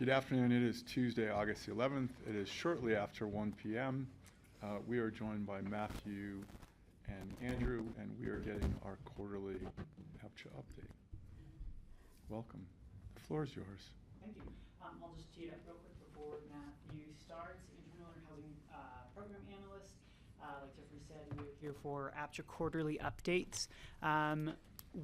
Good afternoon. It is Tuesday, August the 11th. It is shortly after 1 p.m. We are joined by Matthew and Andrew, and we are getting our quarterly APCHA update. Welcome. The floor is yours. Thank you. I'll just tee it up real quick before Matthew starts. Andrew Miller, Housing Program Analyst. Like Jeffrey said, we're here for APCHA quarterly updates.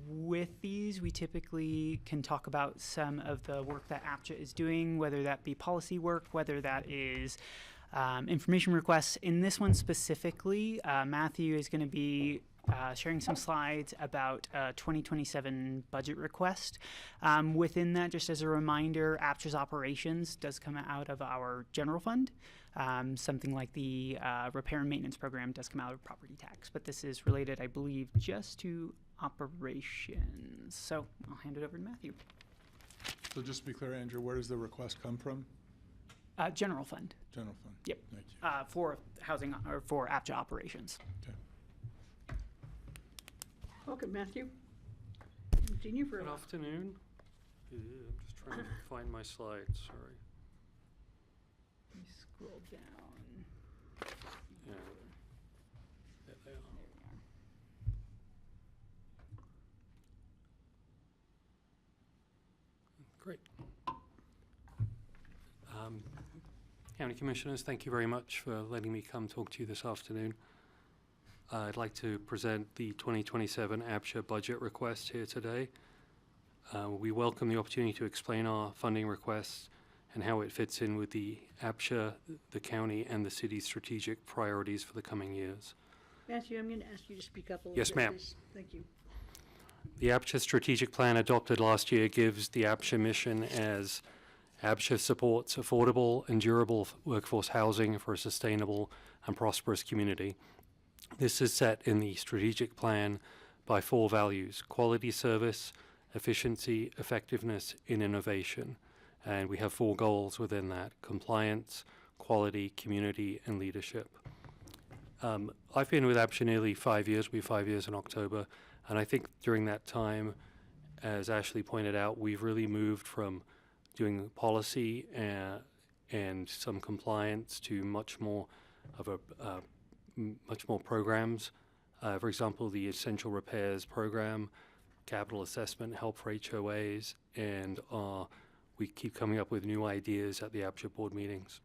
With these, we typically can talk about some of the work that APCHA is doing, whether that be policy work, whether that is information requests. In this one specifically, Matthew is going to be sharing some slides about 2027 budget request. Within that, just as a reminder, APCHA's operations does come out of our general fund. Something like the repair and maintenance program does come out of property tax, but this is related, I believe, just to operations. So I'll hand it over to Matthew. So just to be clear, Andrew, where does the request come from? General fund. General fund. Yep. Thank you. For housing or for APCHA operations. Okay. Welcome, Matthew. Haven't seen you for a Good while. afternoon. Yeah, I'm just trying to find my slides, sorry. Let me scroll down. Yeah. There they are. There we are. Great. County Commissioners, thank you very much for letting me come talk to you this afternoon. I'd like to present the 2027 APCHA budget request here today. We welcome the opportunity to explain our funding requests and how it fits in with the APCHA, the county, and the city's strategic priorities for the coming years. Matthew, I'm going to ask you to speak up a little Yes, bit, ma'am. please. Thank you. The APCHA strategic plan adopted last year gives the APCHA mission as APCHA supports affordable and durable workforce housing for a sustainable and prosperous community. This is set in the strategic plan by 4 values: quality service, efficiency, effectiveness, and innovation. And we have 4 goals within that: compliance, quality, community, and leadership. I've been with APCHA nearly 5 years. We'll be 5 years in October. And I think during that time, as Ashley pointed out, we've really moved from doing policy and some compliance to much more of a much more programs. For example, the essential repairs program, capital assessment, help for HOAs, and we keep coming up with new ideas at the APCHA board meetings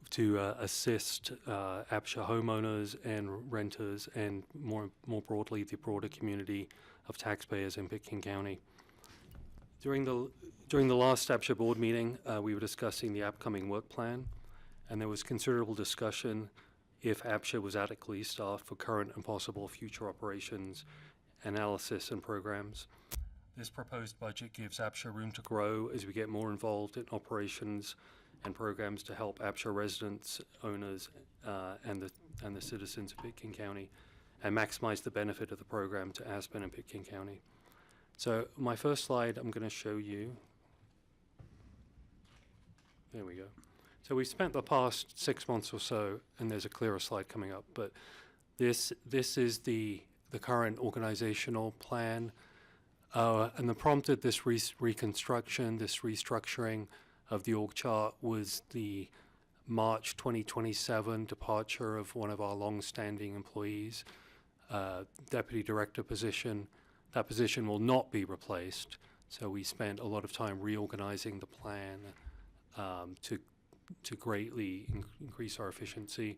to assist APCHA homeowners and renters, and more broadly the broader community of taxpayers in Pitkin County. During the last APCHA board meeting, we were discussing the upcoming work plan, and there was considerable discussion if APCHA was adequately staffed for current and possible future operations, analysis, and programs. This proposed budget gives APCHA room to grow as we get more involved in operations and programs to help APCHA residents, owners, and the citizens of Pitkin County, and maximize the benefit of the program to Aspen and Pitkin County. So my first slide I'm going to show you. There we go. So we've spent the past 6 months or so, and there's a clearer slide coming up, but this is the current organizational plan, and the prompted this reconstruction, this restructuring of the org chart was the March 2027 departure of one of our long-standing employees, deputy director position. That position will not be replaced, so we spent a lot of time reorganizing the plan to greatly increase our efficiency.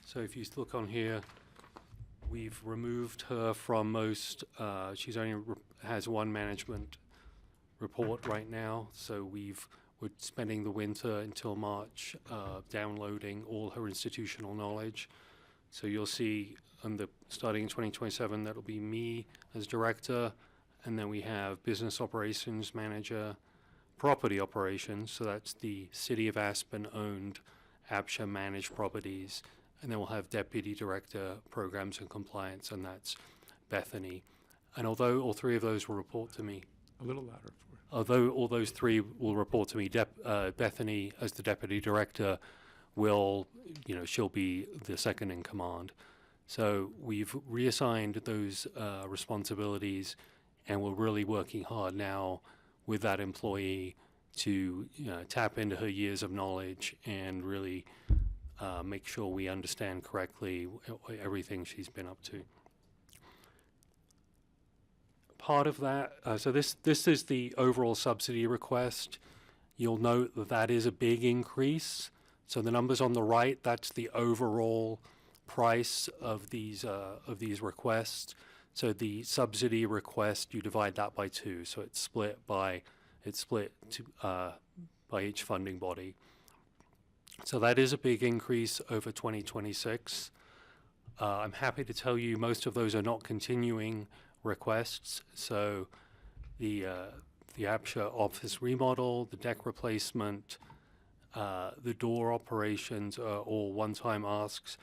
So if you look on here, we've removed her from most, she's only has 1 management report right now, so we're spending the winter until March downloading all her institutional knowledge. So you'll see starting in 2027, that'll be me as director, and then we have business operations manager, property operations, so that's the City of Aspen owned APCHA managed properties, and then we'll have deputy director programs and compliance, and that's Bethany. And although all 3 of those will report to me, A little louder for you. although all those 3 will report to me, Bethany as the deputy director will, she'll be the second in command. So we've reassigned those responsibilities, and we're really working hard now with that employee to tap into her years of knowledge and really make sure we understand correctly everything she's been up to. Part of that, so this is the overall subsidy request. You'll note that that is a big increase. So the numbers on the right, that's the overall price of these requests. So the subsidy request, you divide that by 2. So it's split by each funding body. So that is a big increase over 2026. I'm happy to tell you most of those are not continuing requests. So the APCHA office remodel, the deck replacement, the door operations are all one-time asks,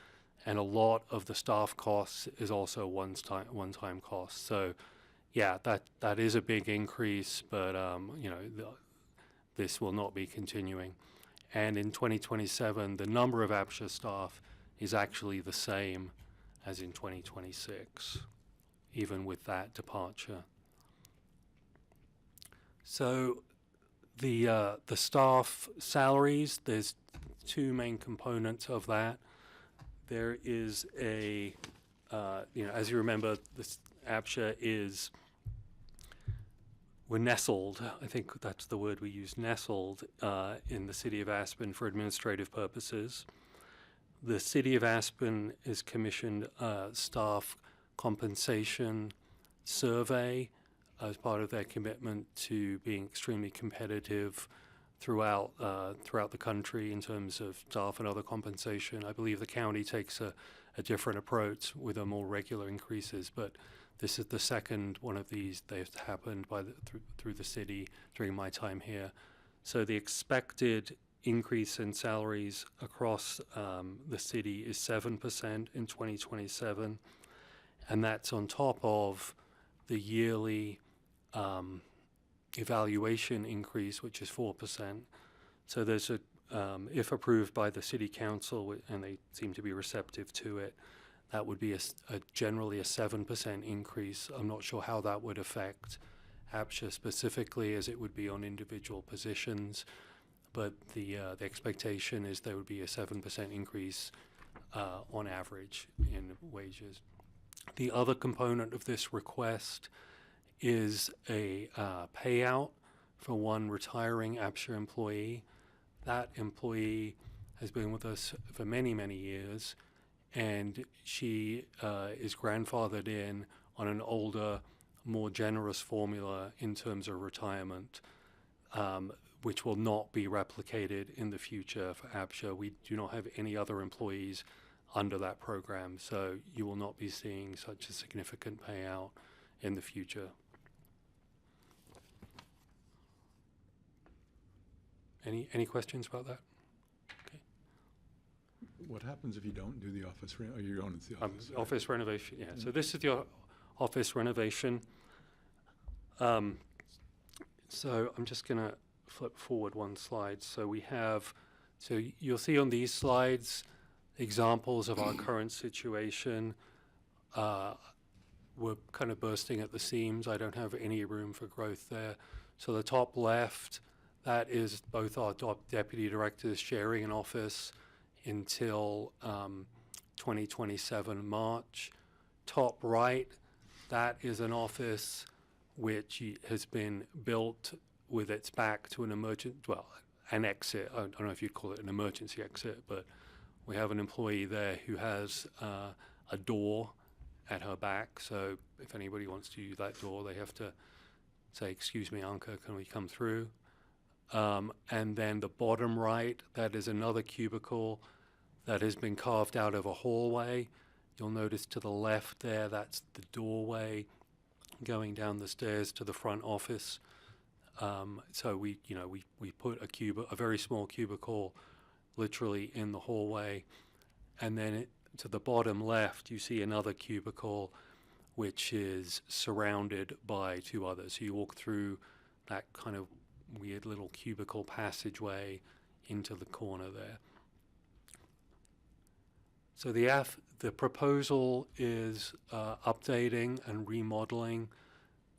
and a lot of the staff costs is also one-time costs. So yeah, that is a big increase, but this will not be continuing. And in 2027, the number of APCHA staff is actually the same as in 2026, even with that departure. So the staff salaries, there's 2 main components of that. There is a, as you remember, this APCHA we're nestled, I think that's the word we use, nestled in the city of Aspen for administrative purposes. The city of Aspen is commissioned a staff compensation survey as part of their commitment to being extremely competitive throughout the country in terms of staff and other compensation. I believe the county takes a different approach with a more regular increases, but this is the second one of these they've happened through the city during my time here. So the expected increase in salaries across the city is 7% in 2027, and that's on top of the yearly evaluation increase, which is 4%. So there's if approved by the city council, and they seem to be receptive to it, that would be generally a 7% increase. I'm not sure how that would affect APCHA specifically, as it would be on individual positions, but the expectation is there would be a 7% increase on average in wages. The other component of this request is a payout for one retiring APCHA employee. That employee has been with us for many, many years, and she is grandfathered in on an older, more generous formula in terms of retirement, which will not be replicated in the future for APCHA. We do not have any other employees under that program, so you will not be seeing such a significant payout in the future. Any questions about that? Okay. What happens if you don't do the office? Or you're going into the office? Office renovation, yeah. So this is the office renovation. So I'm just going to flip forward one slide. So you'll see on these slides examples of our current situation. We're kind of bursting at the seams. I don't have any room for growth there. So the top left, that is both our deputy directors sharing an office until 2027 March. Top right, that is an office which has been built with its back to an exit. I don't know if you'd call it an emergency exit, but we have an employee there who has a door at her back. So if anybody wants to use that door, they have to say, "Excuse me, Anka, can we come through?" And then the bottom right, that is another cubicle that has been carved out of a hallway. You'll notice to the left there, that's the doorway going down the stairs to the front office. So we put a very small cubicle literally in the hallway. And then to the bottom left, you see another cubicle which is surrounded by 2 others. So you walk through that kind of weird little cubicle passageway into the corner there. So the proposal is updating and remodeling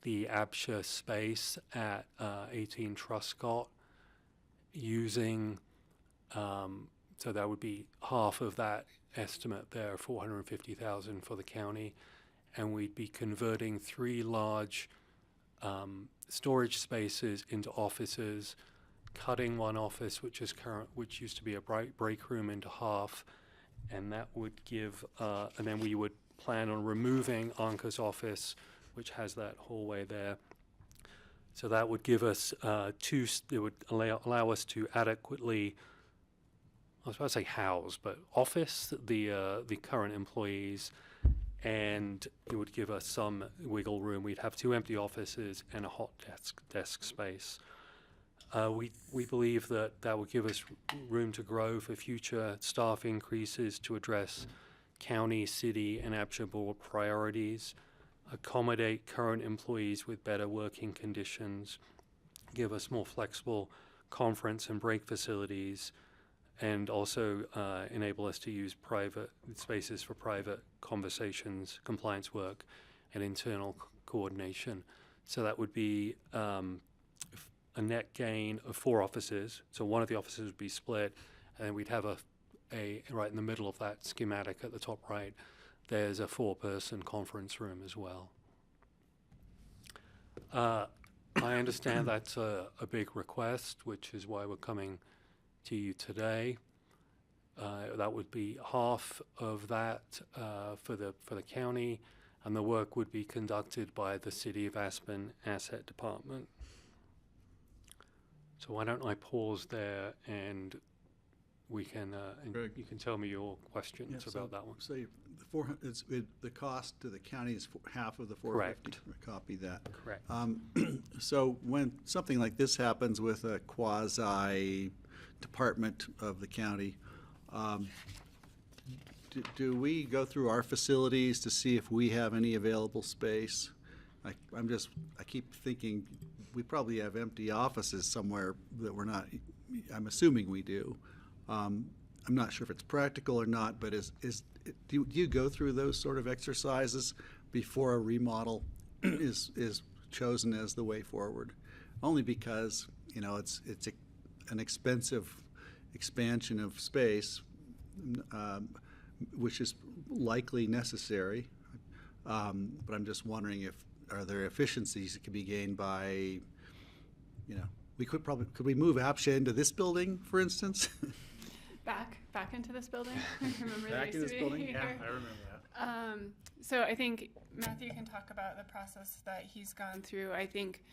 the APCHA space at 18 Truscott using, so that would be half of that estimate there, 450,000 for the county, and we'd be converting 3 large storage spaces into offices, cutting one office which used to be a break room into half, and that would give, and then we would plan on removing Anka's office, which has that hallway there. So that would give us it would allow us to adequately, I was about to say house, but office the current employees, and it would give us some wiggle room. We'd have 2 empty offices and a hot desk space. We believe that would give us room to grow for future staff increases to address county, city, and APCHA board priorities, accommodate current employees with better working conditions, give us more flexible conference and break facilities, and also enable us to use private spaces for private conversations, compliance work, and internal coordination. So that would be a net gain of 4 offices. So one of the offices would be split, and we'd have a right in the middle of that schematic at the top right, there's a 4-person conference room as well. I understand that's a big request, which is why we're coming to you today. That would be half of that for the county, and the work would be conducted by the City of Aspen Asset Department. So why don't I pause there, and we can and Greg. you can tell me your questions Yeah, about that one. So the cost to the county is half of the 450. Copy that. Correct. So when something like this happens with a quasi department of the county, do we go through our facilities to see if we have any available space? I keep thinking we probably have empty offices somewhere that we're not. I'm assuming we do. I'm not sure if it's practical or not, but do you go through those sort of exercises before a remodel is chosen as the way forward? Only because it's an expensive expansion of space, which is likely necessary. But I'm just wondering are there efficiencies that could be gained by, could we move APCHA into this building, for instance? Back into this building. Remember Back there in used this to be building? here. Yeah, I remember that. So I think Matthew can talk about the process that he's gone through. I think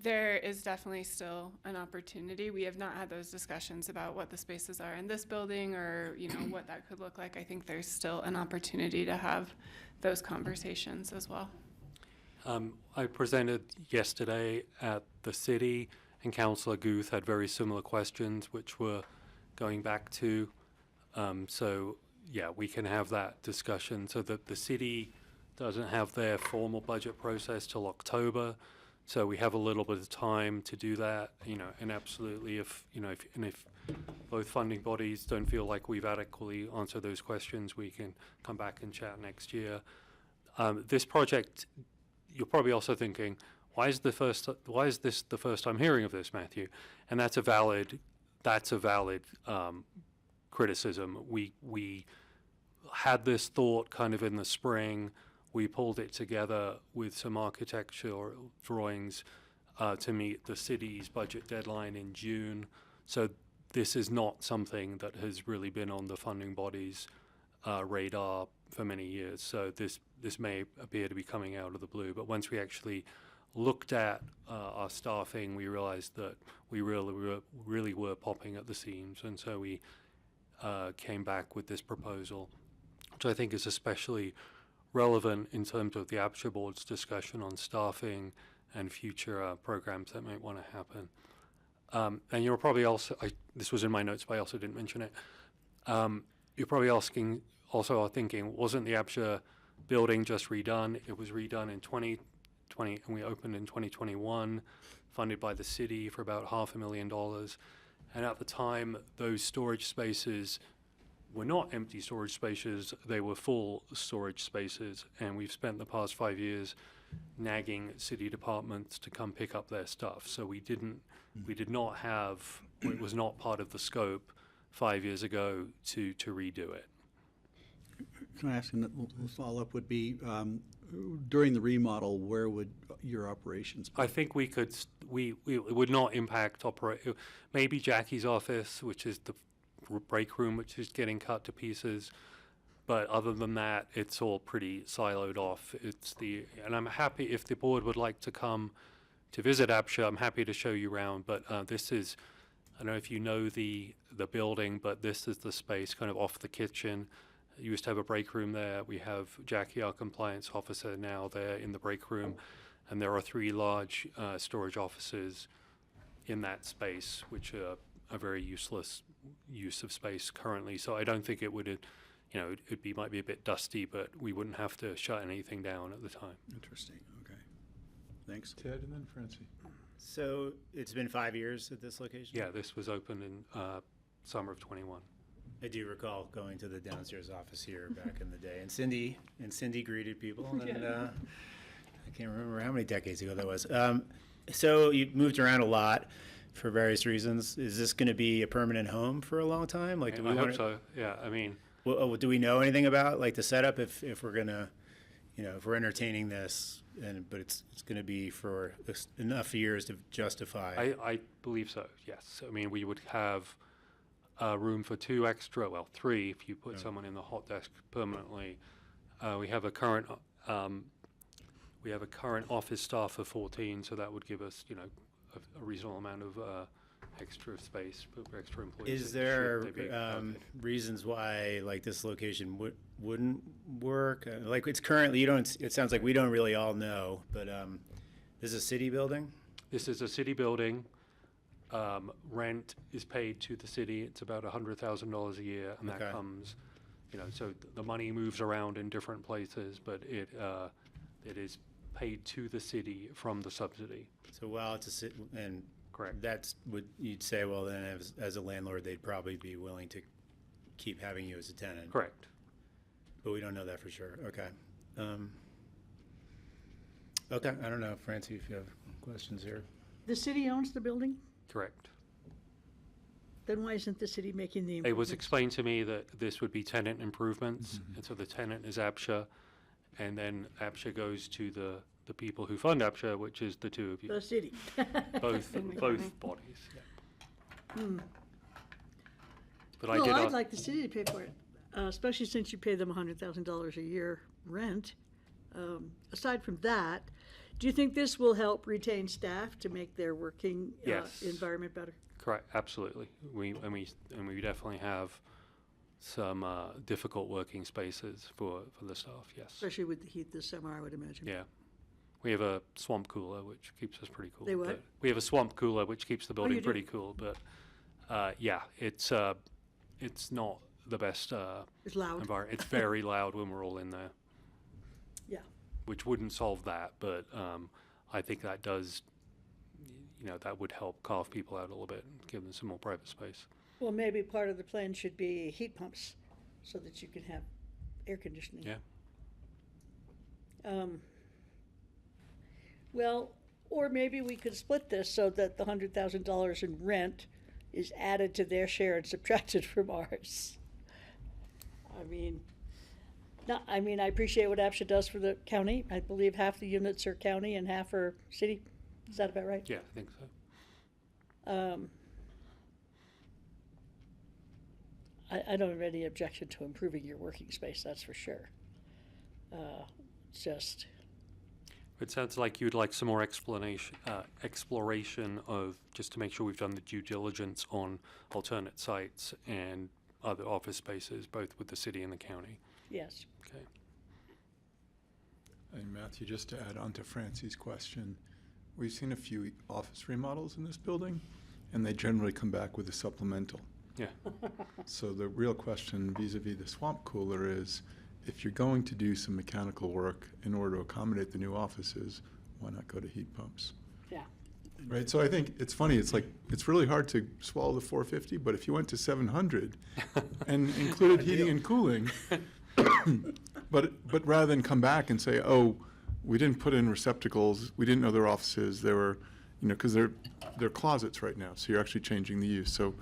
there is definitely still an opportunity. We have not had those discussions about what the spaces are in this building or what that could look like. I think there's still an opportunity to have those conversations as well. I presented yesterday at the city, and Councillor Guth had very similar questions, which were going back to. So yeah, we can have that discussion. So that the city doesn't have their formal budget process till October, so we have a little bit of time to do that. And absolutely, if both funding bodies don't feel like we've adequately answered those questions, we can come back and chat next year. This project, you're probably also thinking, why is this the first time hearing of this, Matthew? And that's a valid criticism. We had this thought kind of in the spring. We pulled it together with some architectural drawings to meet the city's budget deadline in June. So this is not something that has really been on the funding body's radar for many years. So this may appear to be coming out of the blue. But once we actually looked at our staffing, we realized that we really were popping at the seams. And so we came back with this proposal, which I think is especially relevant in terms of the APCHA board's discussion on staffing and future programs that might want to happen. And you're probably also, this was in my notes, but I also didn't mention it. You're probably also thinking, wasn't the APCHA building just redone? It was redone in 2020, and we opened in 2021, funded by the city for about $500,000. And at the time, those storage spaces were not empty storage spaces, they were full storage spaces. And we've spent the past 5 years nagging city departments to come pick up their stuff. So we did not have, it was not part of the scope 5 years ago to redo it. Can I ask, and the follow-up would be, during the remodel, where would your operations be? I think we could, it would not impact maybe Jackie's office, which is the break room, which is getting cut to pieces. But other than that, it's all pretty siloed off. And I'm happy if the board would like to come to visit APCHA, I'm happy to show you around. But this is, I don't know if you know the building, but this is the space kind of off the kitchen. You used to have a break room there. We have Jackie, our compliance officer, now there in the break room. And there are 3 large storage offices in that space, which are a very useless use of space currently. So I don't think it would, might be a bit dusty, but we wouldn't have to shut anything down at the time. Interesting, okay. Thanks. Ted and then Francie. So it's been 5 years at this location? Yeah, this was opened in summer of 21. I do recall going to the downstairs office here back in the day, and Cindy greeted people, and I can't remember how many decades ago that was. So you moved around a lot for various reasons. Is this going to be a permanent home for a long time? Like, I hope so. Yeah, I mean, well, do we know anything about like the setup if we're gonna, if we're entertaining this, but it's going to be for enough years to justify? I believe so. Yes. I mean, we would have room for 3 if you put someone in the hot desk permanently. We have a current office staff of 14, so that would give us, a reasonable amount of extra space for extra employees. Is there reasons why like this location wouldn't work? Like it's currently, it sounds like we don't really all know, but this is a city building? This is a city building. Rent is paid to the city. It's about $100,000 a year, and that comes, so the money moves around in different places, but it is paid to the city from the subsidy. So while it's a city, and correct, that's what you'd say. Well, then as a landlord, they'd probably be willing to keep having you as a tenant. Correct. But we don't know that for sure. Okay. Okay. I don't know, Francie, if you have questions here. The city owns the building? Correct. Then why isn't the city making the It improvements? was explained to me that this would be tenant improvements, and so the tenant is APCHA, and then APCHA goes to the people who fund APCHA, which is the 2 of you, The city. both bodies. Yeah. But Well, I'd like the city to pay for it, especially since you pay them $100,000 a year rent. Aside from that, do you think this will help retain staff to make their working Yes. environment better? Correct, absolutely. We definitely have some difficult working spaces for the staff. Yes. Especially with the heat this summer, I would imagine. Yeah. We have a swamp cooler, which keeps us pretty cool. They what? but we have a swamp cooler, which keeps the building you do? pretty cool. But yeah, it's not the best It's loud. environment. It's very loud when we're all in there. Yeah. Which wouldn't solve that, but I think that does, that would help carve people out a little bit and give them some more private space. Well, maybe part of the plan should be heat pumps so that you can have air conditioning. Yeah. Well, or maybe we could split this so that the $100,000 in rent is added to their share and subtracted from ours. I appreciate what APCHA does for the county. I believe half the units are county and half are city. Is that about right? Yeah, I think so. I don't have any objection to improving your working space, that's for sure. Just, It sounds like you'd like some more exploration of, just to make sure we've done the due diligence on alternate sites and other office spaces, both with the city and the county. yes. Okay. And Matthew, just to add on to Francie's question, we've seen a few office remodels in this building, and they generally come back with a supplemental. Yeah. So the real question vis-a-vis the swamp cooler is, if you're going to do some mechanical work in order to accommodate the new offices, why not go to heat pumps? Yeah. Right, so I think it's funny, it's like, it's really hard to swallow the 450, but if you went to 700 and included heating and cooling, but rather than come back and say, oh, we didn't put in receptacles. We didn't know their offices. They were, because they're closets right now. So you're actually changing the use. So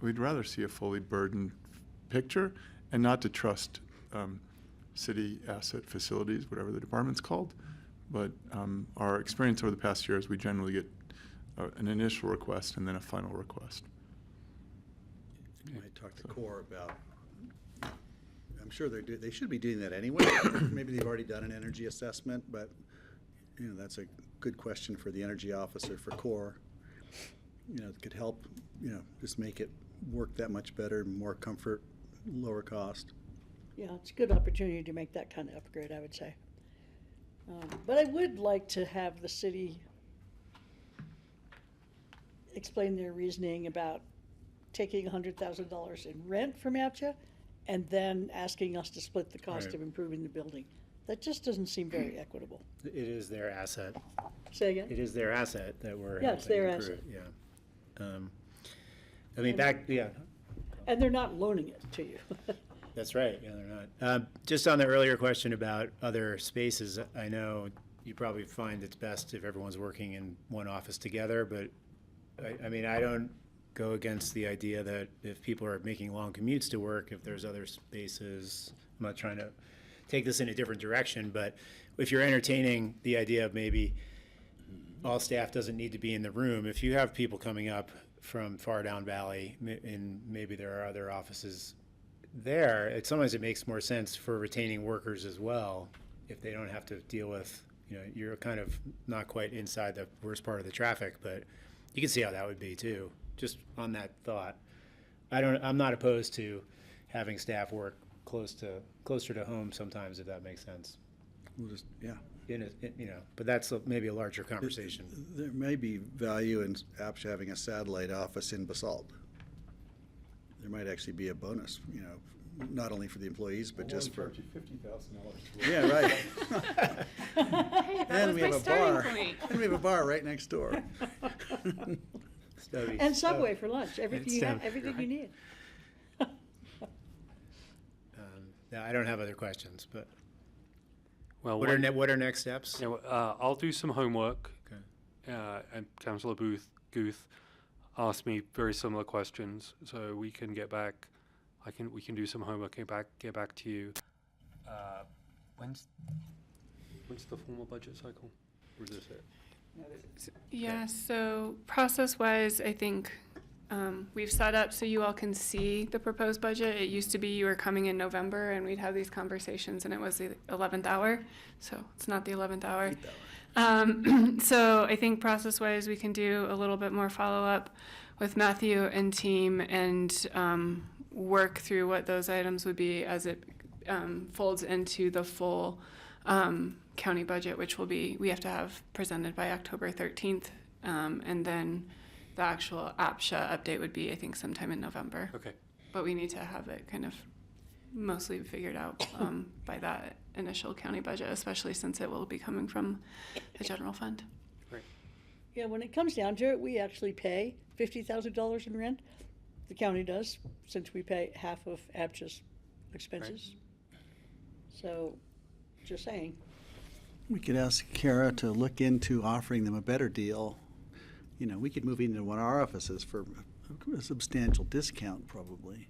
we'd rather see a fully burdened picture, and not to trust city asset facilities, whatever the department's called. But our experience over the past year is we generally get an initial request and then a final request. I might talk to Core about, I'm sure they should be doing that anyway. Maybe they've already done an energy assessment, but, that's a good question for the energy officer for Core. It could help, just make it work that much better, more comfort, lower cost. Yeah, it's a good opportunity to make that kind of upgrade, I would say. But I would like to have the city explain their reasoning about taking $100,000 in rent from APCHA and then asking us to split the cost Right. of improving the building. That just doesn't seem very equitable. It is their asset. Say again? It is their asset that we're Yeah, it's helping their improve. asset. I mean, And they're not loaning it to you. that's right. Yeah, they're not. Just on the earlier question about other spaces, I know you probably find it's best if everyone's working in one office together, but I mean, I don't go against the idea that if people are making long commutes to work, if there's other spaces, I'm not trying to take this in a different direction, but if you're entertaining the idea of maybe all staff doesn't need to be in the room, if you have people coming up from far down valley and maybe there are other offices there, sometimes it makes more sense for retaining workers as well if they don't have to deal with, you're kind of not quite inside the worst part of the traffic, but you can see how that would be too, just on that thought. I'm not opposed to having staff work closer to home sometimes, if that makes sense. We'll just, yeah. But that's maybe a larger conversation. There may be value in APCHA having a satellite office in Basalt. There might actually be a bonus, not only for the employees, but just for. $50,000. Yeah, right. Hey, that And was we my have a starting bar. point. And we have a bar right next door. And Subway for lunch, everything you have, STEM, everything you need. Yeah, I don't have other questions, but Well, what are next steps? I'll do some homework. Okay. And Councillor Guth asked me very similar questions, so we can get back. We can do some homework and get back to you. When's the formal budget cycle? Or is this it? Yeah, so process-wise, I think we've set up so you all can see the proposed budget. It used to be you were coming in November and we'd have these conversations and it was the 11th hour, so it's not the 11th hour. So I think process-wise, we can do a little bit more follow-up with Matthew and team and work through what those items would be as it folds into the full county budget, which we have to have presented by October 13th. And then the actual APCHA update would be, I think, sometime in November. Okay. But we need to have it kind of mostly figured out by that initial county budget, especially since it will be coming from the general fund. Great. Yeah, when it comes down to it, we actually pay $50,000 in rent. The county does, since we pay half of APCHA's expenses. So, just saying. We could ask Kara to look into offering them a better deal. We could move into one of our offices for a substantial discount, probably.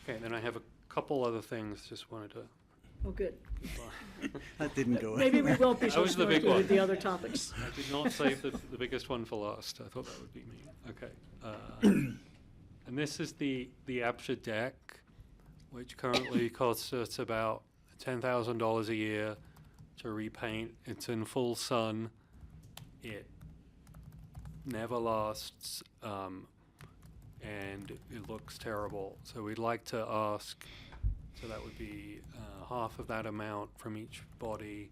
Okay, then I have a couple other things. Just wanted to. Oh, good. That didn't go. Maybe we won't be so That was the big snarky with one. the other topics. I did not save the biggest one for last. I thought that would be me. Okay. And this is the APCHA deck, which currently costs us about $10,000 a year to repaint. It's in full sun. It never lasts, and it looks terrible. So we'd like to ask, so that would be half of that amount from each body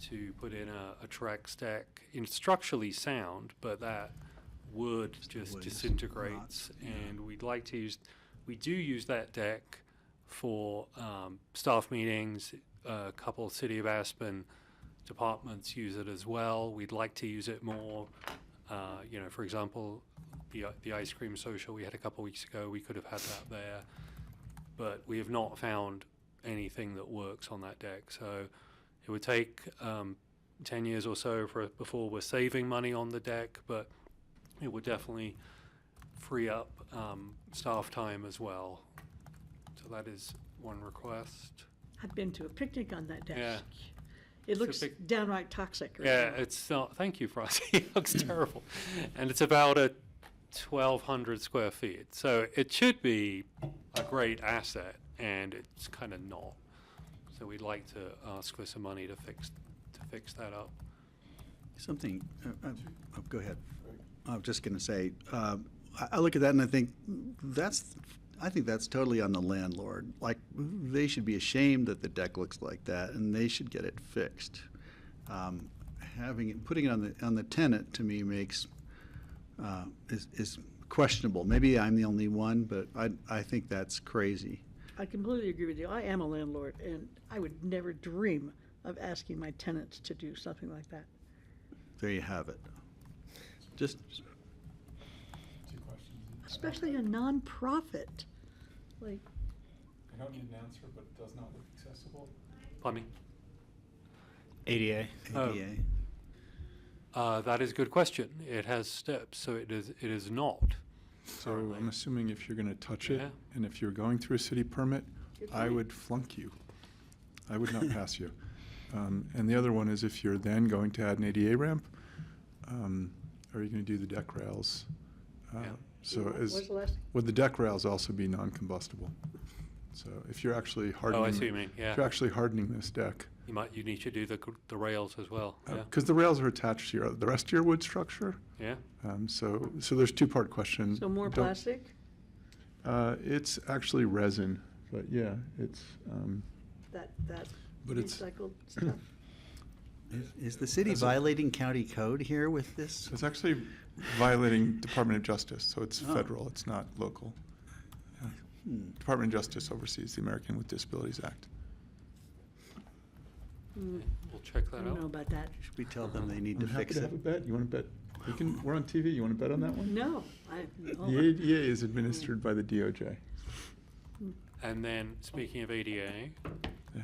to put in a Trex deck. It's structurally sound, but that wood just wood disintegrates. rots, yeah. And we do use that deck for staff meetings. A couple City of Aspen departments use it as well. We'd like to use it more. For example, the ice cream social we had a couple weeks ago, we could have had that there, but we have not found anything that works on that deck. So It would take 10 years or so before we're saving money on the deck, but it would definitely free up staff time as well. So that is one request. I've been to a picnic on that desk. Yeah. It a looks big- downright toxic. Right Yeah, now. it's not. Thank you, Francie. It looks terrible, and it's about 1,200 square feet. So it should be a great asset, and it's kind of not. So we'd like to ask for some money to fix that up. Something, go ahead. I was just going to say, I look at that and I think that's totally on the landlord. Like, they should be ashamed that the deck looks like that, and they should get it fixed. Putting it on the tenant, to me, is questionable. Maybe I'm the only one, but I think that's crazy. I completely agree with you. I am a landlord, and I would never dream of asking my tenants to do something like that. There you have it. Just, Two questions. Especially a nonprofit. Like, I don't need an answer, but it does not look accessible. Pardon me. ADA. Oh. ADA. That is a good question. It has steps, so it is not. So currently. I'm assuming if you're gonna touch it, Yeah. and if you're going through a city permit, Good I point. would flunk you. I would not pass you. And the other one is if you're then going to add an ADA ramp, are you gonna do the deck rails? Yeah. So what was the last? would the deck rails also be non-combustible? So if you're actually hardening. Oh, I see what you mean. If Yeah, you're actually hardening this deck, you need to do the rails as well. Yeah, because the rails are attached to the rest of your wood structure. yeah. So there's two-part question. So more Don't- plastic? It's actually resin, but yeah, it's, That but it's, recycled stuff? Is the city As a- violating county code here with this? it's actually violating Department of Justice, so it's Oh. federal, it's not local. Yeah. Department of Justice oversees the American with Disabilities Act. We'll check I that don't know out. about that. Should we tell them they need to I'm happy fix to it? have a bet. You want to bet? We're on TV. You want to bet on that one? No. The ADA is administered by the DOJ. And then, speaking of ADA, Yeah.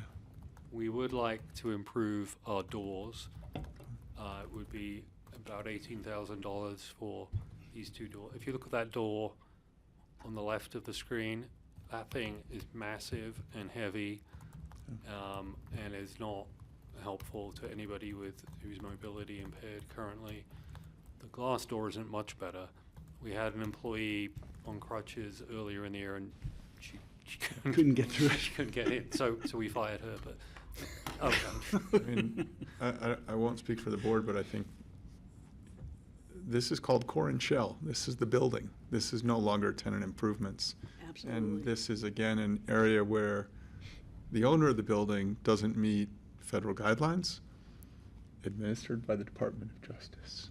we would like to improve our doors. It would be about $18,000 for these two doors. If you look at that door on the left of the screen, that thing is massive and heavy, and is not helpful to anybody who's mobility impaired currently. The glass door isn't much better. We had an employee on crutches earlier in the year, and she Couldn't get through it. She couldn't get in, so we fired her. But I mean, I won't speak for the board, but I think this is called core and shell. This is the building. This is no longer tenant improvements. Absolutely. And this is, again, an area where the owner of the building doesn't meet federal guidelines administered by the Department of Justice.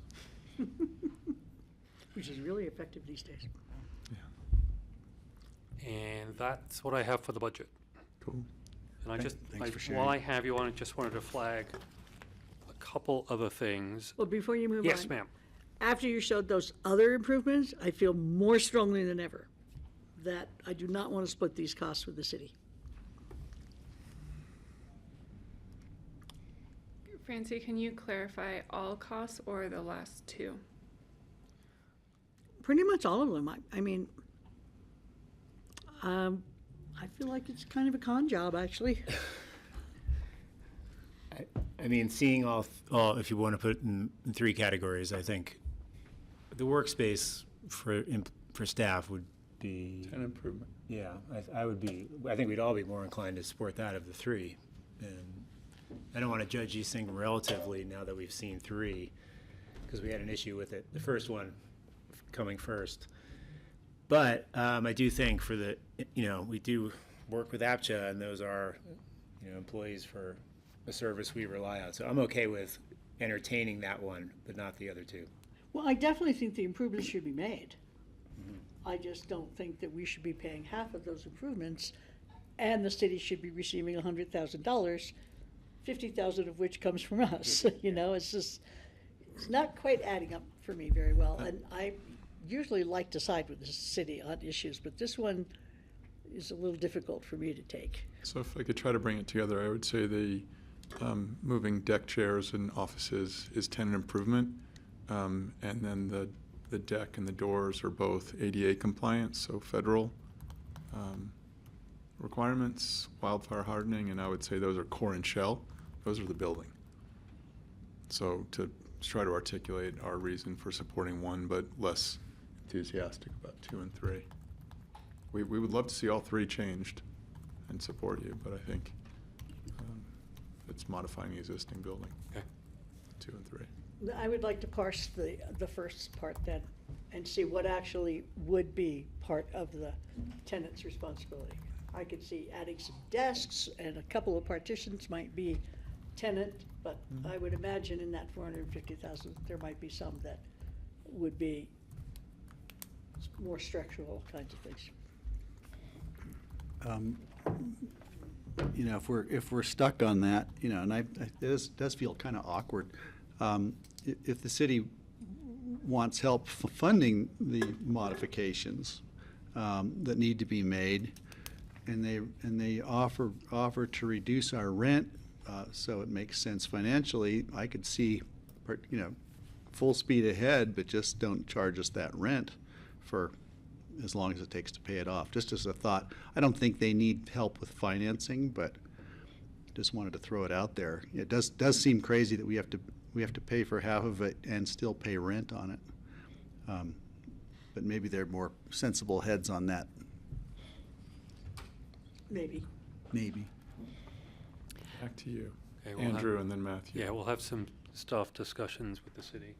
Which is really effective these days. and that's what I have for the budget. Cool. And Thanks for while I sharing. have you on, I just wanted to flag a couple other things. Well, before you move on. Yes, ma'am. After you showed those other improvements, I feel more strongly than ever that I do not want to split these costs with the city. Francie, can you clarify all costs or the last two? Pretty much all of them. I mean, I feel like it's kind of a con job, actually. I mean, seeing all, if you want to put it in three categories, I think the workspace for staff would be, Tenant improvement. yeah, I think we'd all be more inclined to support that of the three. And I don't want to judge these things relatively now that we've seen three, because we had an issue with it, the first one coming first. But I do think for the, we do work with APCHA, and those are, employees for a service we rely on. So I'm okay with entertaining that one, but not the other two. Well, I definitely think the improvements should be made. I just don't think that we should be paying half of those improvements, and the city should be receiving $100,000, $50,000 of which comes from us. It's just, it's not quite adding up for me very well. And I usually like to side with the city on issues, but this one is a little difficult for me to take. So if I could try to bring it together, I would say the moving deck chairs and offices is tenant improvement. And then the deck and the doors are both ADA compliant, so federal requirements, wildfire hardening, and I would say those are core and shell. Those are the building. So to try to articulate our reason for supporting one, but less enthusiastic about 2 and 3. We would love to see all 3 changed and support you, but I think it's modifying the existing building. Okay. 2 and 3. I would like to parse the first part then and see what actually would be part of the tenant's responsibility. I could see adding some desks and a couple of partitions might be tenant, but I would imagine in that 450,000, there might be some that would be more structural kinds of things. You know, if we're stuck on that, you know, and it does feel kind of awkward. If the city wants help funding the modifications that need to be made, and they offer to reduce our rent, so it makes sense financially, I could see, you know, full speed ahead, but just don't charge us that rent for as long as it takes to pay it off. Just as a thought, I don't think they need help with financing, but just wanted to throw it out there. It does seem crazy that we have to pay for half of it and still pay rent on it. But maybe they're more sensible heads on that. Maybe. Maybe. Back to you, Okay, we'll Andrew, and then Matthew. Yeah, we'll have some staff discussions with the city.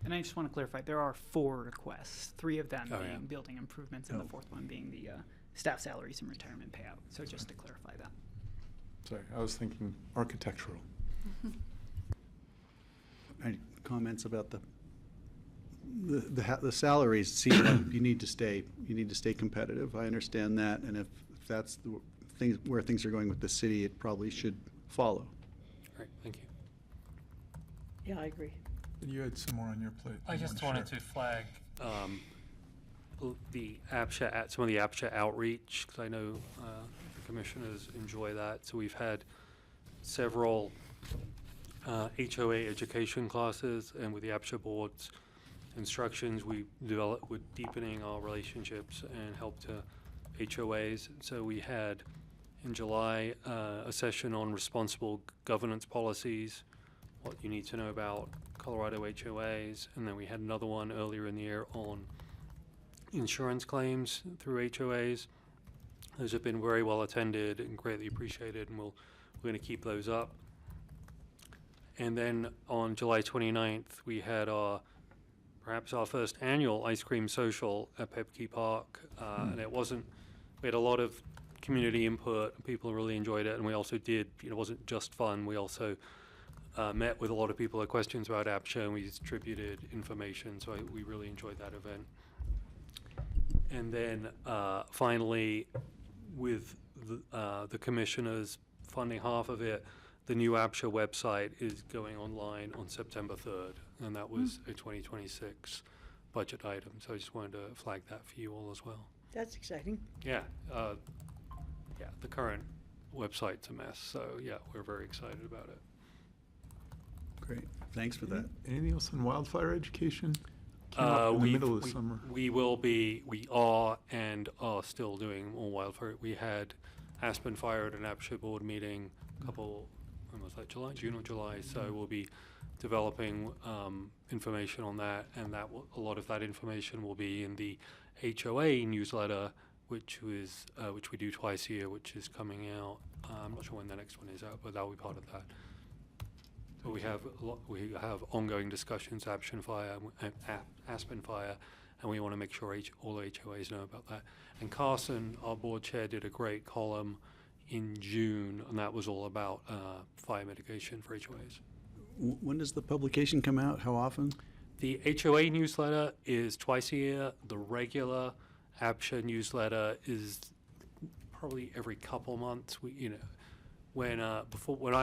And I just want to clarify, there are 4 requests, 3 of them Oh, being yeah. building improvements, and the 4th one being the staff salaries and retirement payout. So just to clarify that. Sorry, I was thinking architectural. Any comments about the salaries? Seem like you need to stay competitive. I understand that, and if that's the things where things are going with the city, it probably should follow. All right, thank you. Yeah, I agree. You had some more on your plate. I just wanted to flag, The APCHA, some of the APCHA outreach, because I know the commissioners enjoy that. So we've had several HOA education classes, and with the APCHA board's instructions, we developed with deepening our relationships and help to HOAs. So we had in July a session on responsible governance policies, what you need to know about Colorado HOAs, and then we had another one earlier in the year on insurance claims through HOAs. Those have been very well attended and greatly appreciated, and we're going to keep those up. And then on July 29th, we had perhaps our first annual ice cream social at Pitkin Park, and we had a lot of community input, and people really enjoyed it, and we also did, it wasn't just fun, we also met with a lot of people who had questions about APCHA, and we distributed information, so we really enjoyed that event. And then finally, with the commissioners funding half of it, the new APCHA website is going online on September 3rd, and that was a 2026 budget item. So I just wanted to flag that for you all as well. That's exciting. Yeah, the current website's a mess, so yeah, we're very excited about it. Great, thanks for that. Anything else on wildfire education? Came up in the middle of the summer. We are and are still doing more wildfire. We had Aspen Fire at an APCHA board meeting when was that, June or July? So we'll be developing information on that, and a lot of that information will be in the HOA newsletter, which we do twice a year, which is coming out. I'm not sure when the next one is out, but that will be part of that. So we have ongoing discussions, Aspen Fire, and we want to make sure all the HOAs know about that. And Carson, our board chair, did a great column in June, and that was all about fire mitigation for HOAs. When does the publication come out? How often? The HOA newsletter is twice a year. The regular APCHA newsletter is probably every couple months. When I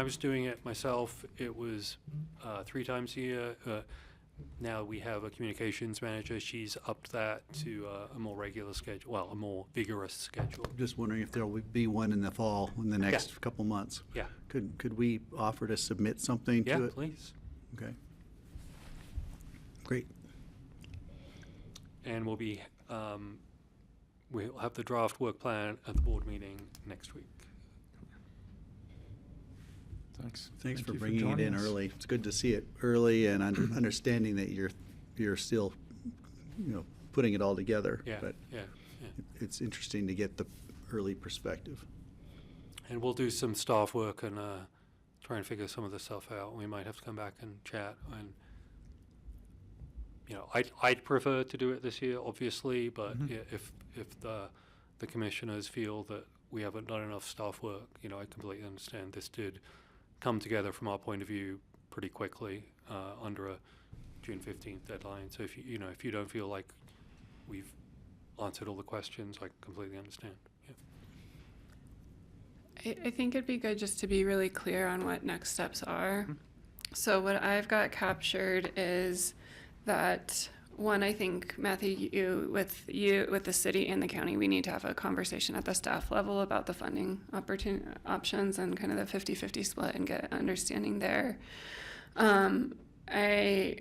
was doing it myself, it was 3 times a year. now we have a communications manager. She's upped that to a more regular schedule, well, a more vigorous schedule. Just wondering if there will be one in the fall, in the next couple months. Yeah. Could we offer to submit something to Yeah, it? please. Okay. Great. And we'll have the draft work plan at the board meeting next week. Thanks. Thanks Thank for you bringing it joining in us. early. It's good to see it early and understanding that you're still, putting it all together. Yeah, But yeah. it's interesting to get the early perspective. And we'll do some staff work and try and figure some of this stuff out. We might have to come back and chat. And I'd prefer to do it this year, obviously, but if the commissioners feel that we haven't done enough staff work, I completely understand. This did come together from our point of view pretty quickly under a June 15th deadline. So if you don't feel like we've answered all the questions, I completely understand. Yeah. I think it'd be good just to be really clear on what next steps are. So what I've got captured is that, one, I think, Matthew, with the city and the county, we need to have a conversation at the staff level about the funding options and kind of the 50-50 split and get understanding there. I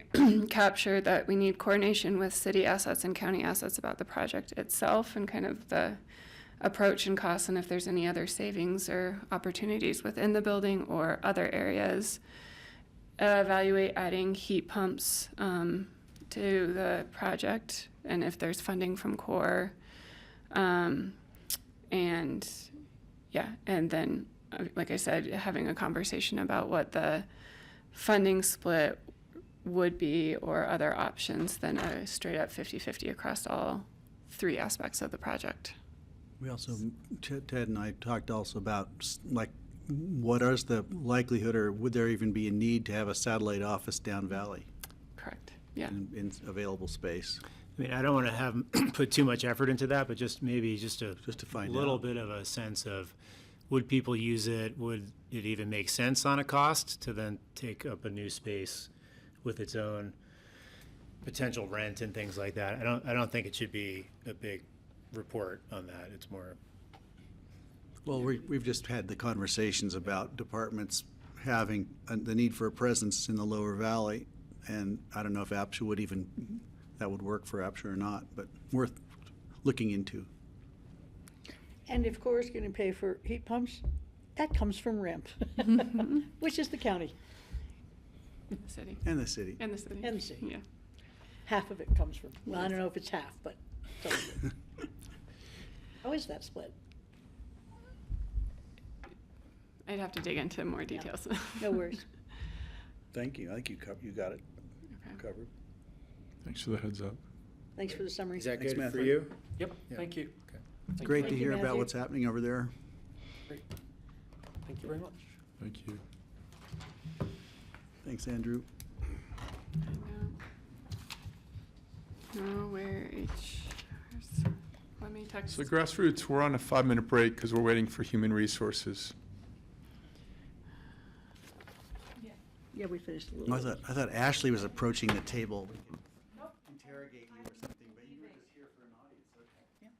captured that we need coordination with city assets and county assets about the project itself and kind of the approach and costs, and if there's any other savings or opportunities within the building or other areas. Evaluate adding heat pumps to the project, and if there's funding from core. And then, like I said, having a conversation about what the funding split would be or other options than a straight up 50-50 across all three aspects of the project. We also, Ted and I talked also about, what is the likelihood, or would there even be a need to have a satellite office down valley Correct. Yeah. in available space? I mean, I don't want to have put too much effort into that, but just to find little out. bit of a sense of, would people use it? Would it even make sense on a cost to then take up a new space with its own potential rent and things like that? I don't think it should be a big report on that. It's more. Well, we've just had the conversations about departments having the need for a presence in the lower valley, and I don't know if APCHA that would work for APCHA or not, but worth looking into. And if Core is going to pay for heat pumps, that comes from REMP, which is the county The city. And the city. And the city. and the city. Yeah. Half of it comes from, well, I don't know if it's half, but some of it. How is that split? I'd have to dig into more details. No worries. Thank you. I think you got it Okay. covered. Thanks for the heads up. Thanks for the summary. Is that Thanks, good for Matthew. you? Yep, Yeah. thank you. Okay. Thank Great you. to you, hear about Matthew. what's happening over there. Great. Thank you very much. Thank you. Thanks, Andrew. No, let me text. So grassroots, we're on a 5-minute break because we're waiting for human resources. Yeah, we finished a little. I thought Ashley was approaching the table. We can interrogate you or something, but you were just here for an audience. Okay.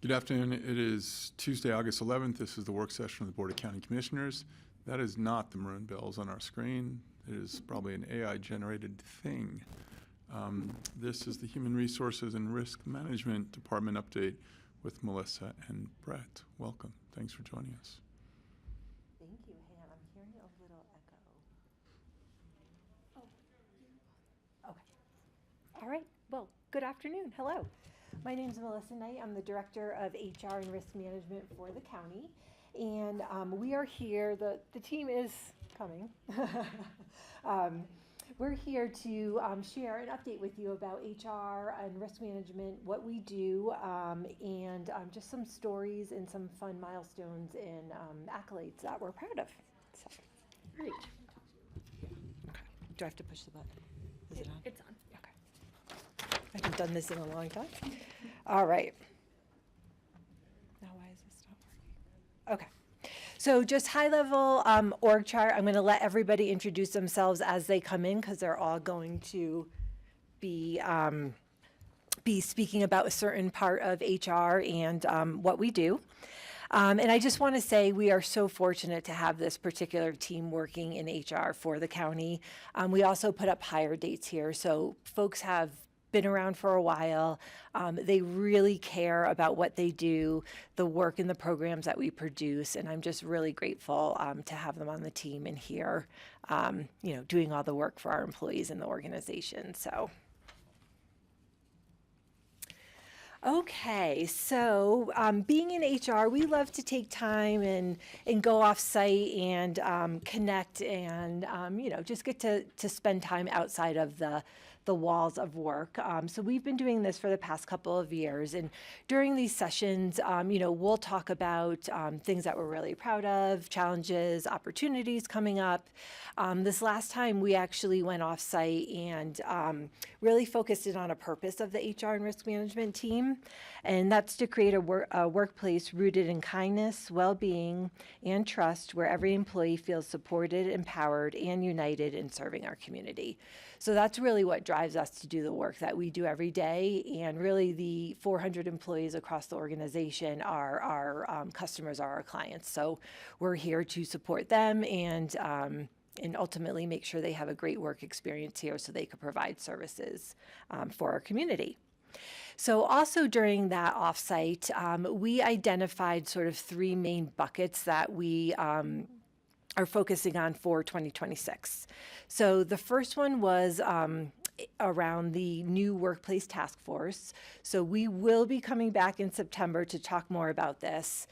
Good afternoon. It is Tuesday, August 11th. This is the work session of the Board of County Commissioners. That is not the maroon bells on our screen. It is probably an AI-generated thing. This is the Human Resources and Risk Management Department update with Melissa and Brett. Welcome. Thanks for joining us. Thank you. Hang on, I'm hearing a little echo. Oh, okay. All right. Well, good afternoon. Hello. My name is Melissa Knight. I'm the Director of HR and Risk Management for the county. And we are here, the team is coming. We're here to share an update with you about HR and risk management, what we do, and just some stories and some fun milestones and accolades that we're proud of. So, great. Okay. Do I have to push the button? Is it on? It's on. Okay. I haven't done this in a long time. All right. Now why is this not working? Okay. So just high level org chart. I'm going to let everybody introduce themselves as they come in because they're all going to be speaking about a certain part of HR and what we do. And I just want to say we are so fortunate to have this particular team working in HR for the county. We also put up hire dates here, so folks have been around for a while. They really care about what they do, the work and the programs that we produce, and I'm just really grateful to have them on the team and here, doing all the work for our employees in the organization. So. Okay, so being in HR, we love to take time and go off site and connect and just get to spend time outside of the walls of work. So we've been doing this for the past couple of years, and during these sessions, we'll talk about things that we're really proud of, challenges, opportunities coming up. This last time we actually went off site and really focused in on a purpose of the HR and risk management team, and that's to create a workplace rooted in kindness, well-being, and trust, where every employee feels supported, empowered, and united in serving our community. So that's really what drives us to do the work that we do every day, and really the 400 employees across the organization are our customers, are our clients. So we're here to support them and ultimately make sure they have a great work experience here so they could provide services for our community. So also during that offsite, we identified sort of three main buckets that we are focusing on for 2026. So the first one was around the new workplace task force. So we will be coming back in September to talk more about this.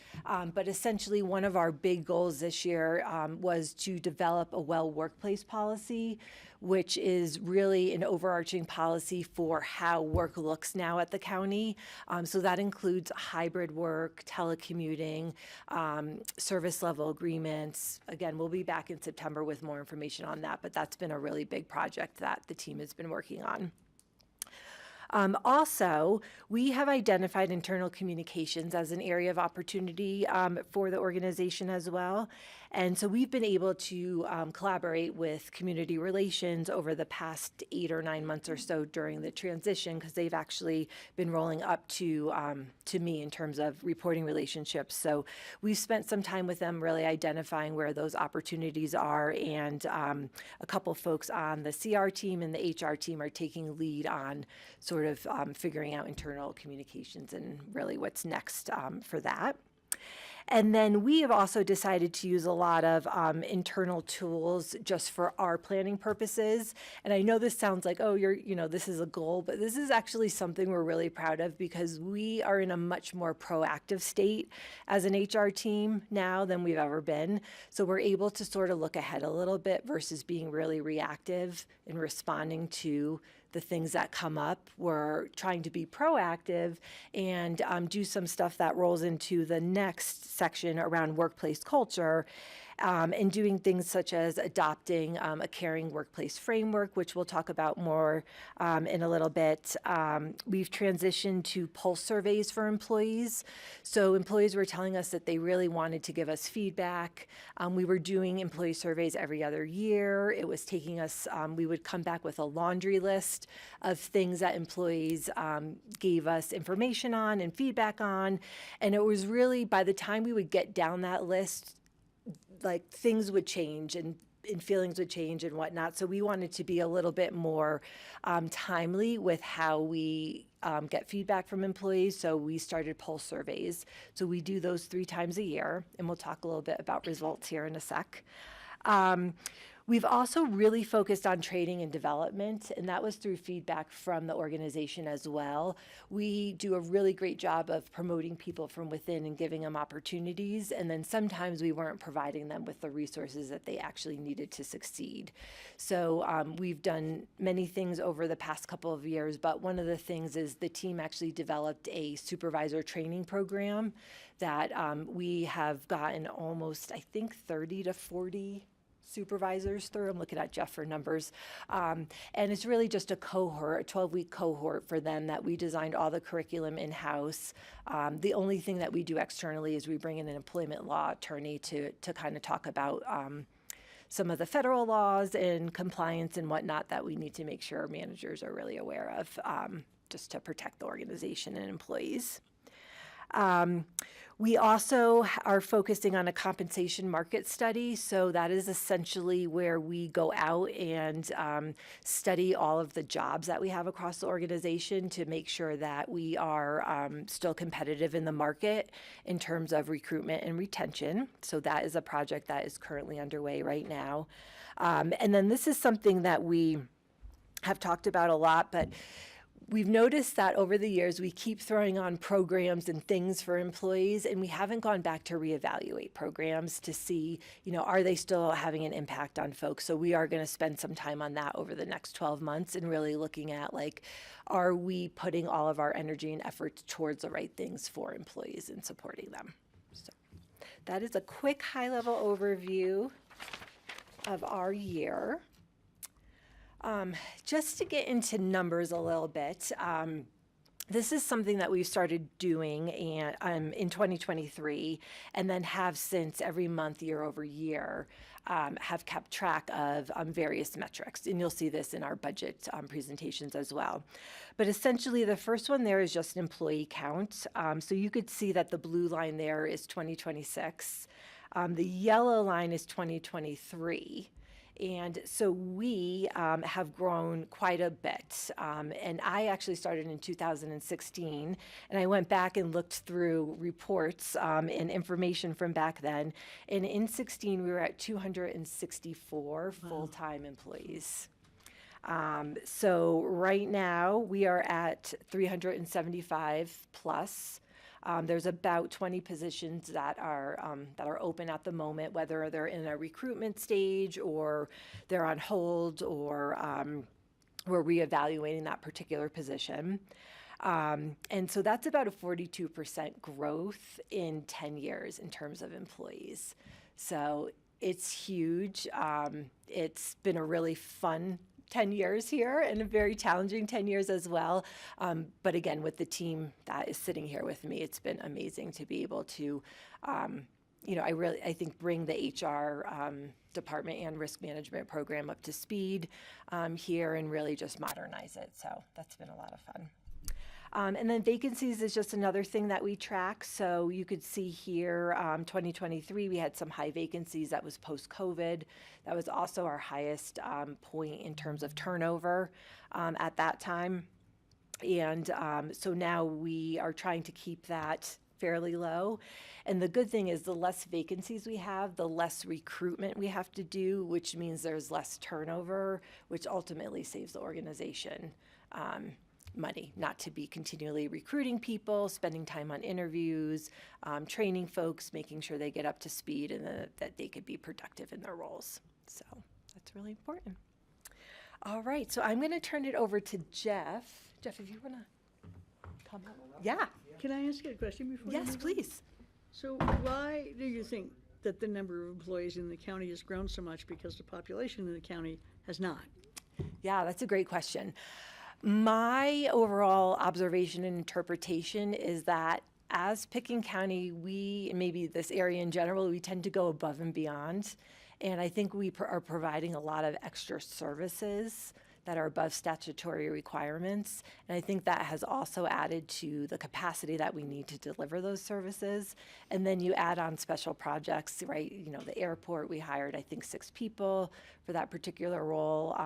But essentially one of our big goals this year was to develop a well workplace policy, which is really an overarching policy for how work looks now at the county. So that includes hybrid work, telecommuting, service level agreements. Again, we'll be back in September with more information on that, but that's been a really big project that the team has been working on. Also, we have identified internal communications as an area of opportunity for the organization as well. And so we've been able to collaborate with community relations over the past 8 or 9 months or so during the transition, because they've actually been rolling up to me in terms of reporting relationships. So we've spent some time with them really identifying where those opportunities are, and a couple folks on the CR team and the HR team are taking lead on sort of figuring out internal communications and really what's next for that. And then we have also decided to use a lot of internal tools just for our planning purposes. And I know this sounds like, oh, this is a goal, but this is actually something we're really proud of, because we are in a much more proactive state as an HR team now than we've ever been. So we're able to sort of look ahead a little bit versus being really reactive in responding to the things that come up. We're trying to be proactive and do some stuff that rolls into the next section around workplace culture. and doing things such as adopting a caring workplace framework, which we'll talk about more in a little bit. We've transitioned to pulse surveys for employees. So employees were telling us that they really wanted to give us feedback. We were doing employee surveys every other year. It was taking us, we would come back with a laundry list of things that employees gave us information on and feedback on. And it was really, by the time we would get down that list, like things would change and feelings would change and whatnot. So we wanted to be a little bit more timely with how we get feedback from employees. So we started pulse surveys. So we do those 3 times a year, and we'll talk a little bit about results here in a sec. We've also really focused on training and development, and that was through feedback from the organization as well. We do a really great job of promoting people from within and giving them opportunities, and then sometimes we weren't providing them with the resources that they actually needed to succeed. So we've done many things over the past couple of years, but one of the things is the team actually developed a supervisor training program that we have gotten almost, I think, 30 to 40 supervisors through. I'm looking at Jeff for numbers. And it's really just a cohort, a 12-week cohort for them that we designed all the curriculum in-house. The only thing that we do externally is we bring in an employment law attorney to kind of talk about some of the federal laws and compliance and whatnot that we need to make sure managers are really aware of, just to protect the organization and employees. We also are focusing on a compensation market study. So that is essentially where we go out and study all of the jobs that we have across the organization to make sure that we are still competitive in the market in terms of recruitment and retention. So that is a project that is currently underway right now. And then this is something that we have talked about a lot, but we've noticed that over the years, we keep throwing on programs and things for employees, and we haven't gone back to reevaluate programs to see, are they still having an impact on folks? So we are going to spend some time on that over the next 12 months and really looking at, are we putting all of our energy and efforts towards the right things for employees and supporting them? So that is a quick high-level overview of our year. Just to get into numbers a little bit, this is something that we've started doing in 2023 and then have since every month, year over year, have kept track of various metrics. And you'll see this in our budget presentations as well. But essentially, the first one there is just employee count. So you could see that the blue line there is 2026. The yellow line is 2023. And so we have grown quite a bit. And I actually started in 2016, and I went back and looked through reports and information from back then. And in 16, we were at 264 full-time employees. So right now, we are at 375 plus. There's about 20 positions that are open at the moment, whether they're in a recruitment stage or they're on hold or we're reevaluating that particular position. And so that's about a 42% growth in 10 years in terms of employees. So it's huge. It's been a really fun 10 years here and a very challenging 10 years as well. But again, with the team that is sitting here with me, it's been amazing to be able to, I think bring the HR department and risk management program up to speed here and really just modernize it. So that's been a lot of fun. And then vacancies is just another thing that we track. So you could see here, 2023, we had some high vacancies. That was post-COVID. That was also our highest point in terms of turnover at that time. And so now we are trying to keep that fairly low. And the good thing is the less vacancies we have, the less recruitment we have to do, which means there's less turnover, which ultimately saves the organization money, not to be continually recruiting people, spending time on interviews, training folks, making sure they get up to speed and that they could be productive in their roles. So that's really important. All right, so I'm going to turn it over to Jeff. Jeff, if you want to come up. Yeah. Can I ask you a question before? Yes, you move on? please. So why do you think that the number of employees in the county has grown so much because the population in the county has not? Yeah, that's a great question. My overall observation and interpretation is that as Pitkin County, we, and maybe this area in general, we tend to go above and beyond. And I think we are providing a lot of extra services that are above statutory requirements. And I think that has also added to the capacity that we need to deliver those services. And then you add on special projects, right? You know, the airport, we hired, I think, 6 people for that particular role,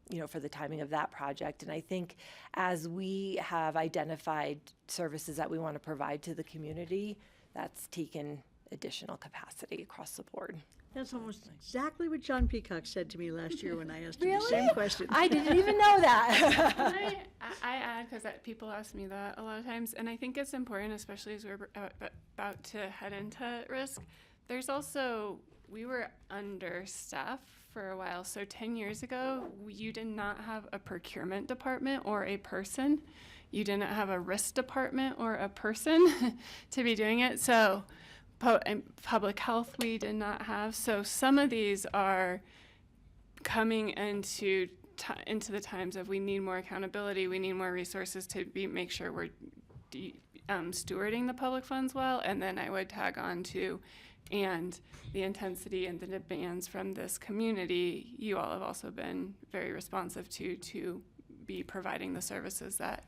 you know, for the timing of that project. And I think as we have identified services that we want to provide to the community, that's taken additional capacity across the board. That's almost exactly what John Peacock said to me last year when I asked him the same question. I didn't even know that. I add, because that people ask me that a lot of times, and I think it's important, especially as we're about to head into risk. There's also, we were understaffed for a while. So 10 years ago, you did not have a procurement department or a person. You didn't have a risk department or a person to be doing it. So public health we did not have. So some of these are coming into the times of we need more accountability, we need more resources to make sure we're stewarding the public funds well. And then I would tag on to, and the intensity and the demands from this community, you all have also been very responsive to be providing the services that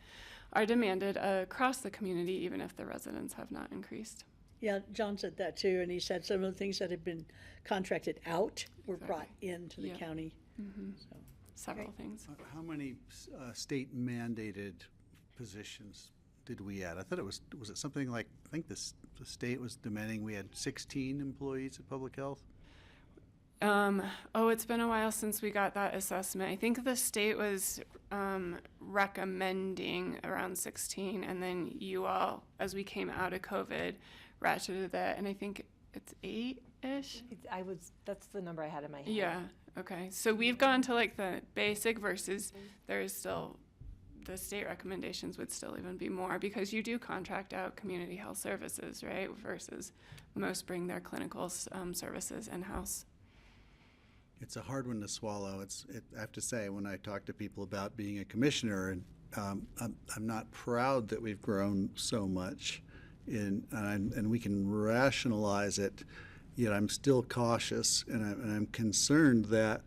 are demanded across the community, even if the residents have not increased. Yeah, John said that too, and he said some of the things that had been contracted out were brought into the county. Mm-hmm. So, several things. How many state mandated positions did we add? I thought was it something like, I think the state was demanding we had 16 employees at public health? It's been a while since we got that assessment. I think the state was recommending around 16, and then you all, as we came out of COVID, ratcheted that, and I think it's 8-ish. That's the number I had in my head. Yeah, okay. So we've gone to like the basic versus there is still, the state recommendations would still even be more because you do contract out community health services, right? Versus most bring their clinical services in-house. It's a hard one to swallow. I have to say, when I talk to people about being a commissioner, and I'm not proud that we've grown so much, and we can rationalize it, yet I'm still cautious, and I'm concerned that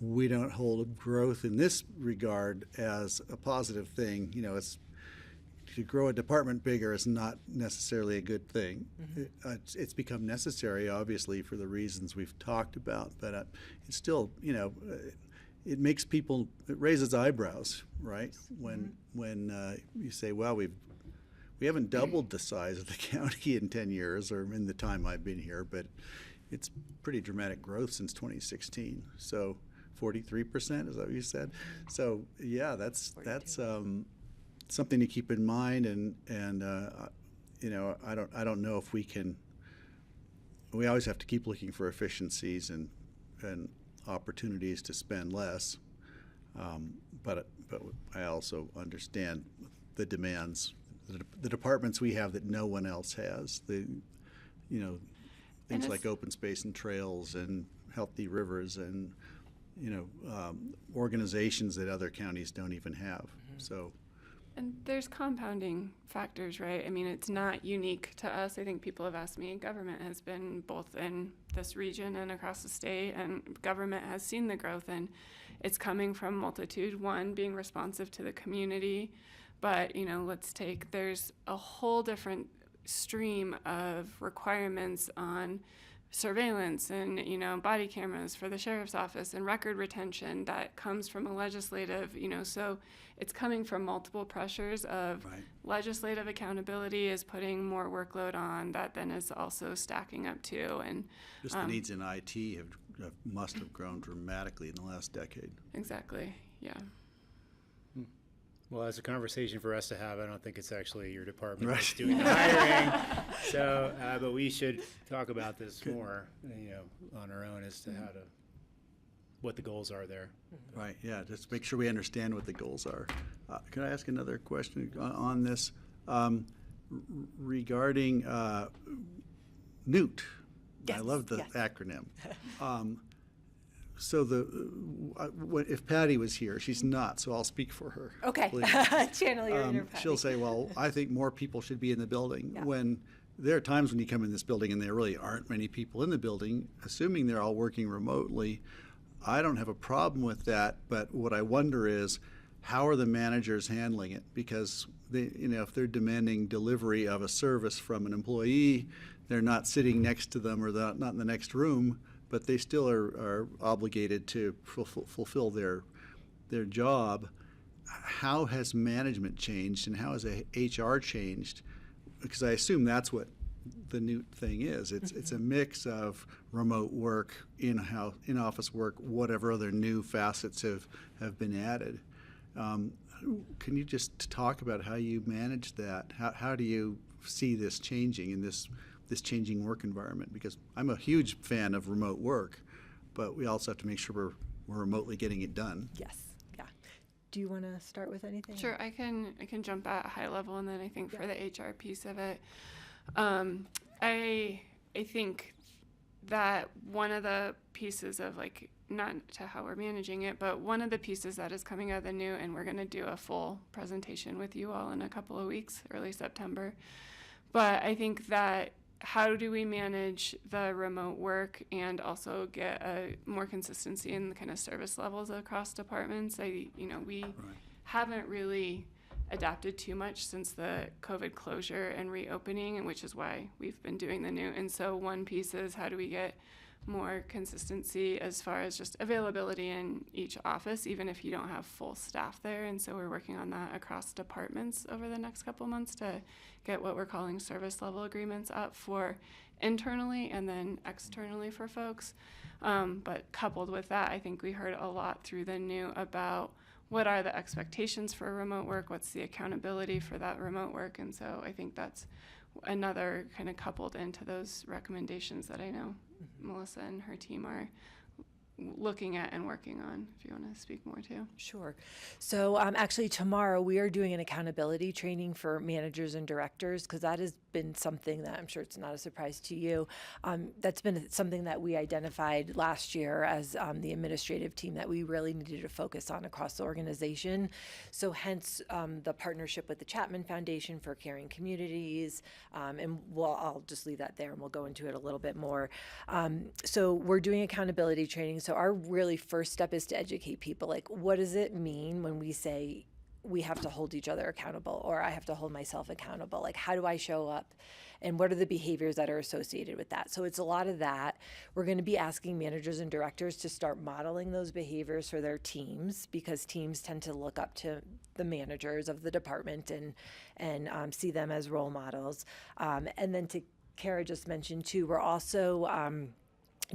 we don't hold growth in this regard as a positive thing. You know, to grow a department bigger is not necessarily a good thing. Mm-hmm. It's become necessary, obviously, for the reasons we've talked about, but it's still, you know, it makes people, it raises eyebrows, right? When you say, well, we haven't doubled the size of the county in 10 years, or in the time I've been here, but it's pretty dramatic growth since 2016. So 43%, is that what you said? So yeah, that's something to keep in mind, and you know, I don't know if we can. We always have to keep looking for efficiencies and opportunities to spend less, but I also understand the demands, the departments we have that no one else has. Things like open space and trails and healthy rivers and organizations that other counties don't even have. Mm-hmm. So. And there's compounding factors, right? I mean, it's not unique to us. I think people have asked me, government has been both in this region and across the state, and government has seen the growth, and it's coming from multitude. One, being responsive to the community, but, there's a whole different stream of requirements on surveillance and, body cameras for the sheriff's office and record retention that comes from a legislative, so it's coming from multiple pressures of right. Legislative accountability is putting more workload on that then is also stacking up too. And just the needs in IT must have grown dramatically in the last decade. Exactly, yeah. Well, it's a conversation for us to have. I don't think it's actually your department Right. that's doing the hiring. So, but we should talk about this more, on our own as to what the goals are there. Right, yeah, just make sure we understand what the goals are. Can I ask another question on this? Regarding Newt. I Yes, love the yes. acronym. So if Patty was here, she's not, so I'll speak for her. Okay, please. channel your inner Patty. She'll say, well, I think more people should be in the building. Yeah. When there are times when you come in this building and there really aren't many people in the building, assuming they're all working remotely, I don't have a problem with that, but what I wonder is, how are the managers handling it? Because they, if they're demanding delivery of a service from an employee, they're not sitting next to them or they're not in the next room, but they still are obligated to fulfill their job. How has management changed and how has HR changed? Because I assume that's what the new thing is. It's a mix of remote work, in-office work, whatever other new facets have been added. Can you just talk about how you manage that? How do you see this changing in this changing work environment? Because I'm a huge fan of remote work, but we also have to make sure we're remotely getting it done. Yes, yeah. Do you want to start with anything? Sure, I can jump at a high level, and then I think for the HR piece of it, I think that one of the pieces of, like, not to how we're managing it, but one of the pieces that is coming out of the new, and we're going to do a full presentation with you all in a couple of weeks, early September. But I think that how do we manage the remote work and also get a more consistency in the kind of service levels across departments? We haven't really adapted too much since the COVID closure and reopening, and which is why we've been doing the new. And so one piece is, how do we get more consistency as far as just availability in each office, even if you don't have full staff there. And so we're working on that across departments over the next couple months to get what we're calling service level agreements up for internally and then externally for folks. But coupled with that, I think we heard a lot through the new about what are the expectations for remote work, what's the accountability for that remote work. And so I think that's another kind of coupled into those recommendations that I know Melissa and her team are looking at and working on, if you want to speak more to. Sure. So actually tomorrow we are doing an accountability training for managers and directors, because that has been something that I'm sure it's not a surprise to you. That's been something that we identified last year as the administrative team that we really needed to focus on across the organization. So hence the partnership with the Chapman Foundation for Caring Communities. And I'll just leave that there and we'll go into it a little bit more. So we're doing accountability training. So our really first step is to educate people. Like, what does it mean when we say we have to hold each other accountable, or I have to hold myself accountable? Like, how do I show up? And what are the behaviors that are associated with that? So it's a lot of that. We're going to be asking managers and directors to start modeling those behaviors for their teams, because teams tend to look up to the managers of the department and see them as role models. And then to Kara just mentioned too, we're also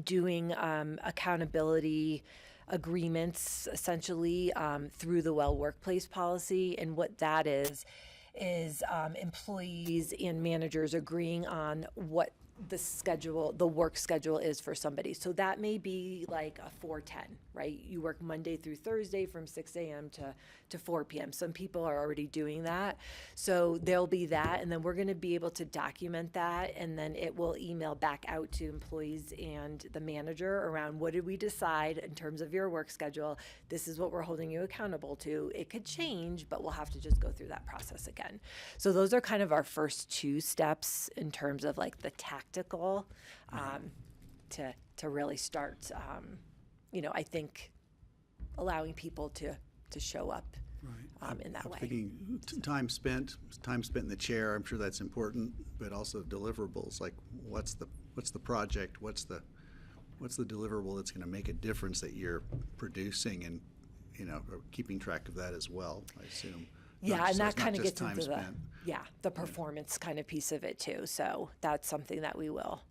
doing accountability agreements essentially through the Well Workplace policy. And what that is employees and managers agreeing on what the work schedule is for somebody. So that may be like a 4-10, right? You work Monday through Thursday from 6 a.m. to 4 p.m. Some people are already doing that. So there'll be that, and then we're going to be able to document that, and then it will email back out to employees and the manager around, what did we decide in terms of your work schedule? This is what we're holding you accountable to. It could change, but we'll have to just go through that process again. So those are kind of our first 2 steps in terms of like the tactical to really start, I think allowing people to show up in that I'm way. thinking time spent in the chair. I'm sure that's important, but also deliverables. Like, what's the project? What's the deliverable that's going to make a difference that you're producing, and or keeping track of that as well, I assume. Yeah, and that kind of gets time into spent. the performance kind of piece of it too. So that's something that we will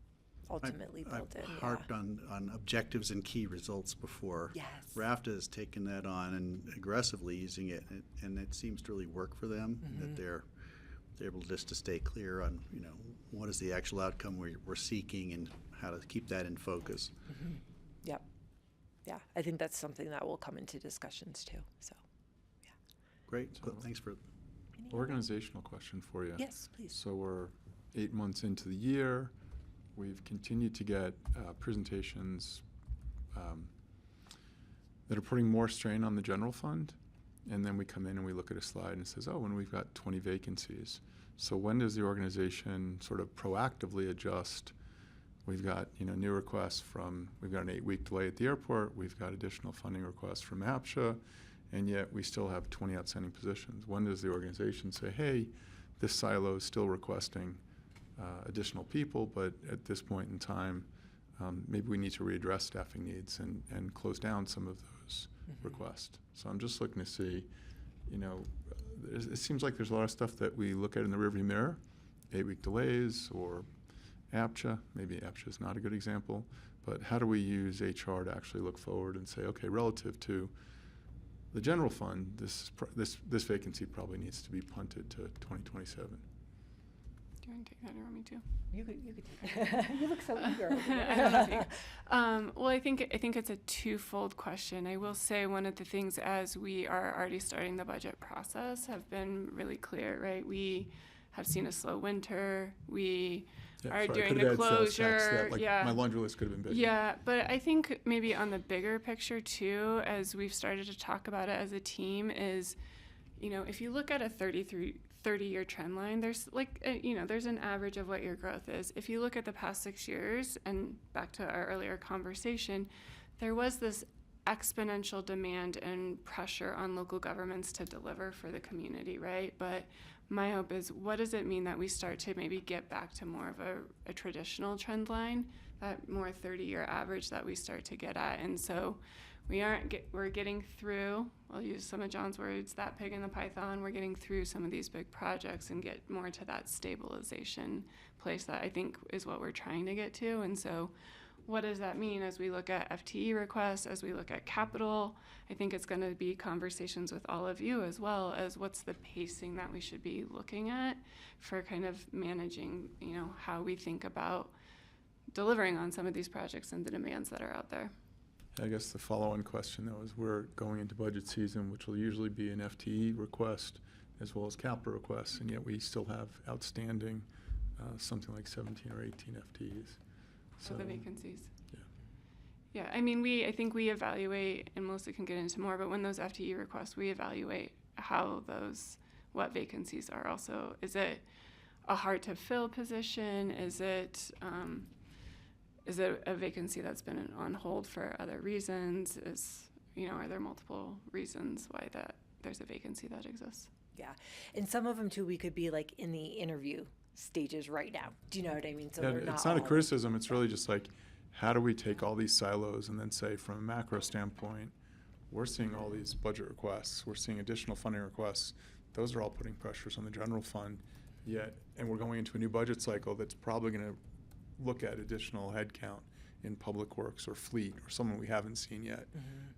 ultimately build in. I've harped on objectives and key results before. Yes. RAFTA has taken that on and aggressively using it, and it seems to really work for them, that they're able just to stay clear on, what is the actual outcome we're seeking and how to keep that in focus. Yep. Yeah, I think that's something that will come into discussions too. So, yeah. Great. Thanks for. Organizational question for you. Yes, please. So we're 8 months into the year. We've continued to get presentations that are putting more strain on the general fund. And then we come in and we look at a slide and it says, oh, and we've got 20 vacancies. So when does the organization sort of proactively adjust? We've got, new requests we've got an 8-week delay at the airport, we've got additional funding requests from APCHA, and yet we still have 20 outstanding positions. When does the organization say, hey, this silo is still requesting additional people, but at this point in time, maybe we need to readdress staffing needs and close down some of those requests. So I'm just looking to see, it seems like there's a lot of stuff that we look at in the rearview mirror, 8-week delays or APCHA. Maybe APCHA is not a good example, but how do we use HR to actually look forward and say, okay, relative to the general fund, this vacancy probably needs to be punted to 2027. Do you want to take that or want me to? You could take it. You look so eager. I don't know if you- well, I think it's a twofold question. I will say one of the things as we are already starting the budget process have been really clear, right? We have seen a slow winter. We are doing the closure. My laundry list could have been bigger. Yeah, but I think maybe on the bigger picture too, as we've started to talk about it as a team, is, if you look at a 30-year trend line, there's there's an average of what your growth is. If you look at the past 6 years, and back to our earlier conversation, there was this exponential demand and pressure on local governments to deliver for the community, right? But my hope is, what does it mean that we start to maybe get back to more of a traditional trend line, that more 30-year average that we start to get at? And so we're getting through, I'll use some of John's words, that pig in the python. We're getting through some of these big projects and get more to that stabilization place that I think is what we're trying to get to. And so what does that mean as we look at FTE requests, as we look at capital? I think it's going to be conversations with all of you as well as what's the pacing that we should be looking at for kind of managing, how we think about delivering on some of these projects and the demands that are out there. I guess the follow-on question, though, is we're going into budget season, which will usually be an FTE request as well as capital requests, and yet we still have outstanding something like 17 or 18 FTEs. So the vacancies. Yeah. Yeah, I think we evaluate, and Melissa can get into more, but when those FTE requests, we evaluate what vacancies are also. Is it a hard to fill position? Is it a vacancy that's been on hold for other reasons? Are there multiple reasons why there's a vacancy that exists? Yeah, and some of them too, we could be like in the interview stages right now. Do you know what I mean? So Yeah, we're it's not a criticism. It's really just like, how do we take all these silos and then say, from a macro standpoint, we're seeing all these budget requests, we're seeing additional funding requests. Those are all putting pressures on the general fund. And we're going into a new budget cycle that's probably going to look at additional headcount in public works or fleet or someone we haven't seen yet.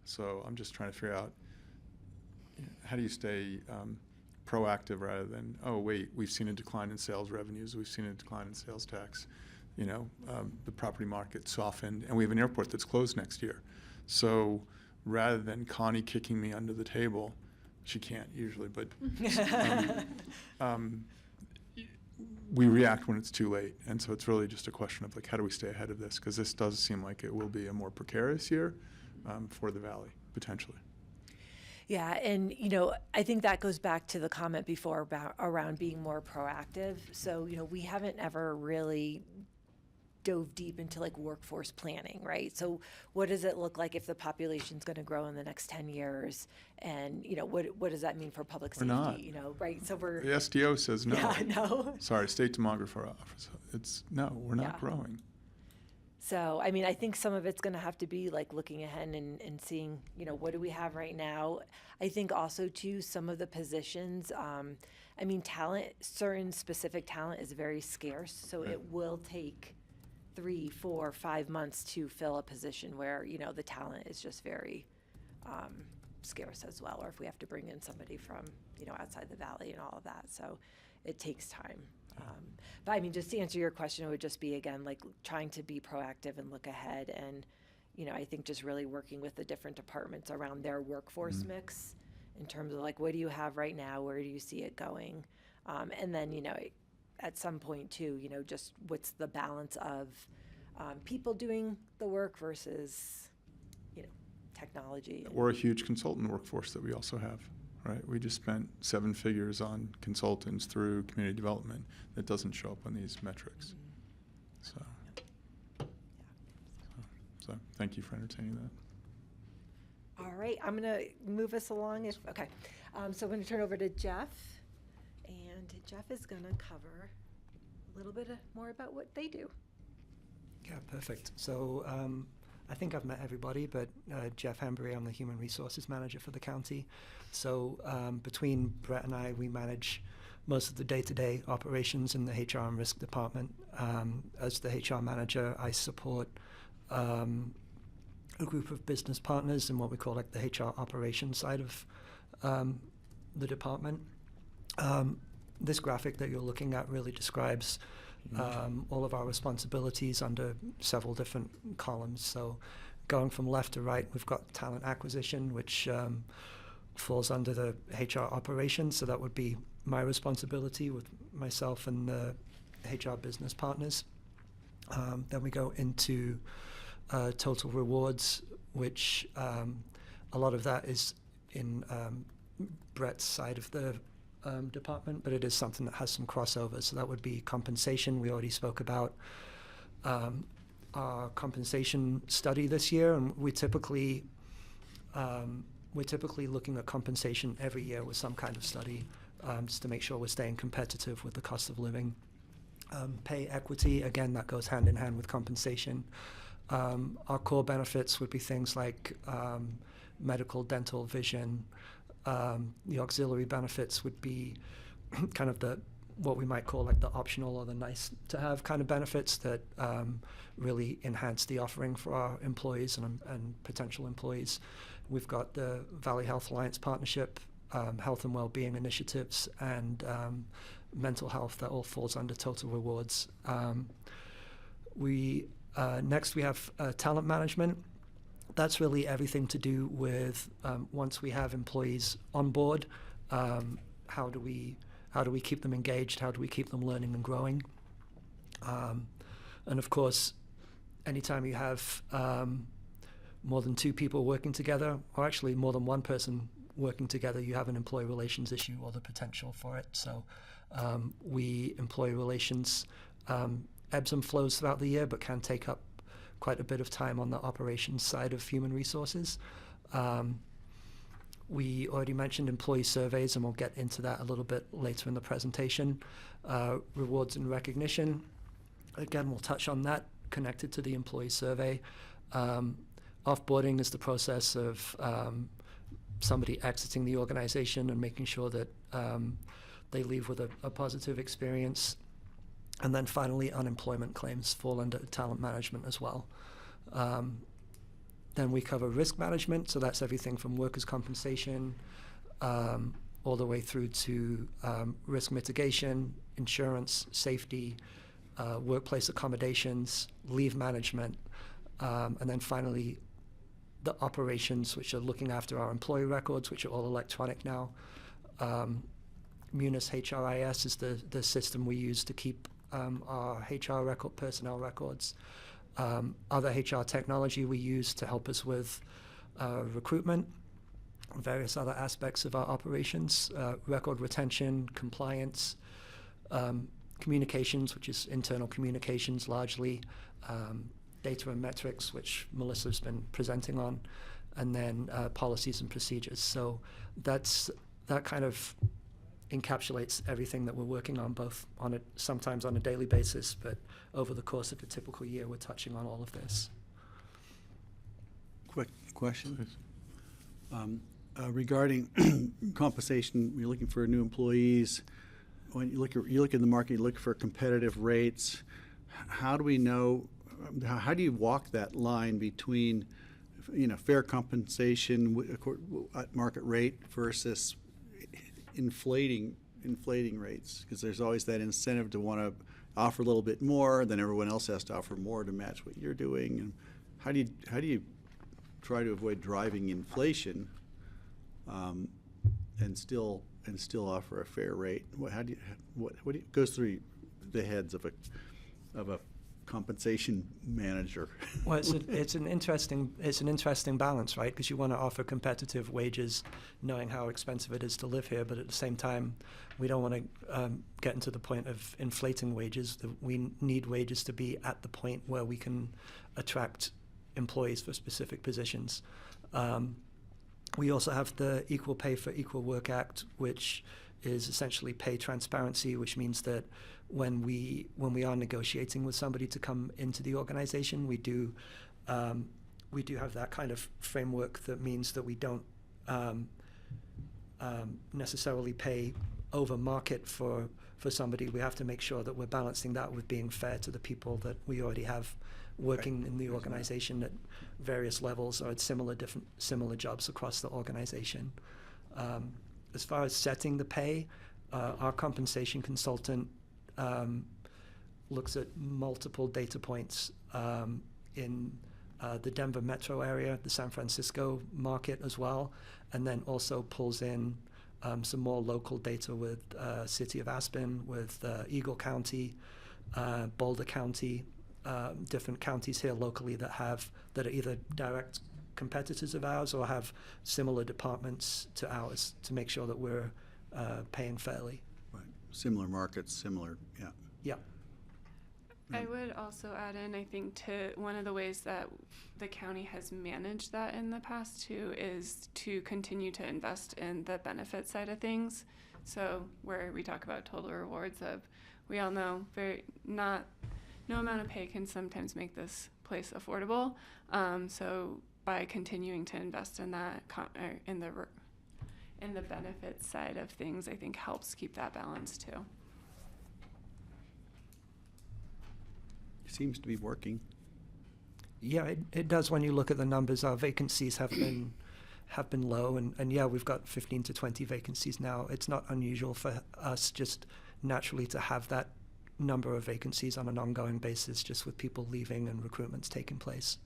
So I'm just trying to figure out, how do you stay proactive rather than, oh, wait, we've seen a decline in sales revenues, we've seen a decline in sales tax, the property market softened, and we have an airport that's closed next year. So rather than Connie kicking me under the table, she can't usually, but we react when it's too late. And so it's really just a question of, like, how do we stay ahead of this? Because this does seem like it will be a more precarious year for the Valley, potentially. Yeah, and I think that goes back to the comment before around being more proactive. So we haven't ever really dove deep into like workforce planning, right? So what does it look like if the population's going to grow in the next 10 years, and what does that mean for public safety? We're not. Right? So we're The SDO says no. Yeah, no. Sorry, State Demographer Office. It's no, we're not growing. So, I think some of it's going to have to be like looking ahead and seeing, what do we have right now? I think also too, some of the positions, talent, certain specific talent is very scarce. So it will take 3, 4, 5 months to fill a position where, the talent is just very scarce as well. Or if we have to bring in somebody from, outside the Valley and all of that. So it takes time. But just to answer your question, it would just be, again, like trying to be proactive and look ahead. And, I think just really working with the different departments around their workforce mix in terms of like, what do you have right now? Where do you see it going? And then, at some point too, just what's the balance of people doing the work versus, technology. Or a huge consultant workforce that we also have, right? We just spent 7 figures on consultants through community development that doesn't show up on these metrics. So thank you for entertaining that. All right, I'm going to move us along. Okay, so I'm going to turn over to Jeff, and Jeff is going to cover a little bit more about what they do. Yeah, perfect. So I think I've met everybody, but Jeff Hembury, I'm the Human Resources Manager for the county. So between Brett and I, we manage most of the day-to-day operations in the HR and Risk Department. As the HR Manager, I support a group of business partners in what we call like the HR operations side of the department. This graphic that you're looking at really describes all of our responsibilities under several different columns. So going from left to right, we've got talent acquisition, which falls under the HR operations. So that would be my responsibility with myself and the HR business partners. Then we go into total rewards, which a lot of that is in Brett's side of the department, but it is something that has some crossover. So that would be compensation. We already spoke about our compensation study this year, and we're typically looking at compensation every year with some kind of study, just to make sure we're staying competitive with the cost of living. Pay equity, again, that goes hand in hand with compensation. Our core benefits would be things like medical, dental, vision. The auxiliary benefits would be kind of what we might call like the optional or the nice to have kind of benefits that really enhance the offering for our employees and potential employees. We've got the Valley Health Alliance Partnership, health and well-being initiatives, and mental health. That all falls under total rewards. Next we have talent management. That's really everything to do with once we have employees on board, how do we keep them engaged? How do we keep them learning and growing? And of course, anytime you have more than 2 people working together, or actually more than 1 person working together, you have an employee relations issue or the potential for it. So employee relations ebbs and flows throughout the year, but can take up quite a bit of time on the operations side of human resources. We already mentioned employee surveys, and we'll get into that a little bit later in the presentation. Rewards and recognition, again, we'll touch on that, connected to the employee survey. Offboarding is the process of somebody exiting the organization and making sure that they leave with a positive experience. And then finally, unemployment claims fall under talent management as well. Then we cover risk management, so that's everything from workers' compensation all the way through to risk mitigation, insurance, safety, workplace accommodations, leave management, and then finally the operations, which are looking after our employee records, which are all electronic now. Munis HRIS is the system we use to keep our HR record, personnel records. Other HR technology we use to help us with recruitment, various other aspects of our operations, record retention, compliance, communications, which is internal communications largely, data and metrics, which Melissa's been presenting on, and then policies and procedures. So that kind of encapsulates everything that we're working on, both sometimes on a daily basis, but over the course of a typical year, we're touching on all of this. Quick question. Regarding compensation, you're looking for new employees. When you look in the market, you look for competitive rates. How do we know? How do you walk that line between, fair compensation at market rate versus inflating rates? Because there's always that incentive to want to offer a little bit more, then everyone else has to offer more to match what you're doing. And how do you try to avoid driving inflation and still offer a fair rate? What goes through the heads of a compensation manager. Well, it's an interesting balance, right? Because you want to offer competitive wages, knowing how expensive it is to live here, but at the same time, we don't want to get into the point of inflating wages. We need wages to be at the point where we can attract employees for specific positions. We also have the Equal Pay for Equal Work Act, which is essentially pay transparency, which means that when we are negotiating with somebody to come into the organization, we do have that kind of framework that means that we don't necessarily pay over market for somebody. We have to make sure that we're balancing that with being fair to the people that we already have working in the organization at various levels or at similar jobs across the organization. As far as setting the pay, our compensation consultant looks at multiple data points in the Denver metro area, the San Francisco market as well, and then also pulls in some more local data with City of Aspen, with Eagle County, Boulder County, different counties here locally that are either direct competitors of ours or have similar departments to ours to make sure that we're paying fairly. Right. Similar markets, similar, yeah. Yeah. I would also add in, I think, to one of the ways that the county has managed that in the past too is to continue to invest in the benefit side of things. So where we talk about total rewards of, we all know no amount of pay can sometimes make this place affordable. So by continuing to invest in that in the benefits side of things, I think helps keep that balance too. Seems to be working. Yeah, it does when you look at the numbers. Our vacancies have been low, and yeah, we've got 15 to 20 vacancies now. It's not unusual for us just naturally to have that number of vacancies on an ongoing basis, just with people leaving and recruitments taking place.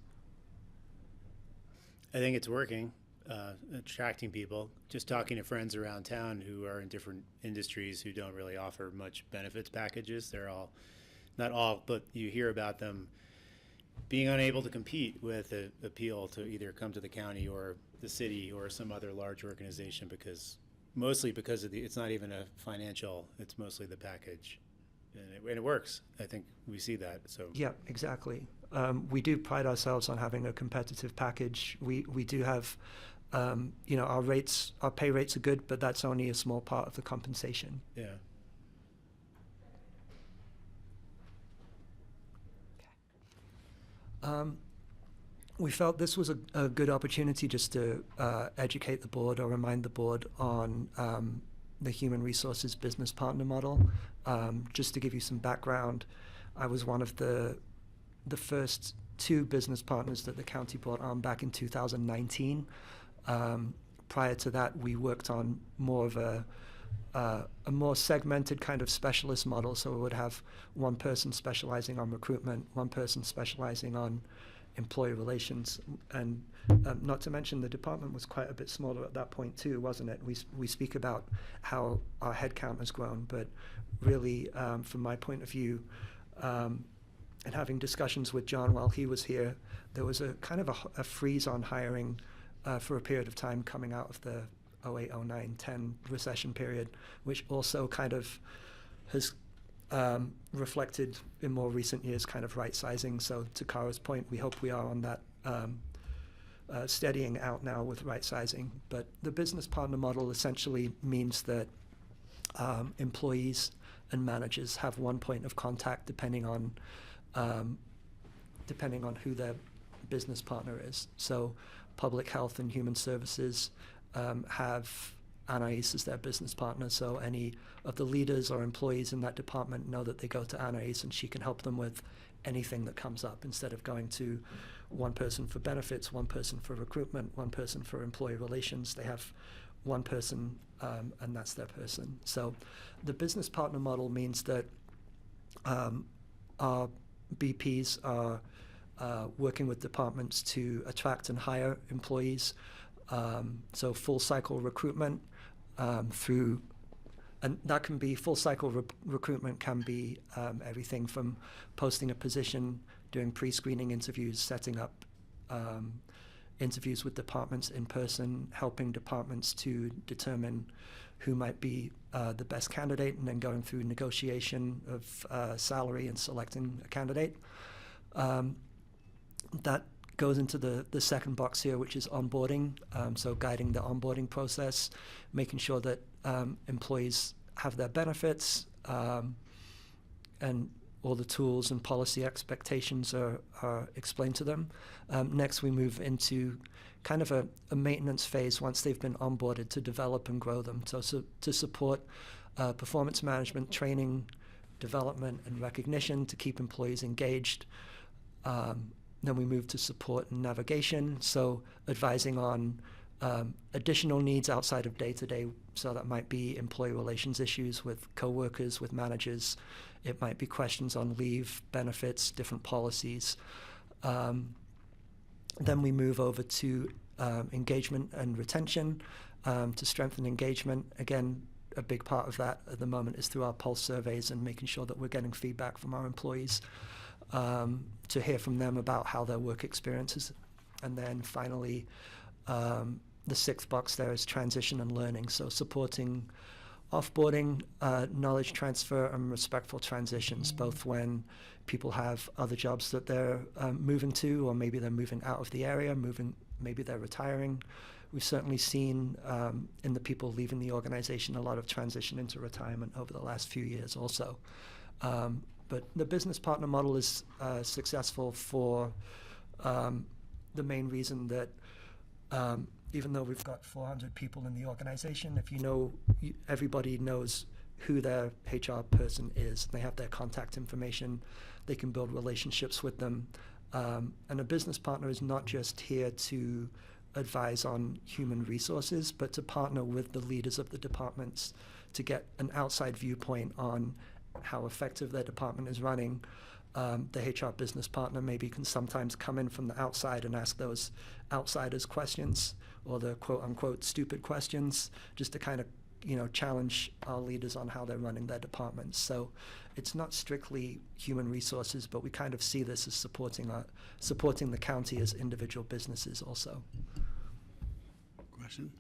I think it's working, attracting people. Just talking to friends around town who are in different industries who don't really offer much benefits packages. They're all, not all, but you hear about them being unable to compete with the appeal to either come to the county or the city or some other large organization mostly because of it's not even a financial, it's mostly the package. And it works. I think we see that. So yeah, exactly. We do pride ourselves on having a competitive package. We do have, our pay rates are good, but that's only a small part of the compensation. Yeah. We felt this was a good opportunity just to educate the board or remind the board on the human resources business partner model. Just to give you some background, I was one of the first 2 business partners that the county brought on back in 2019. Prior to that, we worked on more of a more segmented kind of specialist model. So we would have one person specializing on recruitment, one person specializing on employee relations, and not to mention the department was quite a bit smaller at that point too, wasn't it? We speak about how our headcount has grown, but really, from my point of view, and having discussions with John while he was here, there was a kind of a freeze on hiring for a period of time coming out of the 08, 09, 10 recession period, which also kind of has reflected in more recent years kind of right sizing. So to Kara's point, we hope we are on that steadying out now with right sizing. But the business partner model essentially means that employees and managers have one point of contact depending on who their business partner is. So public health and human services have Anais as their business partner, so any of the leaders or employees in that department know that they go to Anais and she can help them with anything that comes up instead of going to one person for benefits, one person for recruitment, one person for employee relations. They have one person and that's their person. So the business partner model means that our BPs are working with departments to attract and hire employees. So full cycle recruitment through and that can be full cycle recruitment, can be everything from posting a position, doing pre-screening interviews, setting up interviews with departments in person, helping departments to determine who might be the best candidate, and then going through negotiation of salary and selecting a candidate. That goes into the second box here, which is onboarding. So guiding the onboarding process, making sure that employees have their benefits, and all the tools and policy expectations are explained to them. Next, we move into kind of a maintenance phase once they've been onboarded to develop and grow them. So to support performance management, training, development, and recognition to keep employees engaged. Then we move to support and navigation, so advising on additional needs outside of day-to-day. So that might be employee relations issues with coworkers, with managers. It might be questions on leave, benefits, different policies. Then we move over to engagement and retention, to strengthen engagement. Again, a big part of that at the moment is through our pulse surveys and making sure that we're getting feedback from our employees, to hear from them about how their work experiences. And then finally, the sixth box there is transition and learning. So supporting offboarding, knowledge transfer, and respectful transitions, both when people have other jobs that they're moving to, or maybe they're moving out of the area, maybe they're retiring. We've certainly seen in the people leaving the organization a lot of transition into retirement over the last few years also. But the business partner model is successful for the main reason that even though we've got 400 people in the organization, if everybody knows who their HR person is, they have their contact information, they can build relationships with them. And a business partner is not just here to advise on human resources, but to partner with the leaders of the departments to get an outside viewpoint on how effective their department is running. The HR business partner maybe can sometimes come in from the outside and ask those outsiders questions, or the quote-unquote stupid questions, just to kind of challenge our leaders on how they're running their departments. So it's not strictly human resources, but we kind of see this as supporting the county as individual businesses also. Question?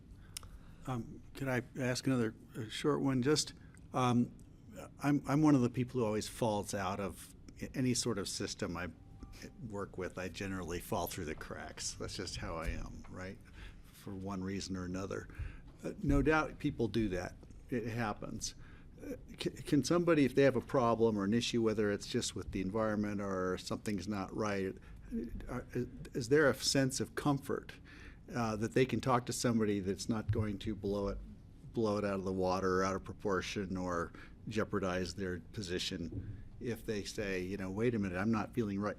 Could I ask another short one? Just, I'm one of the people who always falls out of any sort of system I work with. I generally fall through the cracks. That's just how I am, right? For one reason or another. No doubt people do that. It happens. Can somebody, if they have a problem or an issue, whether it's just with the environment or something's not right, is there a sense of comfort that they can talk to somebody that's not going to blow it out of the water or out of proportion or jeopardize their position if they say, wait a minute, I'm not feeling right?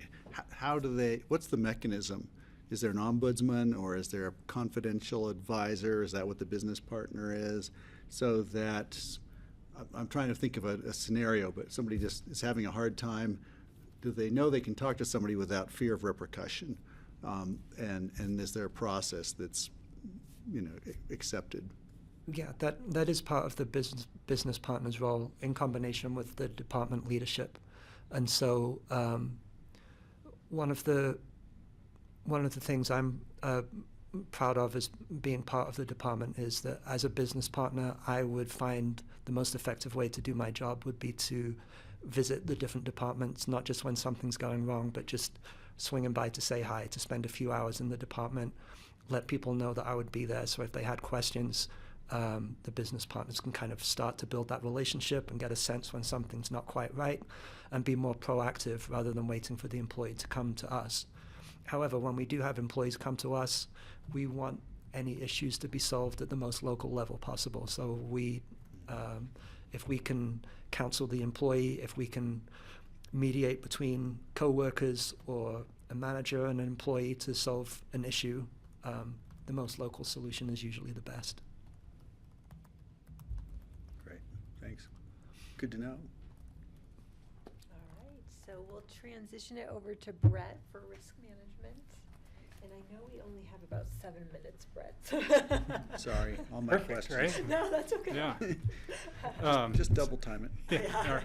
How do they, what's the mechanism? Is there an ombudsman, or is there a confidential advisor? Is that what the business partner is? So that, I'm trying to think of a scenario, but somebody just is having a hard time. Do they know they can talk to somebody without fear of repercussion? And is there a process that's, accepted? Yeah, that is part of the business partner's role in combination with the department leadership. And so one of the things I'm proud of as being part of the department is that as a business partner, I would find the most effective way to do my job would be to visit the different departments, not just when something's going wrong, but just swinging by to say hi, to spend a few hours in the department, let people know that I would be there. So if they had questions, the business partners can kind of start to build that relationship and get a sense when something's not quite right and be more proactive rather than waiting for the employee to come to us. However, when we do have employees come to us, we want any issues to be solved at the most local level possible. So if we can counsel the employee, if we can mediate between co-workers or a manager and an employee to solve an issue, the most local solution is usually the best. Great, thanks. Good to know. All right, so we'll transition it over to Brett for risk management. And I know we only have about 7 minutes, Brett. Sorry, all my Perfect, questions. right? No, that's okay. Yeah. Just double time it. Yeah.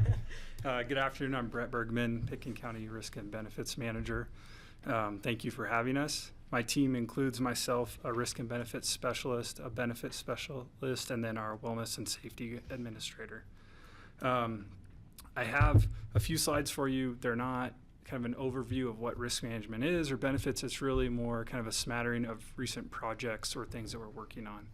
All right. Good afternoon. I'm Brett Bergman, Pitkin County Risk and Benefits Manager. Thank you for having us. My team includes myself, a risk and benefits specialist, a benefits specialist, and then our wellness and safety administrator. I have a few slides for you. They're not kind of an overview of what risk management is or benefits. It's really more kind of a smattering of recent projects or things that we're working on.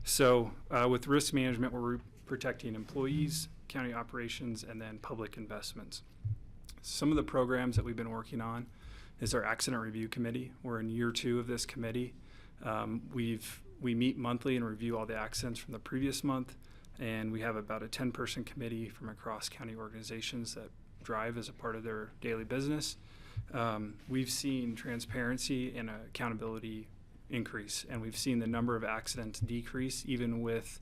So with risk management, we're protecting employees, county operations, and then public investments. Some of the programs that we've been working on is our accident review committee. We're in year 2 of this committee. We meet monthly and review all the accidents from the previous month, and we have about a 10-person committee from across county organizations that drive as a part of their daily business. We've seen transparency and accountability increase, and we've seen the number of accidents decrease even with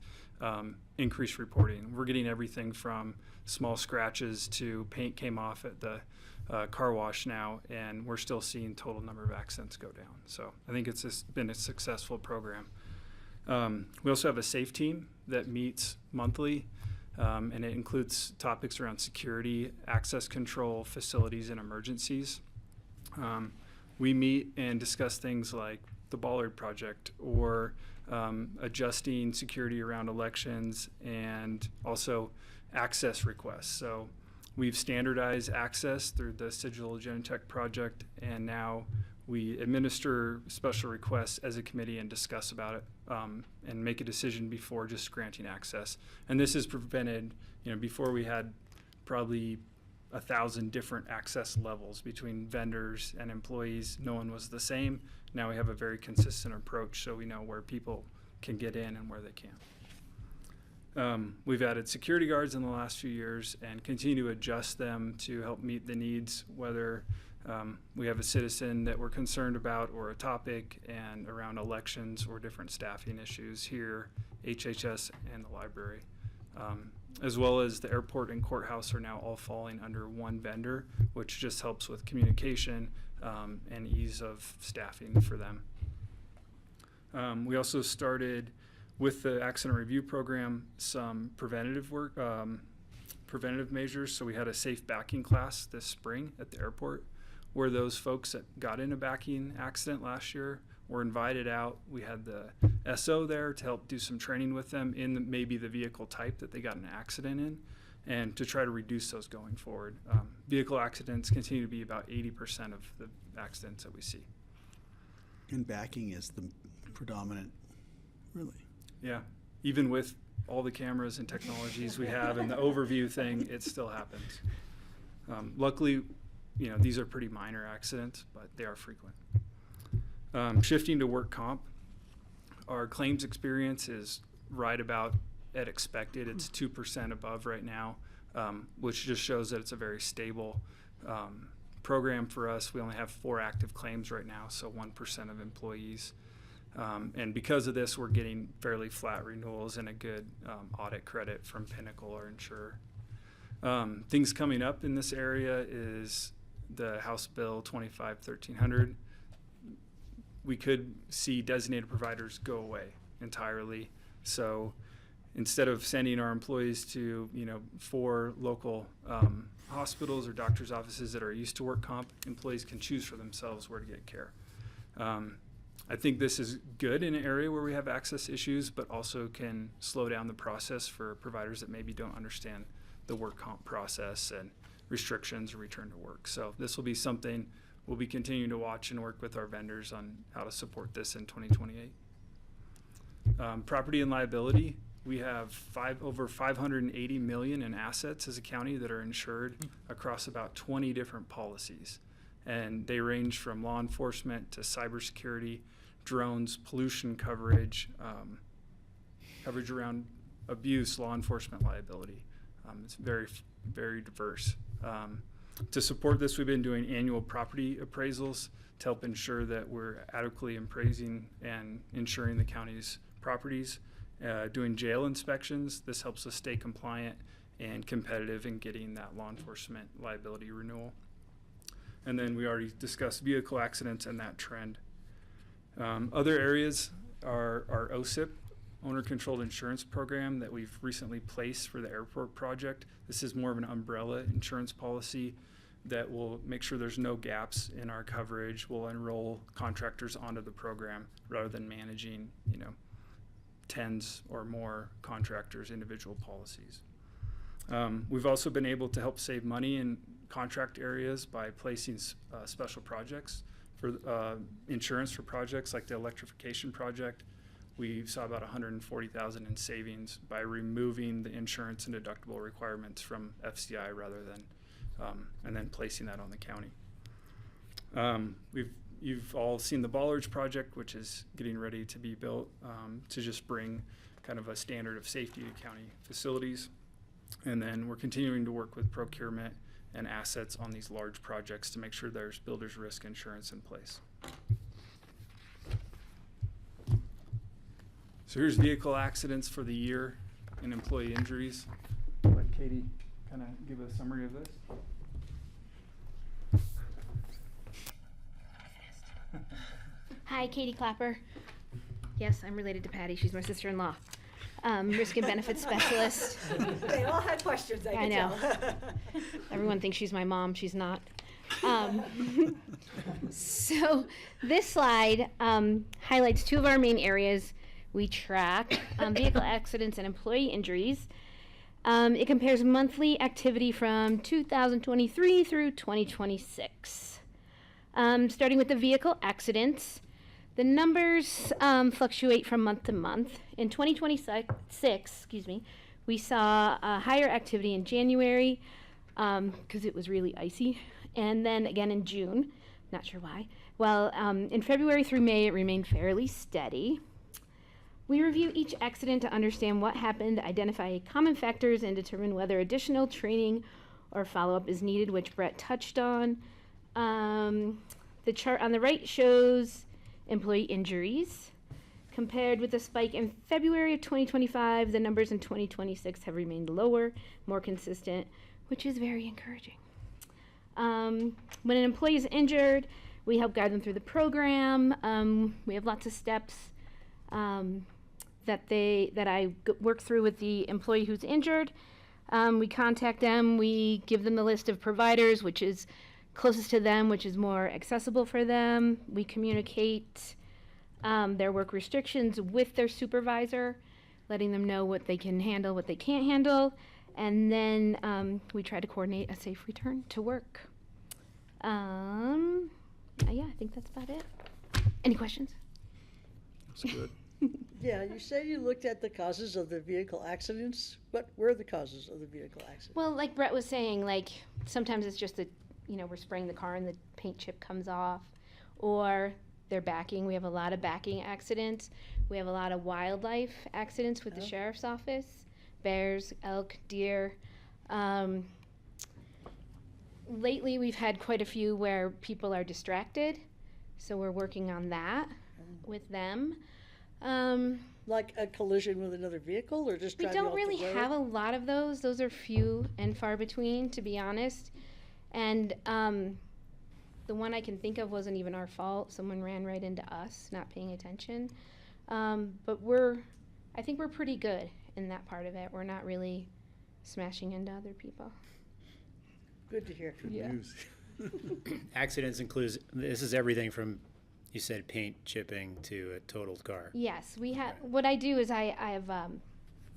increased reporting. We're getting everything from small scratches to paint came off at the car wash now, and we're still seeing total number of accidents go down. So I think it's been a successful program. We also have a SAFE team that meets monthly, and it includes topics around security, access control, facilities, and emergencies. We meet and discuss things like the Bollard Project or adjusting security around elections and also access requests. So we've standardized access through the Sigil Genetech project, and now we administer special requests as a committee and discuss about it and make a decision before just granting access. And this has prevented, before we had probably 1,000 different access levels between vendors and employees. No one was the same. Now we have a very consistent approach, so we know where people can get in and where they can't. We've added security guards in the last few years and continue to adjust them to help meet the needs, whether we have a citizen that we're concerned about or a topic, and around elections or different staffing issues here, HHS and the library. As well as the airport and courthouse are now all falling under one vendor, which just helps with communication and ease of staffing for them. We also started with the accident review program some preventative work, preventative measures. So we had a safe backing class this spring at the airport, where those folks that got in a backing accident last year were invited out. We had the SO there to help do some training with them in maybe the vehicle type that they got in an accident in, and to try to reduce those going forward. Vehicle accidents continue to be about 80% of the accidents that we see. And backing is the predominant, really. Yeah, even with all the cameras and technologies we have and the overview thing, it still happens. Luckily, these are pretty minor accidents, but they are frequent. Shifting to work comp, our claims experience is right about at expected. It's 2% above right now, which just shows that it's a very stable program for us. We only have 4 active claims right now, so 1% of employees. And because of this, we're getting fairly flat renewals and a good audit credit from Pinnacle, our insurer. Things coming up in this area is the House Bill 25-1300. We could see designated providers go away entirely. So instead of sending our employees to 4 local hospitals or doctor's offices that are used to work comp, employees can choose for themselves where to get care. I think this is good in an area where we have access issues, but also can slow down the process for providers that maybe don't understand the work comp process and restrictions or return to work. So this will be something we'll be continuing to watch and work with our vendors on how to support this in 2028. Property and liability, we have over 580 million in assets as a county that are insured across about 20 different policies. And they range from law enforcement to cybersecurity, drones, pollution coverage, coverage around abuse, law enforcement liability. It's very, very diverse. To support this, we've been doing annual property appraisals to help ensure that we're adequately appraising and insuring the county's properties. Doing jail inspections, this helps us stay compliant and competitive in getting that law enforcement liability renewal. And then we already discussed vehicle accidents and that trend. Other areas are our OSIP, owner-controlled insurance program, that we've recently placed for the airport project. This is more of an umbrella insurance policy that will make sure there's no gaps in our coverage. We'll enroll contractors onto the program rather than managing, tens or more contractors' individual policies. We've also been able to help save money in contract areas by placing special projects for insurance for projects like the electrification project. We saw about $140,000 in savings by removing the insurance and deductible requirements from FCI rather than, and then placing that on the county. You've all seen the Ballards project, which is getting ready to be built to just bring kind of a standard of safety to county facilities. And then we're continuing to work with procurement and assets on these large projects to make sure there's builder's risk insurance in place. So here's vehicle accidents for the year and employee injuries. Let Katie kind of give a summary of this. Hi, Katie Clapper. Yes, I'm related to Patty. She's my sister-in-law. Risk and benefits specialist. They all had questions, I can know. tell. Everyone thinks she's my mom. She's not. So this slide highlights two of our main areas we track, vehicle accidents and employee injuries. It compares monthly activity from 2023 through 2026. Starting with the vehicle accidents, the numbers fluctuate from month to month. In 2026, we saw higher activity in January because it was really icy, and then again in June, not sure why. Well, in February through May, it remained fairly steady. We review each accident to understand what happened, identify common factors, and determine whether additional training or follow-up is needed, which Brett touched on. The chart on the right shows employee injuries. Compared with the spike in February of 2025, the numbers in 2026 have remained lower, more consistent, which is very encouraging. When an employee is injured, we help guide them through the program. We have lots of steps that I work through with the employee who's injured. We contact them, we give them the list of providers, which is closest to them, which is more accessible for them. We communicate their work restrictions with their supervisor, letting them know what they can handle, what they can't handle, and then we try to coordinate a safe return to work. Yeah, I think that's about it. Any questions? That's good. Yeah, you say you looked at the causes of the vehicle accidents. What were the causes of the vehicle accidents? Well, like Brett was saying, like sometimes it's just that, we're spraying the car and the paint chip comes off, or they're backing. We have a lot of backing accidents. We have a lot of wildlife accidents with the sheriff's office, bears, elk, deer. Lately, we've had quite a few where people are distracted, so we're working on that with them. Like a collision with another vehicle, or just We driving don't off really the road? have a lot of those. Those are few and far between, to be honest. And the one I can think of wasn't even our fault. Someone ran right into us, not paying attention. But I think we're pretty good in that part of it. We're not really smashing into other people. Good to hear. Good Yeah. news. Accidents includes, this is everything from, you said paint chipping to a totaled car. Yes, we have. What I do is I have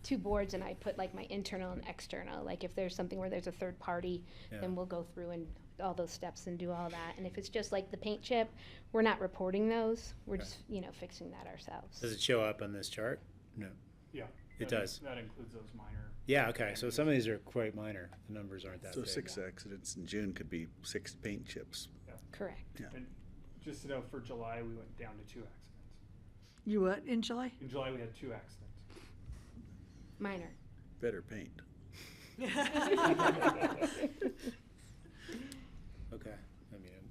two boards, and I put like my internal and external. Like if there's something where there's a third party, Yeah. then we'll go through and all those steps and do all that. And if it's just like the paint chip, we're not reporting those. We're just fixing that ourselves. Does it show up on this chart? No. Yeah. It does. That includes those minor. Yeah, okay, so some of these are quite minor. The numbers aren't that So big. 6 accidents in June could be 6 paint chips. Correct. Yeah. And just to know, for July, we went down to 2 accidents. You what, in July? In July, we had 2 accidents. Minor. Better paint. Okay, I mean,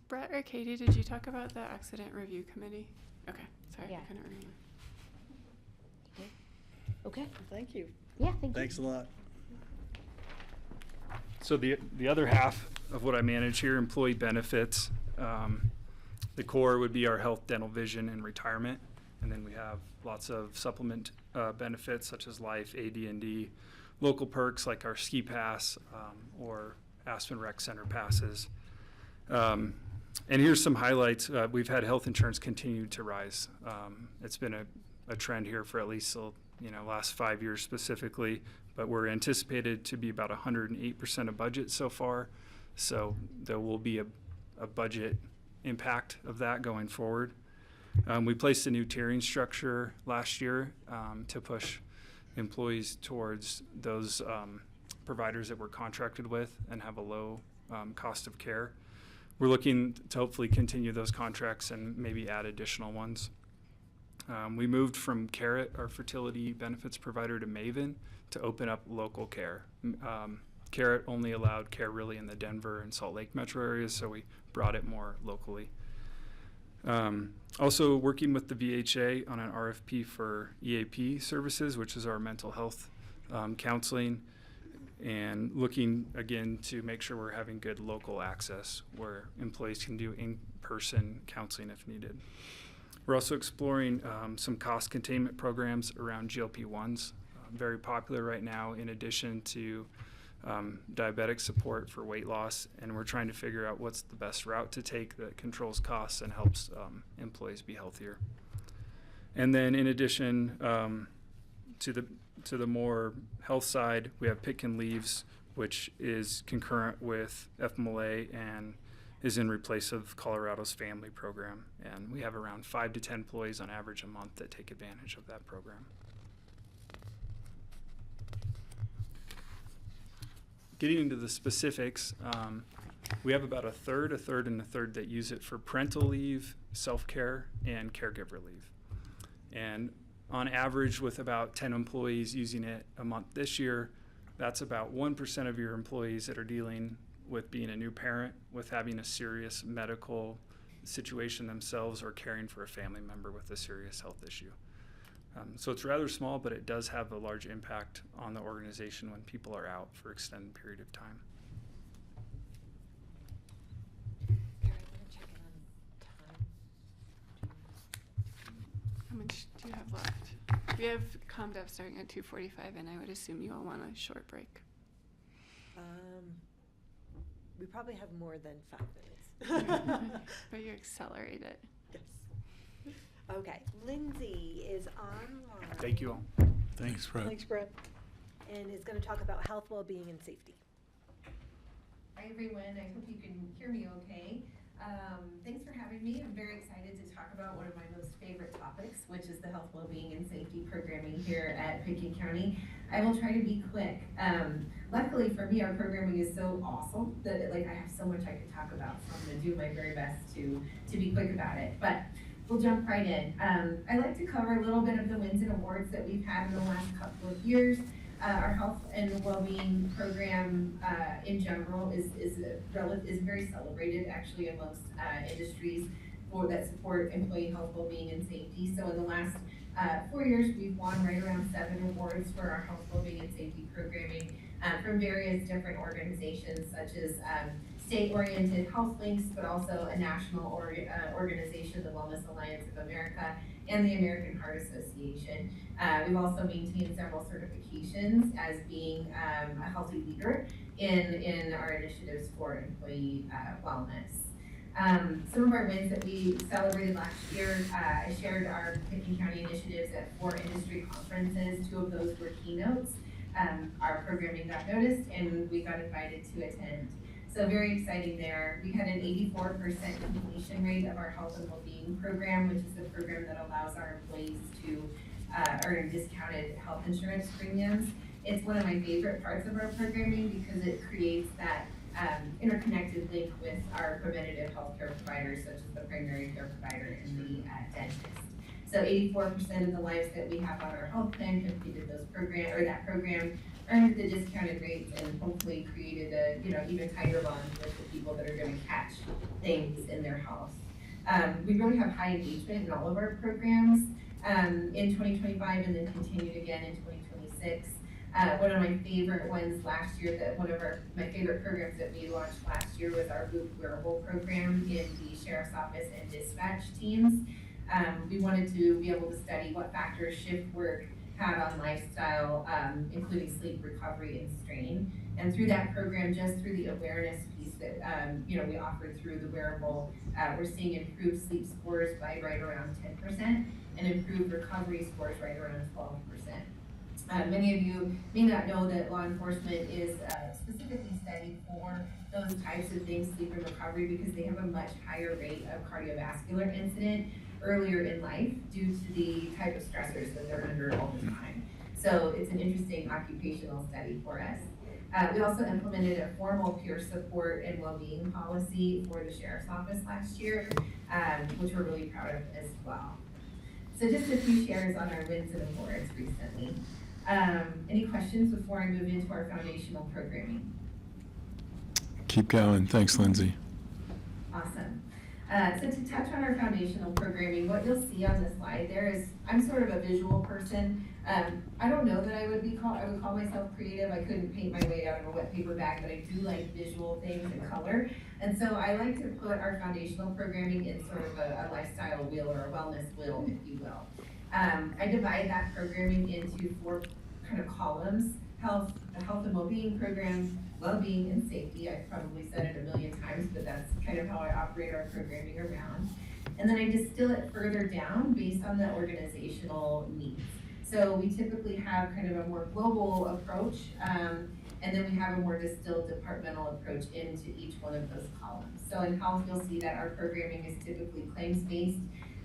Brett or Katie, did you talk about the accident review committee? Okay, sorry, Yeah. I couldn't remember. Okay. Thank you. Yeah. Thank you. Thanks a lot. So the other half of what I manage here, employee benefits, The core would be our health, dental, vision, and retirement. And then we have lots of supplement benefits such as life, AD&D, local perks like our ski pass or Aspen Rec Center passes. And here's some highlights. We've had health insurance continue to rise. It's been a trend here for at least last 5 years specifically, but we're anticipated to be about 108% of budget so far. So there will be a budget impact of that going forward. We placed a new tiering structure last year to push employees towards those providers that we're contracted with and have a low cost of care. We're looking to hopefully continue those contracts and maybe add additional ones. We moved from Carrot, our fertility benefits provider, to Maven to open up local care. Carrot only allowed care really in the Denver and Salt Lake metro areas, so we brought it more locally. Also working with the VHA on an RFP for EAP services, which is our mental health counseling, and looking again to make sure we're having good local access where employees can do in-person counseling if needed. We're also exploring some cost containment programs around GLP-1s, very popular right now, in addition to diabetic support for weight loss, and we're trying to figure out what's the best route to take that controls costs and helps employees be healthier. And then in addition to the more health side, we have Pitkin Leaves, which is concurrent with FMLA and is in replace of Colorado's family program. And we have around 5 to 10 employees on average a month that take advantage of that program. Getting into the specifics, we have about a third, and a third that use it for parental leave, self-care, and caregiver leave. And on average, with about 10 employees using it a month this year, that's about 1% of your employees that are dealing with being a new parent, with having a serious medical situation themselves, or caring for a family member with a serious health issue. So it's rather small, but it does have a large impact on the organization when people are out for extended period of time. How much do you have left? We have ComDev starting at 2:45, and I would assume you all want a short break. We probably have more than 5 minutes. But you accelerate it. Yes. Okay, Lindsay is online. Thank you all. Thanks, Fred. Thanks, Brett. And is going to talk about health, well-being, and safety. Hi everyone, I hope you can hear me okay. Thanks for having me. I'm very excited to talk about one of my most favorite topics, which is the health, well-being, and safety programming here at Pitkin County. I will try to be quick. Luckily for me, our programming is so awesome that I have so much I could talk about, so I'm going to do my very best to be quick about it. But we'll jump right in. I'd like to cover a little bit of the wins and awards that we've had in the last couple of years. Our health and well-being program in general is very celebrated actually amongst industries that support employee health, well-being, and safety. So in the last 4 years, we've won right around 7 awards for our health, well-being, and safety programming from various different organizations such as state-oriented health links, but also a national organization, the Wellness Alliance of America, and the American Heart Association. We've also maintained several certifications as being a healthy leader in our initiatives for employee wellness. Some of our wins that we celebrated last year, I shared our Pitkin County initiatives at 4 industry conferences. 2 of those were keynotes. Our programming got noticed and we got invited to attend. So very exciting there. We had an 84% completion rate of our health and well-being program, which is the program that allows our employees to earn discounted health insurance premiums. It's one of my favorite parts of our programming because it creates that interconnected link with our preventative health care providers, such as the primary care provider and the dentist. So 84% of the lives that we have on our health plan completed that program, earned the discounted rates, and hopefully created a even tighter bond with the people that are going to catch things in their health. We really have high engagement in all of our programs in 2025 and then continued again in 2026. One of my favorite ones last year, my favorite programs that we launched last year was our Wolff wearable program in the sheriff's office and dispatch teams. We wanted to be able to study what factors shift work had on lifestyle, including sleep, recovery, and strain. And through that program, just through the awareness piece that we offered through the wearable, we're seeing improved sleep scores by right around 10% and improved recovery scores right around 12%. Many of you may not know that law enforcement is specifically studied for those types of things, sleep and recovery, because they have a much higher rate of cardiovascular incident earlier in life due to the type of stressors that they're under all the time. So it's an interesting occupational study for us. We also implemented a formal peer support and well-being policy for the sheriff's office last year, which we're really proud of as well. So just a few shares on our wins and awards recently. Any questions before I move into our foundational programming? Keep going. Thanks, Lindsay. Awesome. So to touch on our foundational programming, what you'll see on this slide there is, I'm sort of a visual person. I don't know that I would call myself creative. I couldn't paint my way out of a wet paper bag, but I do like visual things and color. And so I like to put our foundational programming in sort of a lifestyle wheel or a wellness wheel, if you will. I divide that programming into 4 kind of columns: health and well-being program, well-being and safety. I've probably said it a million times, but that's kind of how I operate our programming around. And then I distill it further down based on the organizational needs. So we typically have kind of a more global approach, and then we have a more distilled departmental approach into each one of those columns. So in health, you'll see that our programming is typically claims-based,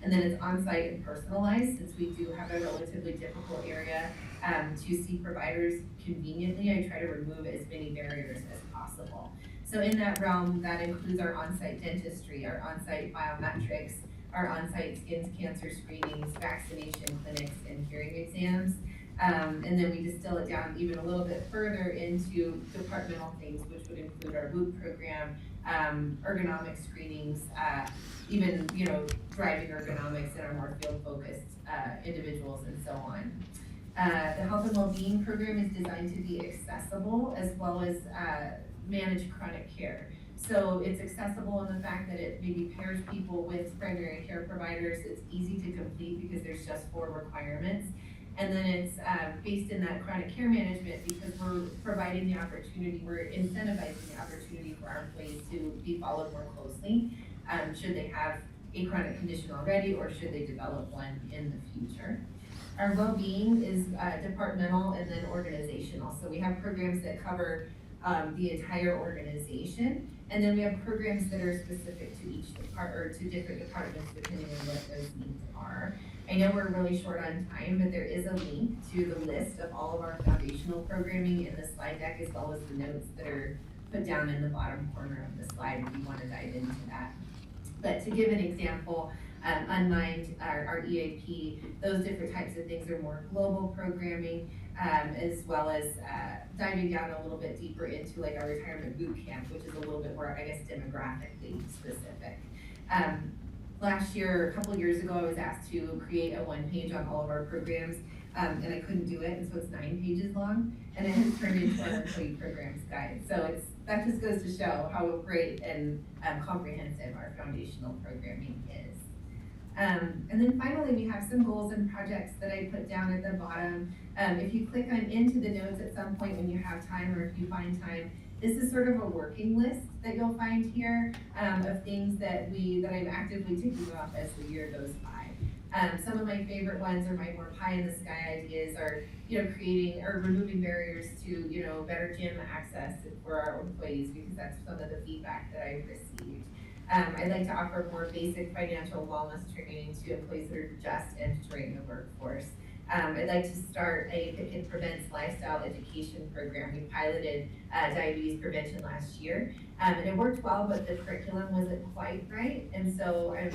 and then it's on-site and personalized, since we do have a relatively difficult area to see providers conveniently. I try to remove as many barriers as possible. So in that realm, that includes our on-site dentistry, our on-site biometrics, our on-site skin cancer screenings, vaccination clinics, and hearing exams. And then we distill it down even a little bit further into departmental things, which would include our WOOP program, ergonomic screenings, even driving ergonomics in our more field-focused individuals, and so on. The health and well-being program is designed to be accessible as well as manage chronic care. So it's accessible in the fact that it maybe pairs people with primary care providers. It's easy to complete because there's just 4 requirements. And then it's based in that chronic care management because we're providing the opportunity, we're incentivizing the opportunity for our employees to be followed more closely, should they have a chronic condition already or should they develop one in the future. Our well-being is departmental and then organizational. So we have programs that cover the entire organization, and then we have programs that are specific to each department or to different departments depending on what those needs are. I know we're really short on time, but there is a link to the list of all of our foundational programming in the slide deck, as well as the notes that are put down in the bottom corner of the slide if you want to dive into that. But to give an example, Unmind, our EAP, those different types of things are more global programming, as well as diving down a little bit deeper into like our retirement boot camp, which is a little bit more, I guess, demographically specific. Last year, a couple years ago, I was asked to create a 1-page on all of our programs, and I couldn't do it, and so it's 9 pages long, and it has turned into our employee programs guide. So that just goes to show how great and comprehensive our foundational programming is. And then finally, we have some goals and projects that I put down at the bottom. If you click on into the notes at some point when you have time, or if you find time, this is sort of a working list that you'll find here of things that I'm actively taking off as the year goes by. Some of my favorite ones are my more pie in the sky ideas are, creating or removing barriers to, better gym access for our employees, because that's some of the feedback that I've received. I'd like to offer more basic financial wellness training to employees that are just entering the workforce. I'd like to start a Pitkin Prevents lifestyle education program. We piloted diabetes prevention last year, and it worked well, but the curriculum wasn't quite right. And so I'm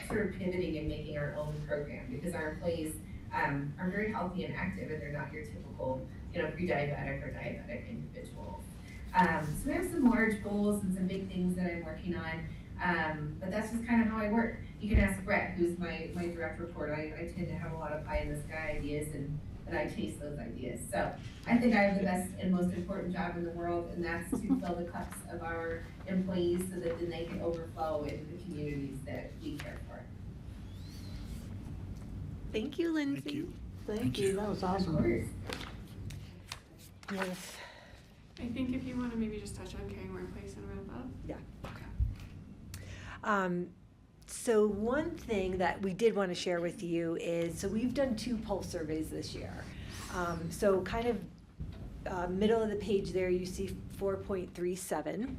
sort of pivoting and making our own program, because our employees are very healthy and active, and they're not your typical, pre-diabetic or diabetic individuals. So we have some large goals and some big things that I'm working on, but that's just kind of how I work. You can ask Brett, who's my direct report. I tend to have a lot of pie in the sky ideas, and and I chase those ideas. So I think I have the best and most important job in the world, and that's to fill the cups of our employees so that then they can overflow into the communities that we care for. Thank you, Lindsay. Thank you, that was Of awesome. course. Yes. I think if you want to maybe just touch on caring workplace and wrap up. Yeah. So one thing that we did want to share with you is, so we've done 2 pulse surveys this year. So kind of middle of the page there, you see 4.37.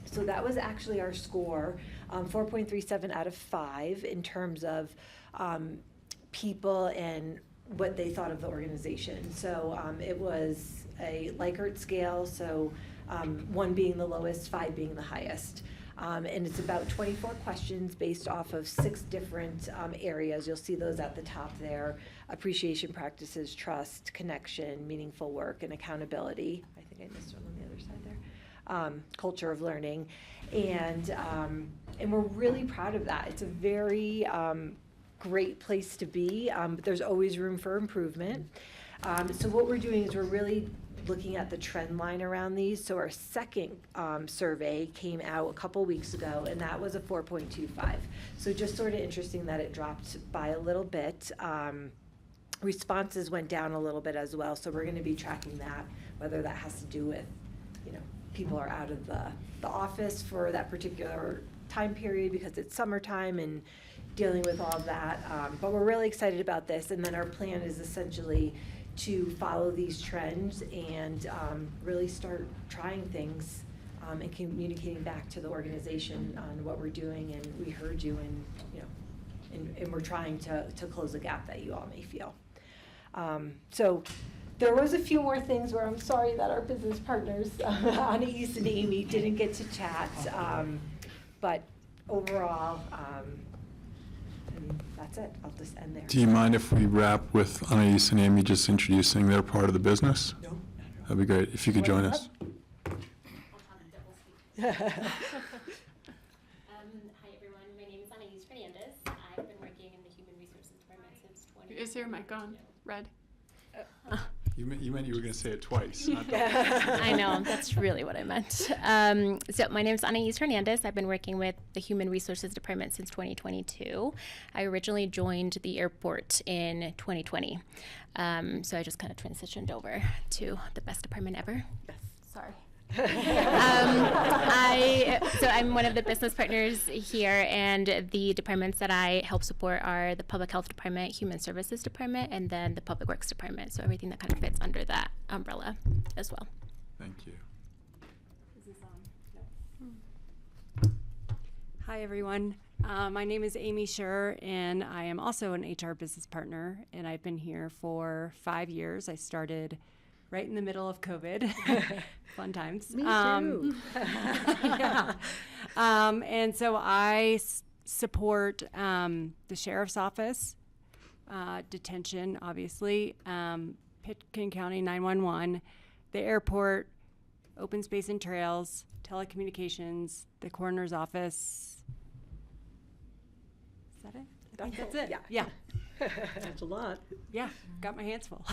So that was actually our score, 4.37 out of 5 in terms of people and what they thought of the organization. So it was a Likert scale, so 1 being the lowest, 5 being the highest. And it's about 24 questions based off of 6 different areas. You'll see those at the top there: appreciation practices, trust, connection, meaningful work, and accountability. I think I missed one on the other side there. Culture of learning. And we're really proud of that. It's a very great place to be, but there's always room for improvement. So what we're doing is we're really looking at the trend line around these. So our second survey came out a couple weeks ago, and that was a 4.25. So just sort of interesting that it dropped by a little bit. Responses went down a little bit as well, so we're going to be tracking that, whether that has to do with, people are out of the office for that particular time period because it's summertime and dealing with all of that. But we're really excited about this, and then our plan is essentially to follow these trends and really start trying things and communicating back to the organization on what we're doing, and we heard you, and and we're trying to close the gap that you all may feel. So there was a few more things where I'm sorry that our business partners, Anais and Amy, didn't get to chat, but overall, and that's it. I'll just end there. Do you mind if we wrap with Anais and Amy just introducing their part of the business? No. That'd be great, if you could join us. Hi everyone, my name is Anais Fernandez. I've been working in the Human Resources Department since 20. Is your mic on? Red. You meant you were going to say it twice. Not I know, that's really what I meant. So my name is Anais Hernandez. I've been working with the Human Resources Department since 2022. I originally joined the airport in 2020. So I just kind of transitioned over to the best department ever. Yes. Sorry. So I'm one of the business partners here, and the departments that I help support are the Public Health Department, Human Services Department, and then the Public Works Department. So everything that kind of fits under that umbrella as well. Thank you. Hi, everyone. My name is Amy Scher, and I am also an HR business partner, and I've been here for 5 years. I started right in the middle of COVID. Fun times. Me too. Yeah. And so I support the sheriff's office, detention, obviously, Pitkin County 911, the airport, open space and trails, telecommunications, the coroner's office. Is that it? I think that's it. Yeah. That's a lot. Yeah, got my hands full.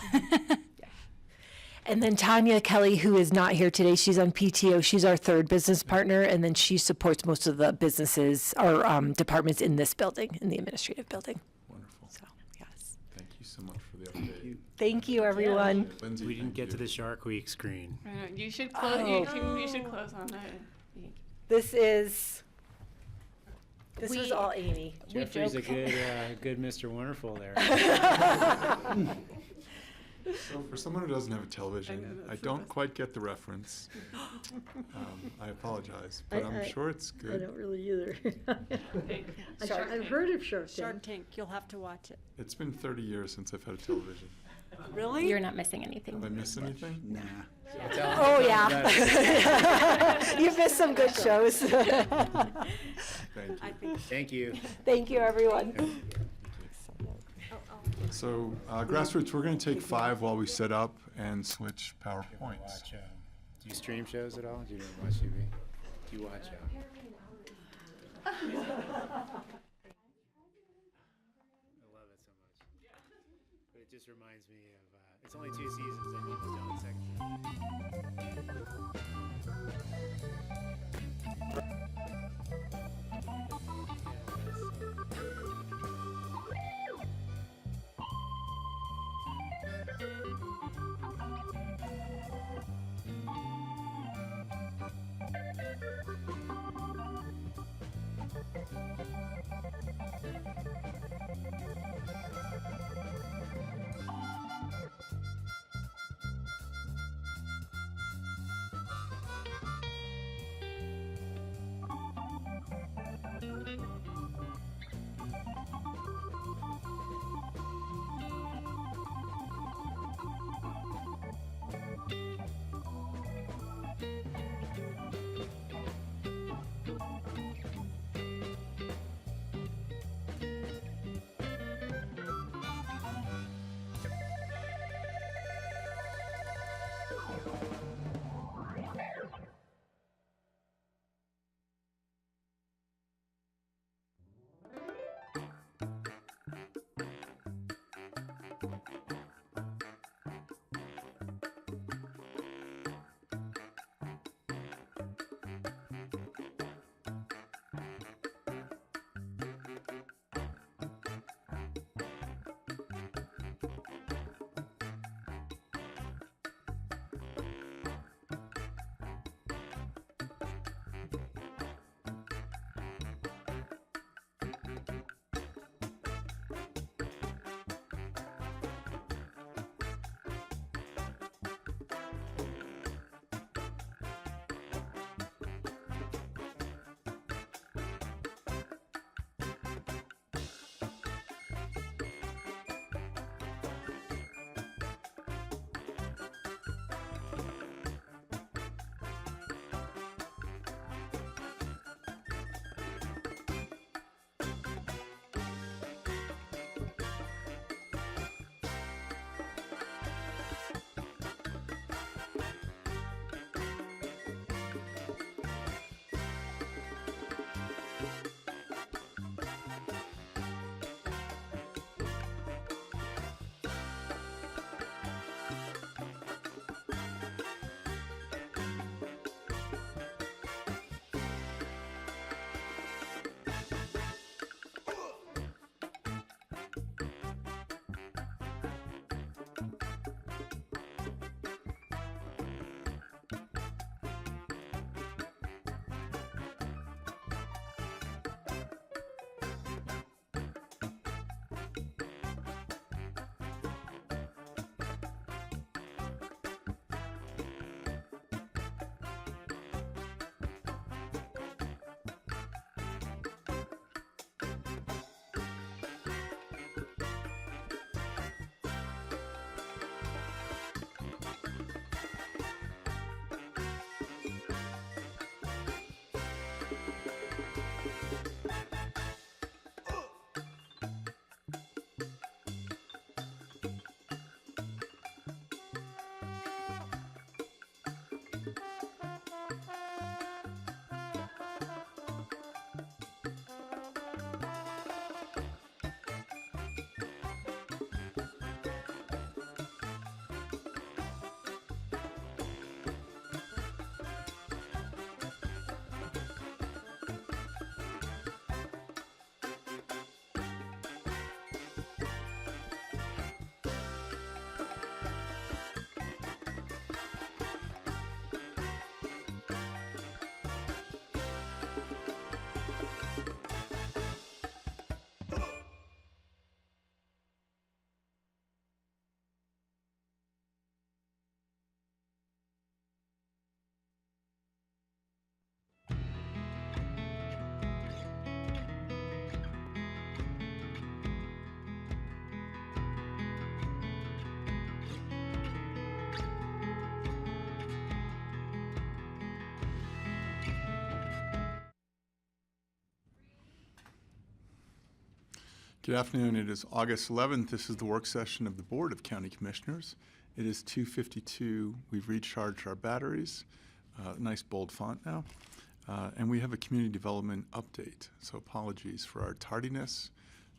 And then Tanya Kelly, who is not here today, she's on PTO. She's our third business partner, and then she supports most of the businesses or departments in this building, in the administrative building. Wonderful. So, yes. Thank you so much for the update. Thank you, everyone. Lindsay, We didn't thank get to you. the Shark Week screen. You should close. You should close on that. This was all Amy. Jeffrey's a good Mr. Wonderful there. So for someone who doesn't have a television, I don't quite get the reference. I apologize, but I'm sure it's I good. don't really either. I've heard of Shark Tank. Shark Tank, you'll have to watch it. It's been 30 years since I've had a television. Really? You're not missing anything. Have I missed anything? Nah. Oh, yeah. You've missed some good shows. Thank you. Thank you. Thank you, everyone. So grassroots, we're going to take 5 while we set up and switch PowerPoints. Watch, do you stream shows at all? Do you watch TV? Do you watch? I love it so much. But just reminds me of, it's only 2 seasons, I'm almost done with second. Good afternoon. It is August 11th. This is the work session of the Board of County Commissioners. It is 2:52. We've recharged our batteries. Nice bold font now. And we have a community development update. So apologies for our tardiness.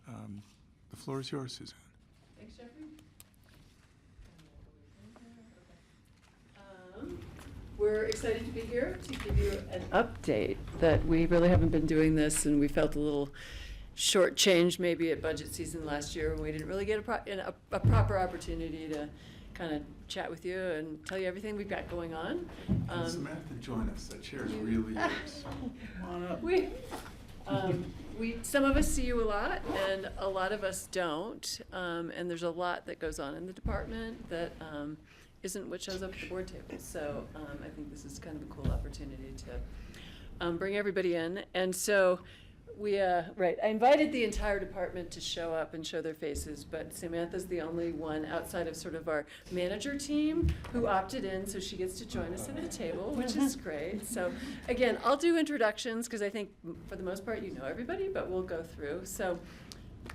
The floor is yours, Suzanne. Thanks, Jeffrey. we're excited to be here to give you an update that we really haven't been doing this, and we felt a little shortchanged maybe at budget season last year when we didn't really get a proper opportunity to kind of chat with you and tell you everything we've got going on. Can Samantha join us? That chair is really yours. Come on up. Some of us see you a lot, and a lot of us don't. And there's a lot that goes on in the department that isn't what shows up at the board table. So I think this is kind of a cool opportunity to bring everybody in. And so I invited the entire department to show up and show their faces, but Samantha's the only one outside of sort of our manager team who opted in, so she gets to join us at the table, which is great. So again, I'll do introductions because I think for the most part you know everybody, but we'll go through. So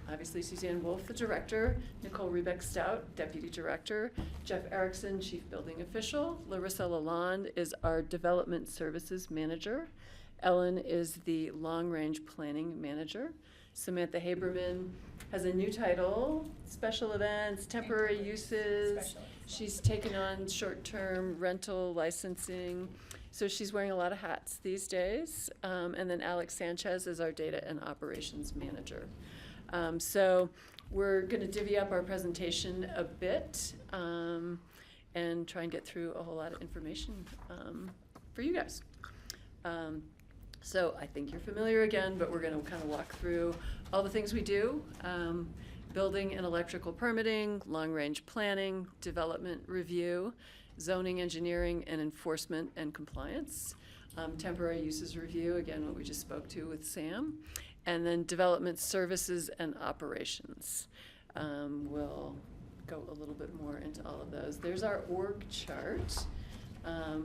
obviously Suzanne Wolff, the director, Nicole Rebeck-Stout, deputy director, Jeff Erickson, chief building official, Larissa Lalonde is our development services manager, Ellen is the long-range planning manager. Samantha Haberman has a new title, special events, temporary uses. She's taken on short-term rental licensing. So she's wearing a lot of hats these days. And then Alex Sanchez is our data and operations manager. So we're going to divvy up our presentation a bit and try and get through a whole lot of information for you guys. So I think you're familiar again, but we're going to kind of walk through all the things we do. Building and electrical permitting, long-range planning, development review, zoning, engineering, and enforcement and compliance. Temporary uses review, again, what we just spoke to with Sam. And then development services and operations. We'll go a little bit more into all of those. There's our org chart.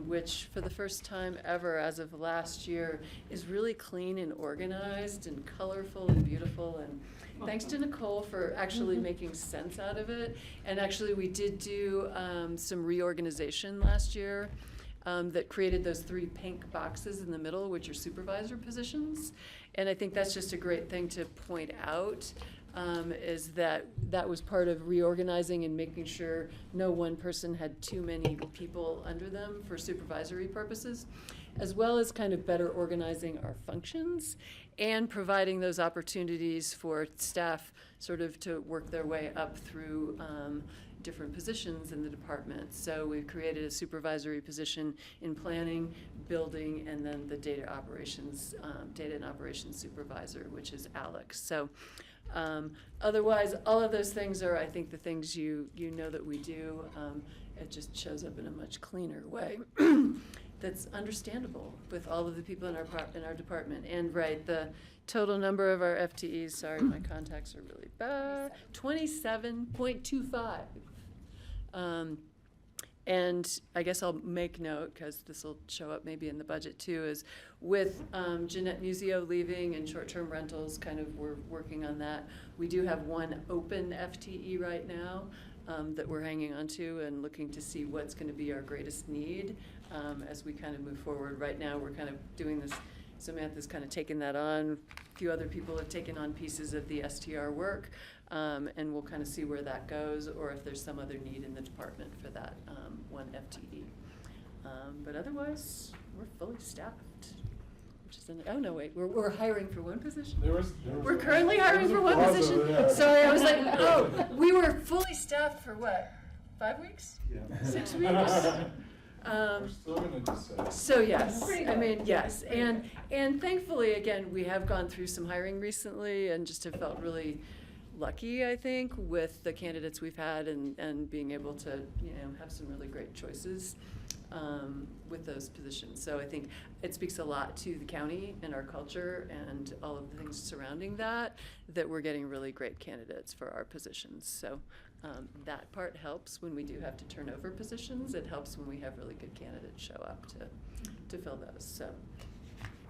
Which for the first time ever as of last year is really clean and organized and colorful and beautiful, and thanks to Nicole for actually making sense out of it. And actually we did do some reorganization last year that created those 3 pink boxes in the middle, which are supervisor positions. And I think that's just a great thing to point out. Is that was part of reorganizing and making sure no one person had too many people under them for supervisory purposes, as well as kind of better organizing our functions and providing those opportunities for staff sort of to work their way up through different positions in the department. So we've created a supervisory position in planning, building, and then the data and operations supervisor, which is Alex. So otherwise, all of those things are, I think, the things you know that we do. It just shows up in a much cleaner way that's understandable with all of the people in our department. And the total number of our FTEs, sorry, my contacts are really bad, 27.25. And I guess I'll make note, because this will show up maybe in the budget too, is with Jeanette Musio leaving and short-term rentals, kind of we're working on that. We do have 1 open FTE right now that we're hanging on to and looking to see what's going to be our greatest need as we kind of move forward. Right now we're kind of doing this, Samantha's kind of taken that on. A few other people have taken on pieces of the STR work. And we'll kind of see where that goes, or if there's some other need in the department for that 1 FTE. But otherwise, we're fully staffed. Which is we're hiring for 1 position. We're currently hiring for 1 position. Sorry, I was like, we were fully staffed for what? 5 weeks? Yeah. 6 weeks? We're still gonna decide. So yes, I mean, yes. And thankfully, again, we have gone through some hiring recently and just have felt really lucky, I think, with the candidates we've had and being able to, have some really great choices with those positions. So I think it speaks a lot to the county and our culture and all of the things surrounding that we're getting really great candidates for our positions. So that part helps when we do have to turn over positions. It helps when we have really good candidates show up to fill those. So,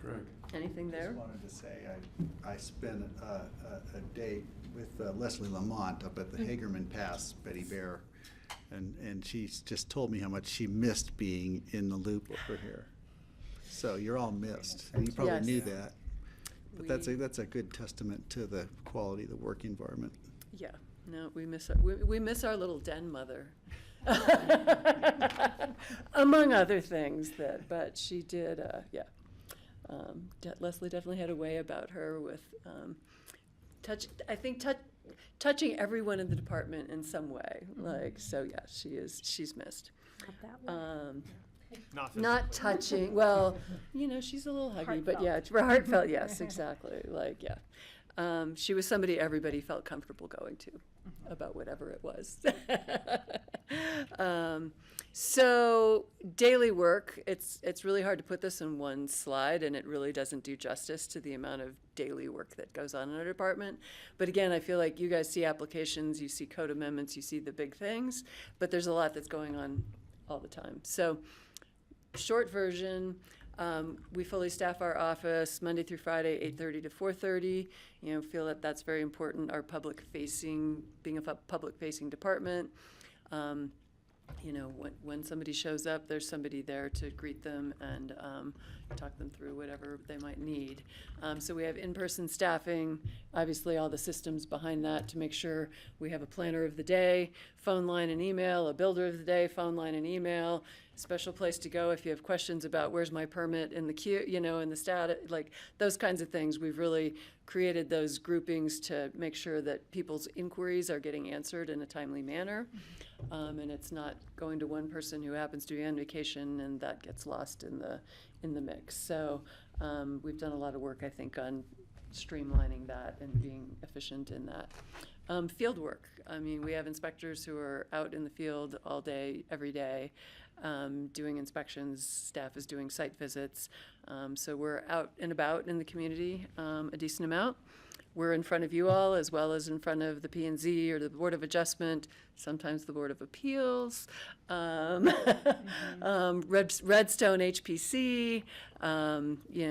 Greg, anything there? I just wanted to say I spent a day with Leslie Lamont up at the Hagerman Pass, Betty Bear, and she just told me how much she missed being in the loop over here. So you're all missed, and you probably knew that. But that's a good testament to the quality of the work environment. Yeah, no, we miss our little den mother. Among other things but she did, Leslie definitely had a way about her with touching everyone in the department in some way. Like, so yeah, she's missed. Not touching, well, she's a little huggy, but yeah, heartfelt, yes, exactly, like, yeah. She was somebody everybody felt comfortable going to about whatever it was. So daily work, it's really hard to put this in one slide, and it really doesn't do justice to the amount of daily work that goes on in our department. But again, I feel like you guys see applications, you see code amendments, you see the big things, but there's a lot that's going on all the time. So short version, we fully staff our office Monday through Friday, 8:30 to 4:30. Feel that that's very important. Our being a public-facing department. When somebody shows up, there's somebody there to greet them and talk them through whatever they might need. So we have in-person staffing, obviously all the systems behind that to make sure we have a planner of the day, phone line and email, a builder of the day, phone line and email, special place to go if you have questions about where's my permit in the queue, in the status, like those kinds of things. We've really created those groupings to make sure that people's inquiries are getting answered in a timely manner. And it's not going to one person who happens to be on vacation and that gets lost in the mix. So we've done a lot of work, I think, on streamlining that and being efficient in that. Field work. We have inspectors who are out in the field all day, every day, doing inspections. Staff is doing site visits. So we're out and about in the community a decent amount. We're in front of you all as well as in front of the P&Z or the Board of Adjustment, sometimes the Board of Appeals, Redstone HPC,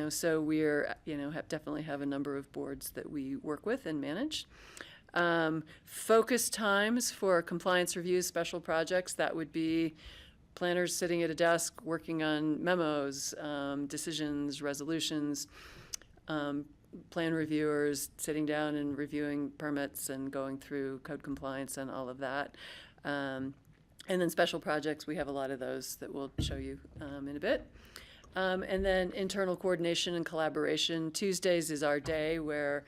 so we're, definitely have a number of boards that we work with and manage. Focus times for compliance reviews, special projects, that would be planners sitting at a desk working on memos, decisions, resolutions, plan reviewers sitting down and reviewing permits and going through code compliance and all of that. And then special projects, we have a lot of those that we'll show you in a bit. And then internal coordination and collaboration. Tuesdays is our day where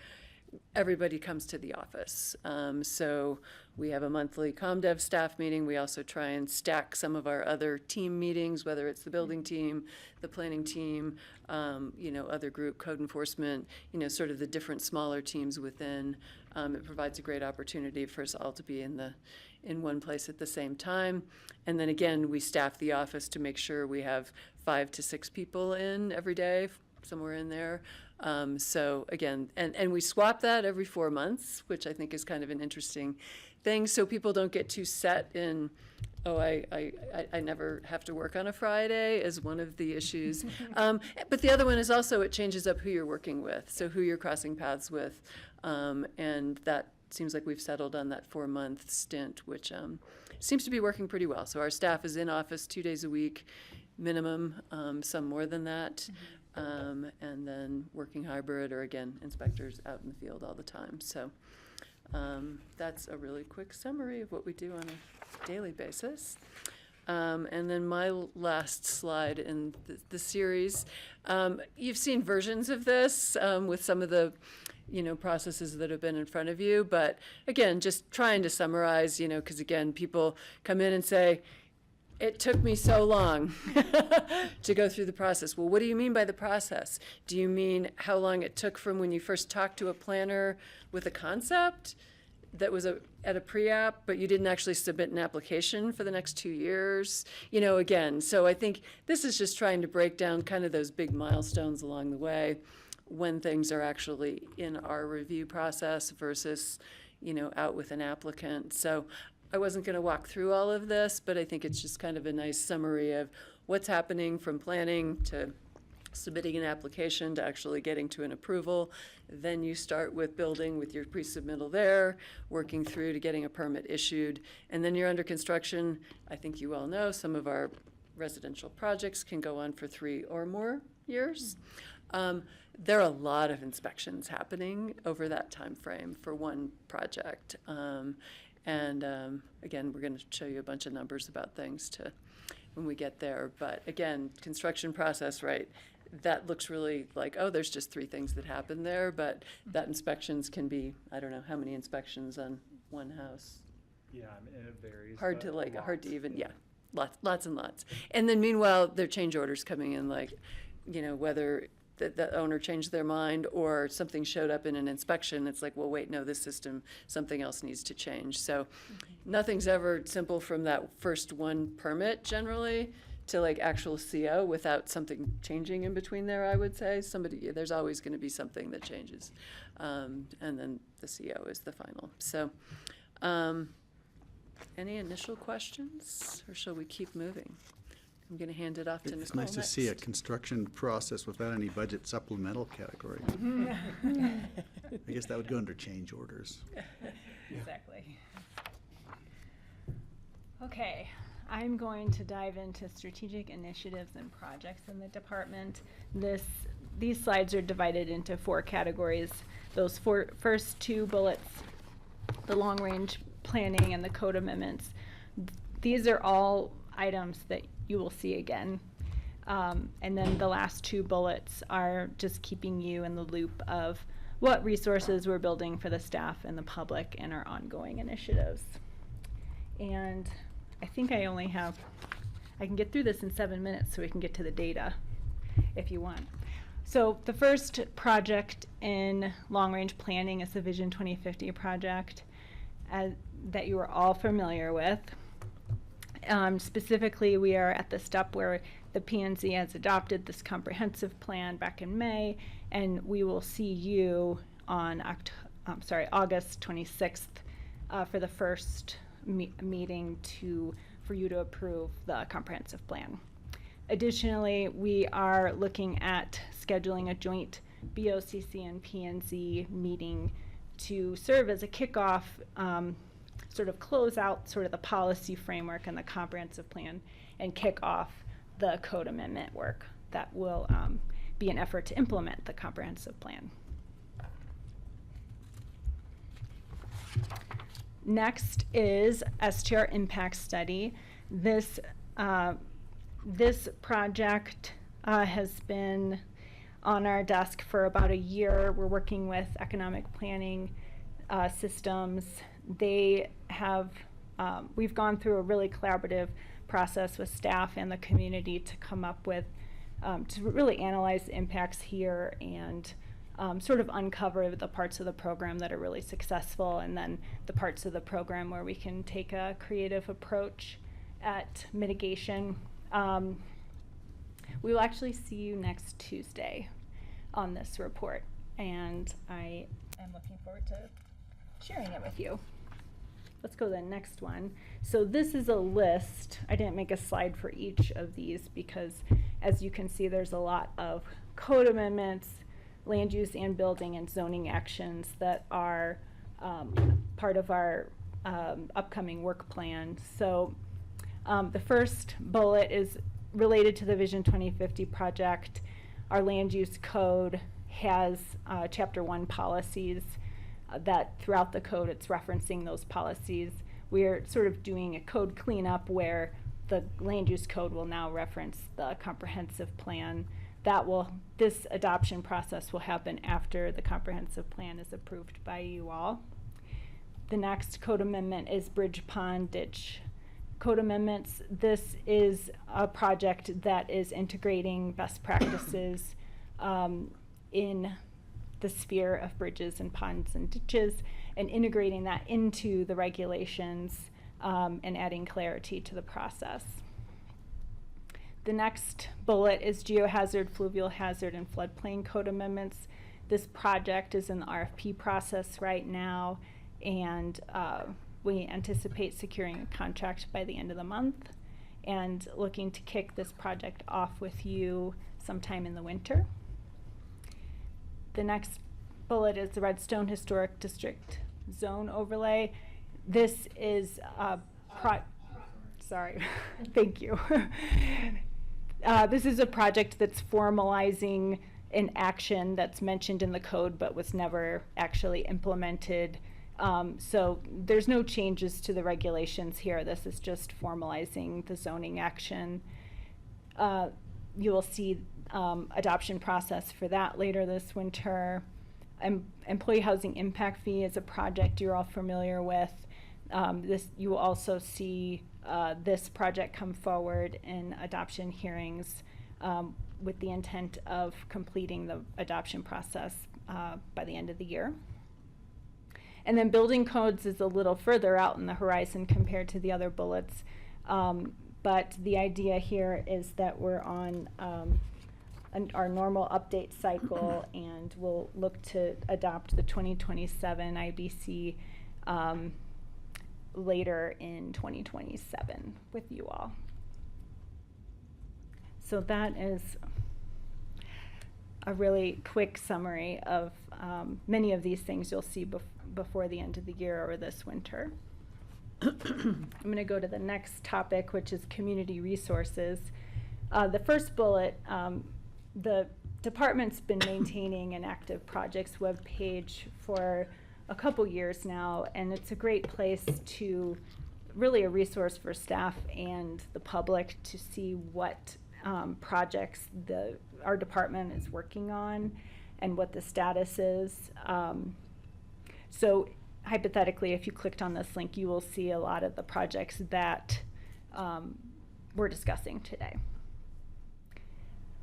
everybody comes to the office. So we have a monthly ComDev staff meeting. We also try and stack some of our other team meetings, whether it's the building team, the planning team, other group, code enforcement, sort of the different smaller teams within. It provides a great opportunity for us all to be in one place at the same time. And then again, we staff the office to make sure we have 5 to 6 people in every day, somewhere in there. So again, and we swap that every 4 months, which I think is kind of an interesting thing, so people don't get too set in, I never have to work on a Friday is one of the issues. But the other one is also it changes up who you're working with, so who you're crossing paths with. And that seems like we've settled on that 4-month stint, which seems to be working pretty well. So our staff is in office 2 days a week, minimum, some more than that. And then working hybrid or again, inspectors out in the field all the time. So that's a really quick summary of what we do on a daily basis. And then my last slide in the series, you've seen versions of this with some of the processes that have been in front of you. But again, just trying to summarize, because again, people come in and say, it took me so long to go through the process. Well, what do you mean by the process? Do you mean how long it took from when you first talked to a planner with a concept that was at a pre-app, but you didn't actually submit an application for the next 2 years? Again, so I think this is just trying to break down kind of those big milestones along the way when things are actually in our review process versus, out with an applicant. So I wasn't going to walk through all of this, but I think it's just kind of a nice summary of what's happening from planning to submitting an application to actually getting to an approval. Then you start with building with your pre-submittal there, working through to getting a permit issued, and then you're under construction. I think you all know some of our residential projects can go on for 3 or more years. There are a lot of inspections happening over that time frame for one project. And again, we're going to show you a bunch of numbers about things when we get there. But again, construction process, right? That looks really like, oh, there's just 3 things that happen there, but that inspections can be, I don't know, how many inspections on one house? Yeah, I mean, it varies. Hard but to a hard to lot. even, yeah, lots and lots. And then meanwhile, there are change orders coming in, like, whether the owner changed their mind or something showed up in an inspection, it's like, well, wait, no, this system, something else needs to change. So nothing's ever simple from that first one permit generally to like actual CO without something changing in between there, I would say. There's always going to be something that changes. And then the CO is the final. So any initial questions, or shall we keep moving? I'm going to hand it off to Nicole It's nice to see a next. construction process without any budget supplemental category. I guess that would go under change orders. Exactly. Okay, I'm going to dive into strategic initiatives and projects in the department. These slides are divided into 4 categories. Those first 2 bullets, the long-range planning and the code amendments, these are all items that you will see again. And then the last 2 bullets are just keeping you in the loop of what resources we're building for the staff and the public and our ongoing initiatives. And I think I can get through this in 7 minutes so we can get to the data if you want. So the first project in long-range planning is the Vision 2050 project that you are all familiar with. Specifically, we are at the step where the P&Z has adopted this comprehensive plan back in May, and we will see you on August 26th for the first meeting for you to approve the comprehensive plan. Additionally, we are looking at scheduling a joint BoCC and P&Z meeting to serve as a kickoff, sort of close out sort of the policy framework and the comprehensive plan and kick off the code amendment work that will be an effort to implement the comprehensive plan. Next is STR impact study. This project has been on our desk for about a year. We're working with economic planning systems. We've gone through a really collaborative process with staff and the community to come up with, to really analyze the impacts here and sort of uncover the parts of the program that are really successful, and then the parts of the program where we can take a creative approach at mitigation. We will actually see you next Tuesday on this report, and I am looking forward to sharing it with you. Let's go to the next one. So this is a list. I didn't make a slide for each of these because, as you can see, there's a lot of code amendments, land use and building and zoning actions that are part of our upcoming work plan. So the first bullet is related to the Vision 2050 project. Our land use code has Chapter 1 policies that throughout the code it's referencing those policies. We're sort of doing a code cleanup where the land use code will now reference the comprehensive plan. This adoption process will happen after the comprehensive plan is approved by you all. The next code amendment is Bridge Pond Ditch code amendments. This is a project that is integrating best practices in the sphere of bridges and ponds and ditches and integrating that into the regulations and adding clarity to the process. The next bullet is geohazard, fluvial hazard, and floodplain code amendments. This project is in the RFP process right now, and we anticipate securing a contract by the end of the month and looking to kick this project off with you sometime in the winter. The next bullet is the Redstone Historic District Zone Overlay. This is thank you. This is a project that's formalizing an action that's mentioned in the code but was never actually implemented So there's no changes to the regulations here. This is just formalizing the zoning action. You will see adoption process for that later this winter. Employee housing impact fee is a project you're all familiar with. You will also see this project come forward in adoption hearings with the intent of completing the adoption process by the end of the year. And then building codes is a little further out in the horizon compared to the other bullets. But the idea here is that we're on our normal update cycle, and we'll look to adopt the 2027 IBC later in 2027 with you all. So that is a really quick summary of many of these things you'll see before the end of the year or this winter. I'm going to go to the next topic, which is community resources. The first bullet, the department's been maintaining an active projects webpage for a couple years now, and it's a great place to, really a resource for staff and the public to see what projects our department is working on and what the status is. So hypothetically, if you clicked on this link, you will see a lot of the projects that we're discussing today.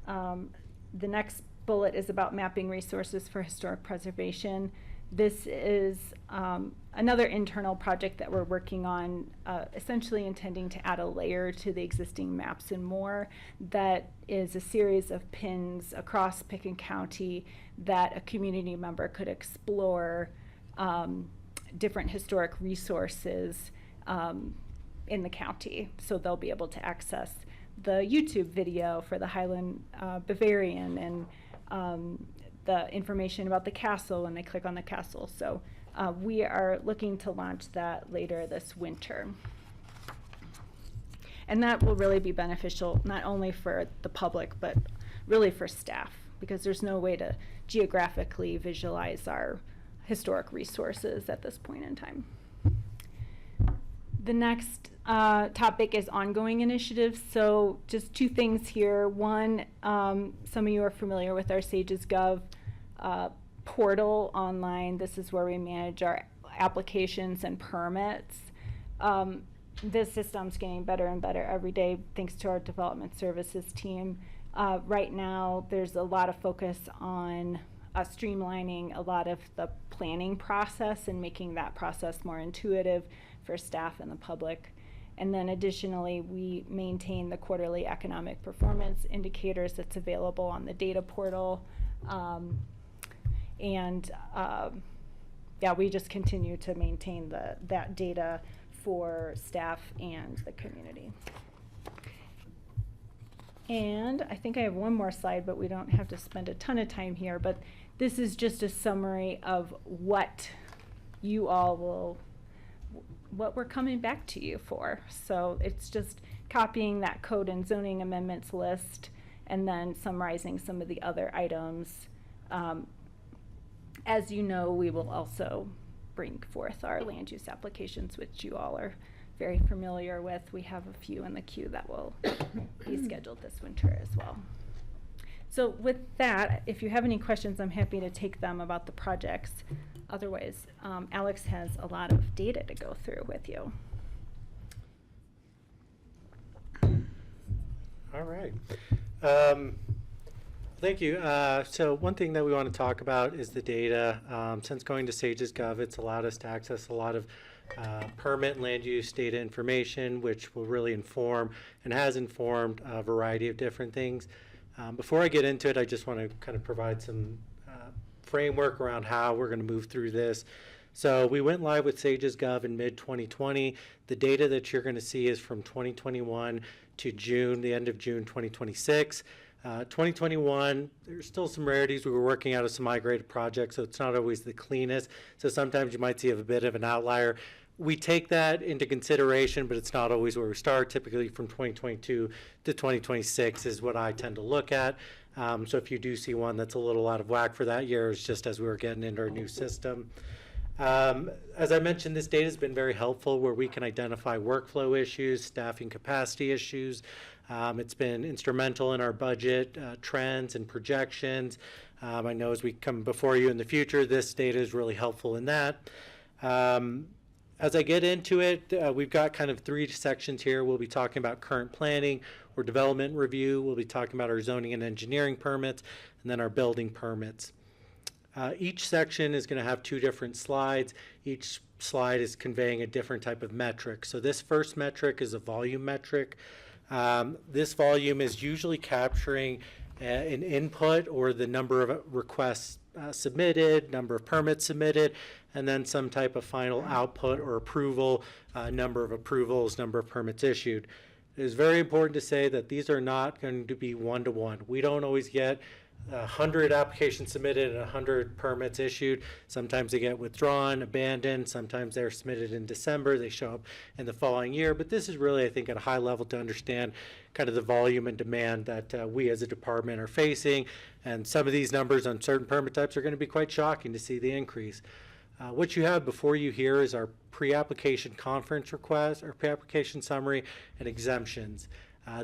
The next bullet is about mapping resources for historic preservation. This is another internal project that we're working on, essentially intending to add a layer to the existing maps and more. That is a series of pins across Pitkin County that a community member could explore different historic resources in the county. So they'll be able to access the YouTube video for the Highland Bavarian and the information about the castle when they click on the castle. So we are looking to launch that later this winter. And that will really be beneficial not only for the public, but really for staff, because there's no way to geographically visualize our historic resources at this point in time. The next topic is ongoing initiatives. So just two things here. One, some of you are familiar with our Sages Gov portal online. This is where we manage our applications and permits. This system's getting better and better every day thanks to our development services team. Right now, there's a lot of focus on streamlining a lot of the planning process and making that process more intuitive for staff and the public. And then additionally, we maintain the quarterly economic performance indicators that's available on the data portal. Yeah, we just continue to maintain that data for staff and the community. And I think I have one more slide, but we don't have to spend a ton of time here. But this is just a summary of what you all what we're coming back to you for. So it's just copying that code and zoning amendments list and then summarizing some of the other items. As you know, we will also bring forth our land use applications, which you all are very familiar with. We have a few in the queue that will be scheduled this winter as well. So with that, if you have any questions, I'm happy to take them about the projects. Otherwise, Alex has a lot of data to go through with you. All right. Thank you. So one thing that we want to talk about is the data. Since going to Sages Gov, it's allowed us to access a lot of permit and land use data information, which will really inform and has informed a variety of different things. Before I get into it, I just want to kind of provide some framework around how we're going to move through this. So we went live with Sages Gov in mid-2020. The data that you're going to see is from 2021 to June, the end of June 2026. 2021, there's still some rarities. We were working out of some migrated projects, so it's not always the cleanest. So sometimes you might see a bit of an outlier. We take that into consideration, but it's not always where we start. Typically from 2022 to 2026 is what I tend to look at. So if you do see one that's a little out of whack for that year, it's just as we were getting into our new system. As I mentioned, this data has been very helpful where we can identify workflow issues, staffing capacity issues. It's been instrumental in our budget trends and projections. I know as we come before you in the future, this data is really helpful in that. As I get into it, we've got kind of 3 sections here. We'll be talking about current planning or development review. We'll be talking about our zoning and engineering permits, and then our building permits. Each section is going to have 2 different slides. Each slide is conveying a different type of metric. So this first metric is a volume metric. This volume is usually capturing an input or the number of requests submitted, number of permits submitted, and then some type of final output or approval, number of approvals, number of permits issued. It is very important to say that these are not going to be one-to-one. We don't always get 100 applications submitted and 100 permits issued. Sometimes they get withdrawn, abandoned. Sometimes they're submitted in December. They show up in the following year. But this is really, I think, at a high level to understand kind of the volume and demand that we as a department are facing. And some of these numbers on certain permit types are going to be quite shocking to see the increase. What you have before you here is our pre-application conference request, or pre-application summary, and exemptions.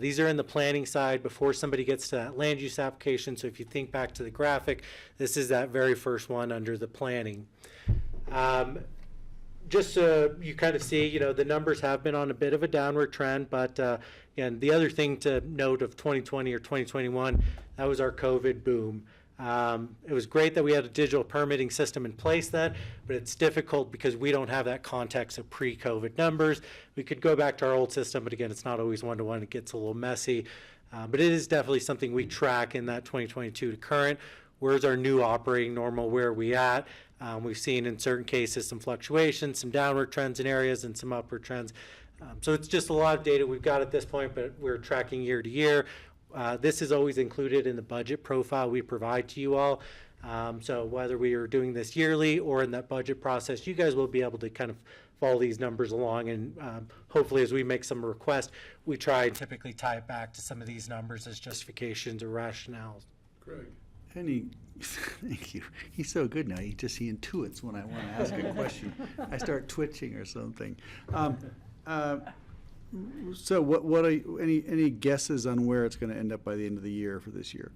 These are in the planning side before somebody gets to that land use application. So if you think back to the graphic, this is that very first one under the planning. Just so you kind of see, you know, the numbers have been on a bit of a downward trend, but again, the other thing to note of 2020 or 2021, that was our COVID boom. It was great that we had a digital permitting system in place then, but it's difficult because we don't have that context of pre-COVID numbers. We could go back to our old system, but again, it's not always one-to-one. It gets a little messy, but it is definitely something we track in that 2022 to current. Where's our new operating normal? Where are we at? We've seen in certain cases some fluctuations, some downward trends in areas and some upward trends. So it's just a lot of data we've got at this point, but we're tracking year to year. This is always included in the budget profile we provide to you all. So whether we are doing this yearly or in that budget process, you guys will be able to kind of follow these numbers along. And hopefully as we make some requests, we try and typically tie it back to some of these numbers as justifications or rationales. Greg. And thank you. He's so good now. He intuits when I want to ask a question. I start twitching or something. So what are any guesses on where it's going to end up by the end of the year for this year?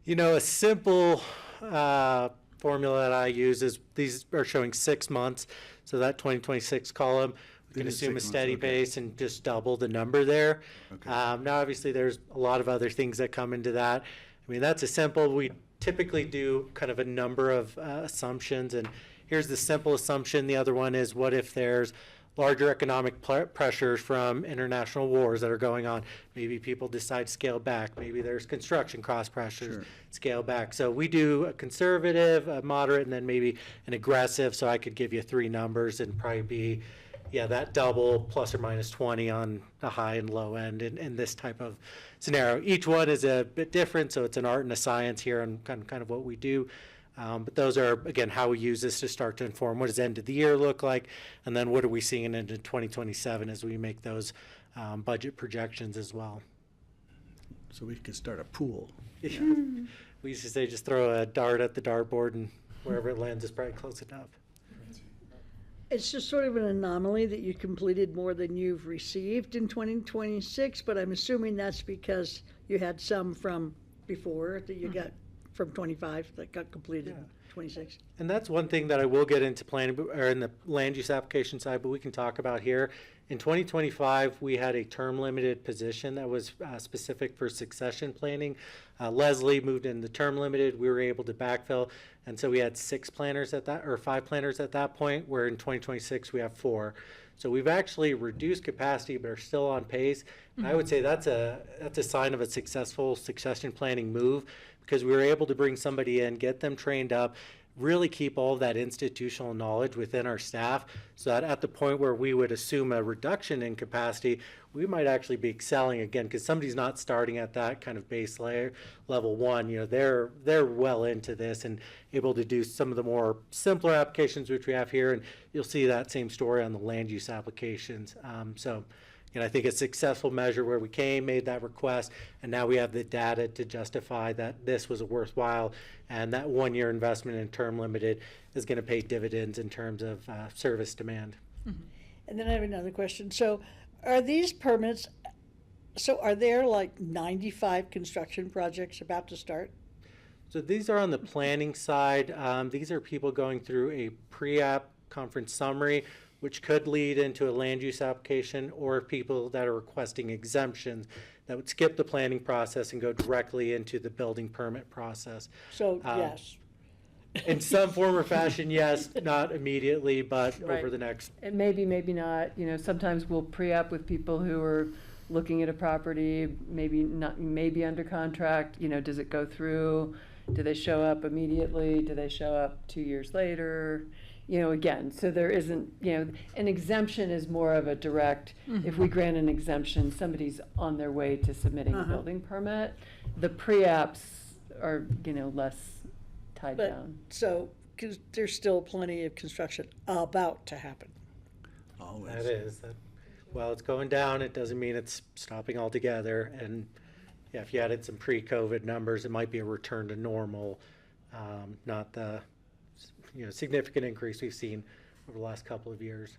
You know, a simple formula that I use is these are showing 6 months. So that 2026 column, we can assume a steady pace and just double the number there. Okay. Now, obviously, there's a lot of other things that come into that. I mean, that's a simple, we typically do kind of a number of assumptions. And here's the simple assumption. The other one is, what if there's larger economic pressures from international wars that are going on? Maybe people decide to scale back. Maybe there's construction cost pressures, scale back. So we do a conservative, a moderate, and then maybe an aggressive. So I could give you 3 numbers and probably be, yeah, that double plus or minus 20 on the high and low end in this type of scenario. Each one is a bit different, so it's an art and a science here on kind of what we do. But those are, again, how we use this to start to inform what does end of the year look like, and then what are we seeing into 2027 as we make those budget projections as well. So we could start a pool. Yeah. We used to say just throw a dart at the dartboard and wherever it lands is probably close enough. It's just sort of an anomaly that you completed more than you've received in 2026, but I'm assuming that's because you had some from before that you got from 25 that got completed in 26. And that's one thing that I will get into planning, or in the land use application side, but we can talk about here. In 2025, we had a term limited position that was specific for succession planning. Leslie moved in the term limited. We were able to backfill. And so we had 5 planners at that point, where in 2026 we have 4. So we've actually reduced capacity, but are still on pace. And I would say that's a sign of a successful succession planning move, because we were able to bring somebody in, get them trained up, really keep all of that institutional knowledge within our staff, so that at the point where we would assume a reduction in capacity, we might actually be excelling again, because somebody's not starting at that kind of base layer, level 1. You know, they're well into this and able to do some of the more simpler applications which we have here, and you'll see that same story on the land use applications. So I think a successful measure where we made that request, and now we have the data to justify that this was a worthwhile, and that 1-year investment in term limited is going to pay dividends in terms of service demand. And then I have another question. So are these permits, so are there like 95 construction projects about to start? So these are on the planning side. These are people going through a pre-app conference summary, which could lead into a land use application, or people that are requesting exemptions that would skip the planning process and go directly into the building permit process. So, yes. In some form or fashion, yes, not immediately, but Right. over the next. And maybe not, sometimes we'll pre-app with people who are looking at a property, maybe not, maybe under contract, does it go through? Do they show up immediately? Do they show up 2 years later? Again, so there isn't, an exemption is more of a direct, if we grant an exemption, somebody's on their way to submitting a building permit. The pre-apps are, less tied down. So, because there's still plenty of construction about to happen. Always. That is. Well, it's going down. It doesn't mean it's stopping altogether. And yeah, if you added some pre-COVID numbers, it might be a return to normal, not the significant increase we've seen over the last couple of years.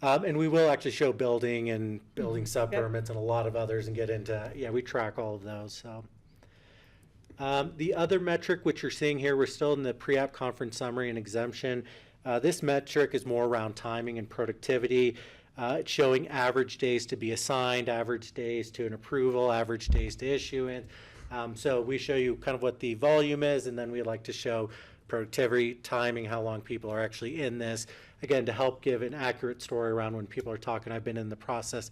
And we will actually show building and building sub-permits and a lot of others and get into, we track all of those. So the other metric which you're seeing here, we're still in the pre-app conference summary and exemption. This metric is more around timing and productivity. It's showing average days to be assigned, average days to an approval, average days to issuance. So we show you kind of what the volume is, and then we like to show productivity, timing, how long people are actually in this. Again, to help give an accurate story around when people are talking, I've been in the process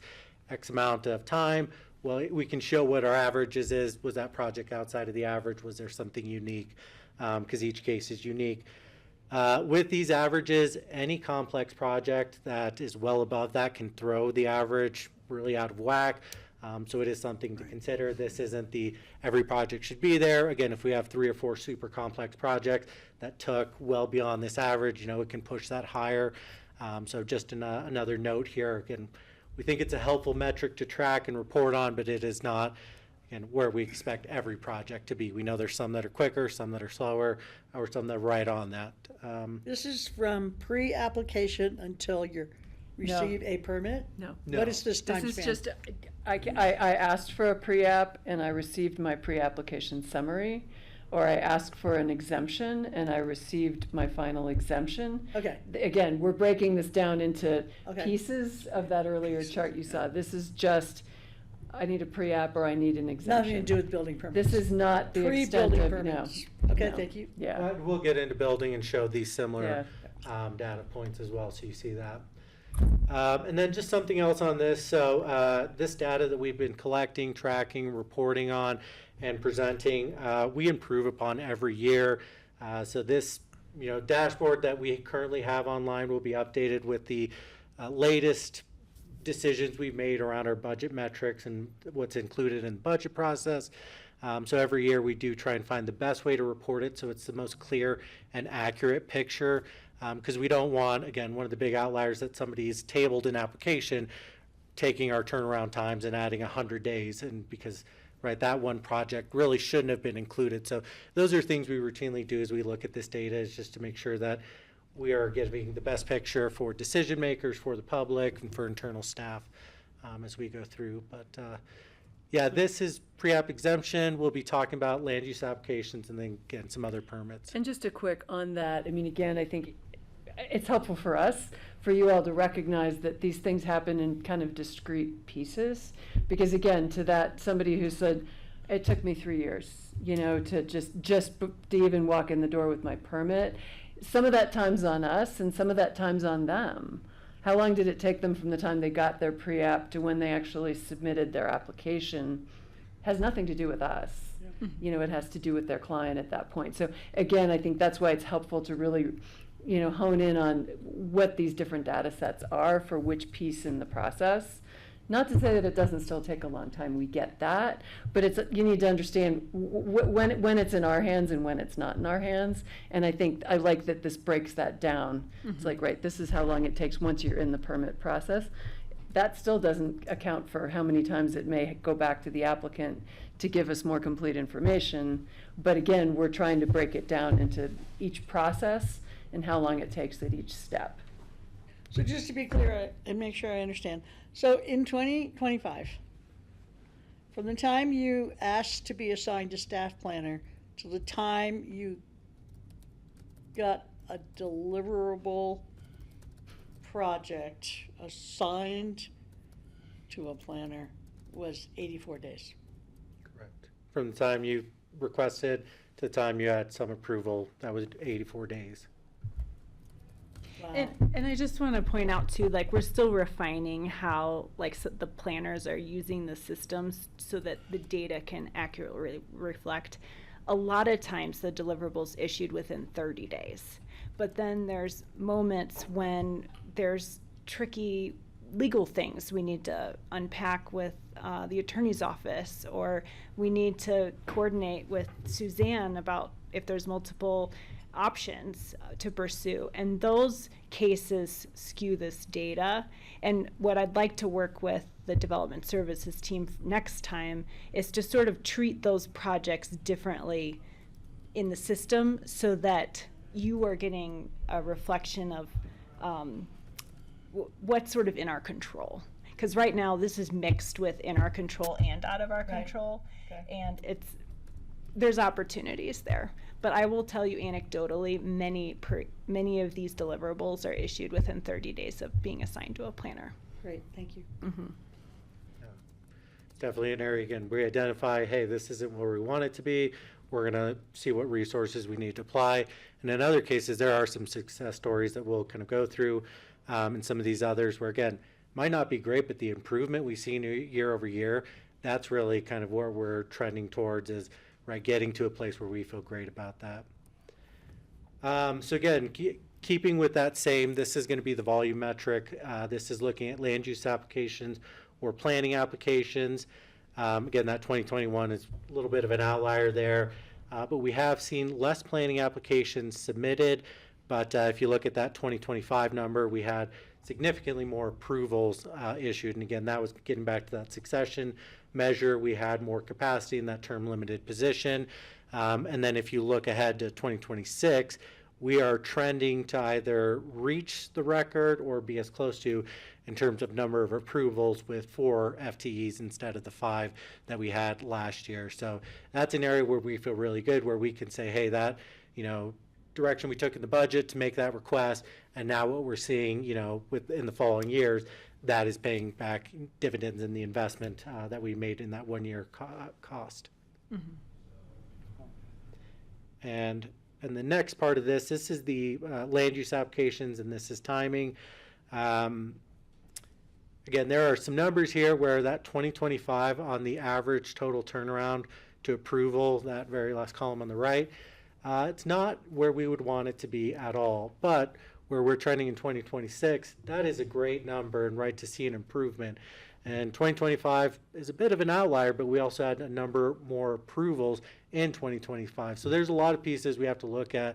X amount of time. Well, we can show what our averages is. Was that project outside of the average? Was there something unique? Because each case is unique. With these averages, any complex project that is well above that can throw the average really out of whack. So it is something to consider. This isn't every project should be there. Again, if we have 3 or 4 super complex projects that took well beyond this average, it can push that higher. So just another note here. Again, we think it's a helpful metric to track and report on, but it is not where we expect every project to be. We know there's some that are quicker, some that are slower, or some that are right on that. This is from pre-application until you receive a permit? No. What is this time This span? is just, I asked for a pre-app and I received my pre-application summary, or I asked for an exemption and I received my final exemption. Okay. Again, we're breaking this down into Okay. pieces of that earlier chart you saw. This is just, I need a pre-app or I need an exemption. Nothing to do with building permits. This is not the extent Pre-building of, permits. Okay, no. thank you. Yeah. We'll get into building and show these similar data points as well, so you see that. And then just something else on this. So this data that we've been collecting, tracking, reporting on, and presenting, we improve upon every year. So this dashboard that we currently have online will be updated with the latest decisions we've made around our budget metrics and what's included in the budget process. So every year we do try and find the best way to report it so it's the most clear and accurate picture, because we don't want, again, one of the big outliers that somebody's tabled an application taking our turnaround times and adding 100 days, and because that one project really shouldn't have been included. So those are things we routinely do as we look at this data, is just to make sure that we are giving the best picture for decision makers, for the public, and for internal staff as we go through. But yeah, this is pre-app exemption. We'll be talking about land use applications and then again some other permits. And just a quick on that, I mean, again, I think it's helpful for us, for you all to recognize that these things happen in kind of discrete pieces. Because again, to that, somebody who said, it took me 3 years, to just to even walk in the door with my permit. Some of that time's on us and some of that time's on them. How long did it take them from the time they got their pre-app to when they actually submitted their application? Has nothing to do with us. It has to do with their client at that point. So again, I think that's why it's helpful to really, hone in on what these different data sets are for which piece in the process. Not to say that it doesn't still take a long time, we get that, but you need to understand when it's in our hands and when it's not in our hands. And I think I like that this breaks that down. It's like, this is how long it takes once you're in the permit process. that still doesn't account for how many times it may go back to the applicant to give us more complete information. But again, we're trying to break it down into each process and how long it takes at each step. So just to be clear and make sure I understand, so in 2025, from the time you asked to be assigned a staff planner to the time you got a deliverable project assigned to a planner was 84 days. Correct. From the time you requested to the time you had some approval, that was 84 days. Wow. And I just want to point out too, like, we're still refining how, like, the planners are using the systems so that the data can accurately reflect. A lot of times the deliverables issued within 30 days, but then there's moments when there's tricky legal things we need to unpack with the attorney's office, or we need to coordinate with Suzanne about if there's multiple options to pursue, and those cases skew this data. And what I'd like to work with the development services team next time is to sort of treat those projects differently in the system so that you are getting a reflection of what's sort of in our control. Because right now this is mixed with in our control and out of our control, and there's opportunities there. But I will tell you anecdotally, many of these deliverables are issued within 30 days of being assigned to a planner. Great, thank you. Mm-hmm. It's definitely an area, again, we identify, hey, this isn't where we want it to be. We're going to see what resources we need to apply. And in other cases, there are some success stories that we'll kind of go through, and some of these others where, again, might not be great, but the improvement we see year over year, that's really kind of where we're trending towards, is right, getting to a place where we feel great about that. So again, keeping with that same, this is going to be the volume metric. This is looking at land use applications or planning applications. Again, that 2021 is a little bit of an outlier there, but we have seen less planning applications submitted. But if you look at that 2025 number, we had significantly more approvals issued. And again, that was getting back to that succession measure. We had more capacity in that term limited position. And then if you look ahead to 2026, we are trending to either reach the record or be as close to in terms of number of approvals, with 4 FTEs instead of the 5 that we had last year. So that's an area where we feel really good, where we can say, hey, that, direction we took in the budget to make that request, and now what we're seeing, in the following years, that is paying back dividends in the investment that we made in that 1 year cost. Mm-hmm. And the next part of this is the land use applications, and this is timing. Again, there are some numbers here where that 2025 on the average total turnaround to approval, that very last column on the right, it's not where we would want it to be at all, but where we're trending in 2026, that is a great number, and right to see an improvement. And 2025 is a bit of an outlier, but we also had a number more approvals in 2025. So there's a lot of pieces we have to look at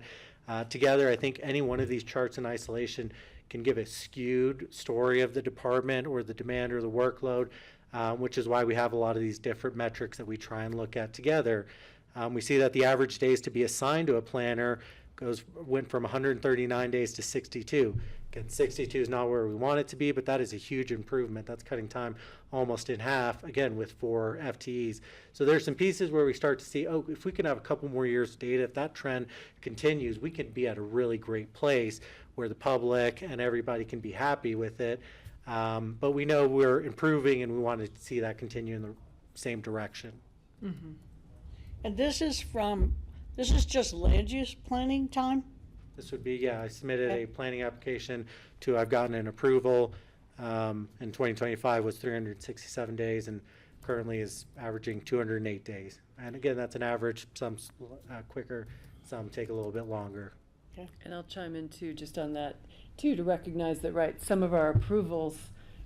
together. I think any one of these charts in isolation can give a skewed story of the department or the demand or the workload, which is why we have a lot of these different metrics that we try and look at together. We see that the average days to be assigned to a planner went from 139 days to 62. Again, 62 is not where we want it to be, but that is a huge improvement. That's cutting time almost in half, again, with 4 FTEs. So there's some pieces where we start to see, oh, if we can have a couple more years of data, if that trend continues, we can be at a really great place where the public and everybody can be happy with it. But we know we're improving, and we want to see that continue in the same direction. Mm-hmm. And this is just land use planning time? This would be, I submitted a planning application I've gotten an approval. In 2025 was 367 days, and currently is averaging 208 days. And again, that's an average, some quicker, some take a little bit longer. Okay. And I'll chime in too, just on that too, to recognize that, right, some of our approvals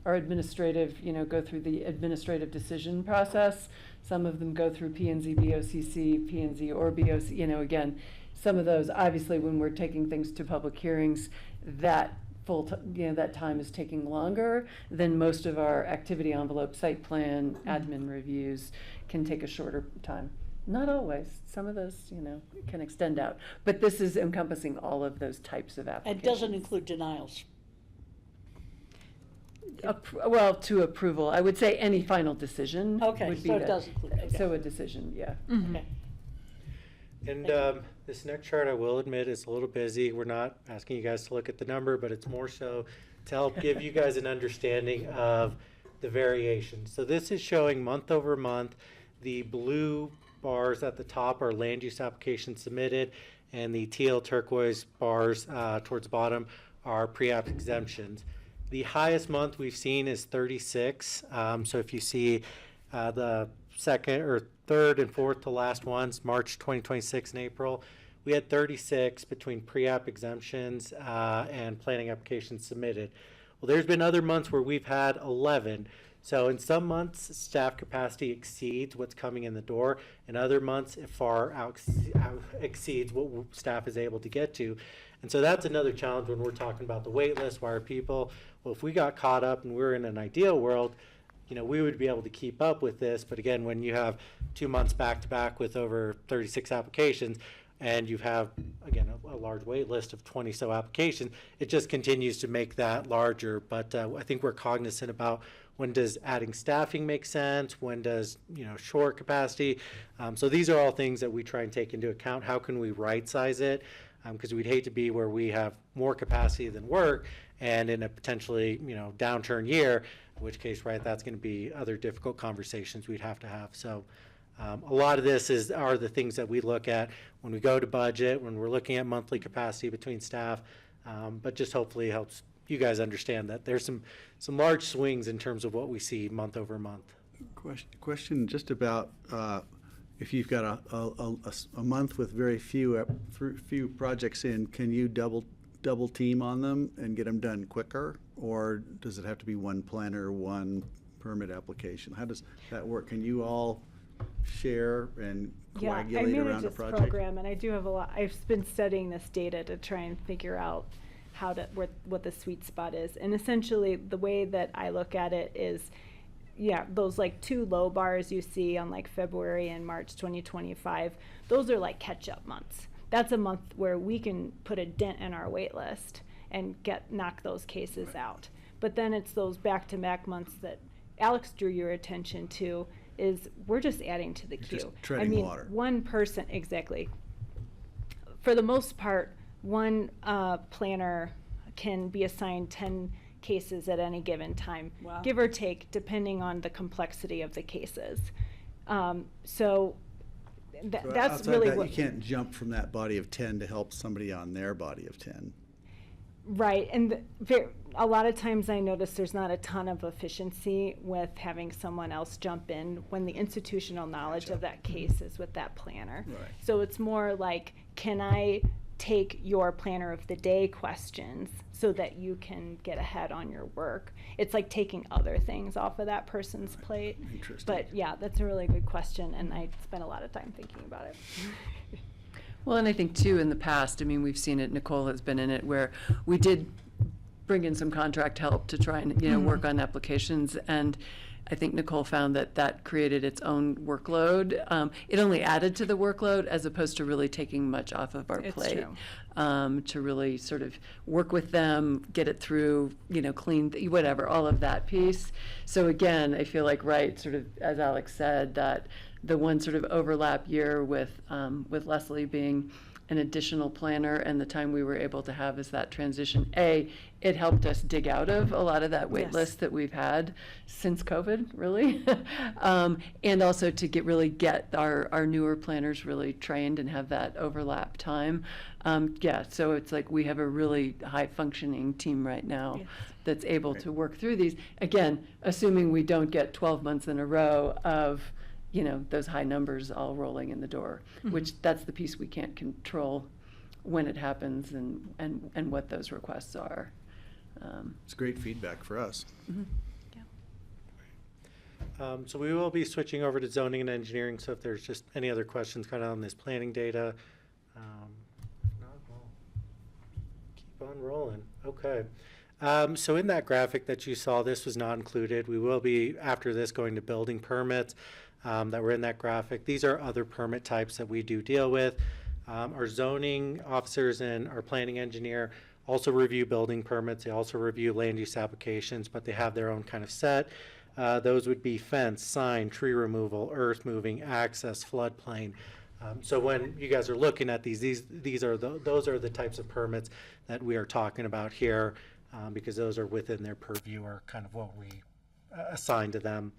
are administrative, go through the administrative decision process. Some of them go through P&Z, BoCC, P&Z or BoC, again, some of those, obviously, when we're taking things to public hearings, that that time is taking longer, then most of our activity envelope, site plan, admin reviews can take a shorter time. Not always. Some of those, can extend out. But this is encompassing all of those types of It applications. doesn't include denials. Well, to approval, I would say any final decision Okay, would be so it does include, okay. So a decision, yeah. Okay. And this next chart, I will admit, is a little busy. We're not asking you guys to look at the number, but it's more so to help give you guys an understanding of the variation. So this is showing month over month. The blue bars at the top are land use applications submitted, and the teal turquoise bars towards the bottom are pre-app exemptions. The highest month we've seen is 36. So if you see the second or third and fourth to last ones, March 2026 and April, we had 36 between pre-app exemptions and planning applications submitted. Well, there's been other months where we've had 11. So in some months, staff capacity exceeds what's coming in the door. In other months, it far exceeds what staff is able to get to. And so that's another challenge when we're talking about the wait list. Why are people, well, if we got caught up and we're in an ideal world, we would be able to keep up with this. But again, when you have 2 months back to back with over 36 applications, and you have, again, a large wait list of 20 so applications, it just continues to make that larger. But I think we're cognizant about when does adding staffing make sense, when does, short capacity. So these are all things that we try and take into account. How can we right size it? Because we'd hate to be where we have more capacity than work, and in a potentially, downturn year, in which case, right, that's going to be other difficult conversations we'd have to have. So a lot of this are the things that we look at when we go to budget, when we're looking at monthly capacity between staff, but just hopefully helps you guys understand that there's some large swings in terms of what we see month over month. Question just about if you've got a month with very few projects in, can you double team on them and get them done quicker, or does it have to be one planner, one permit application? How does that work? Can you all share and coagulate around a project? I manage this program, and I do have a lot. I've been studying this data to try and figure out what the sweet spot is. And essentially, the way that I look at it is, those like 2 low bars you see on like February and March 2025, those are like catch-up months. That's a month where we can put a dent in our wait list and knock those cases out. But then it's those back-to-back months that Alex drew your attention to, is we're just adding to the queue. Just treading water. One person, exactly. For the most part, one planner can be assigned 10 cases at any given time, Wow. give or take, depending on the complexity of the cases. So that's outside really that, what. you can't jump from that body of 10 to help somebody on their body of 10. Right, and a lot of times I notice there's not a ton of efficiency with having someone else jump in when the institutional knowledge of that case is with that planner. Right. So it's more like, can I take your planner of the day questions so that you can get ahead on your work? It's like taking other things off of that person's plate. Interesting. But yeah, that's a really good question, and I spent a lot of time thinking about it. Well, and I think too, in the past, we've seen it, Nicole has been in it, where we did bring in some contract help to try and, work on applications. And I think Nicole found that created its own workload. It only added to the workload as opposed to really taking much off of our plate. To really sort of work with them, get it through, clean, whatever, all of that piece. So again, I feel like, right, sort of, as Alex said, that the one sort of overlap year with Leslie being an additional planner and the time we were able to have as that transition, it helped us dig out of a lot of that wait list that we've had since COVID, really. And also to get our newer planners really trained and have that overlap time. So it's like we have a really high functioning team right now that's able to work through these. Again, assuming we don't get 12 months in a row of those high numbers all rolling in the door, which that's the piece we can't control when it happens and what those requests are. It's great feedback for us. So we will be switching over to zoning and engineering, so if there's just any other questions kind of on this planning data, if not, we'll keep on rolling. Okay. So in that graphic that you saw, this was not included. We will be, after this, going to building permits that were in that graphic. These are other permit types that we do deal with. Our zoning officers and our planning engineer also review building permits. They also review land use applications, but they have their own kind of set. Those would be fence, sign, tree removal, earth moving, access, floodplain. So when you guys are looking at these are those are the types of permits that we are talking about here, because those are within their purview or kind of what we assign to them.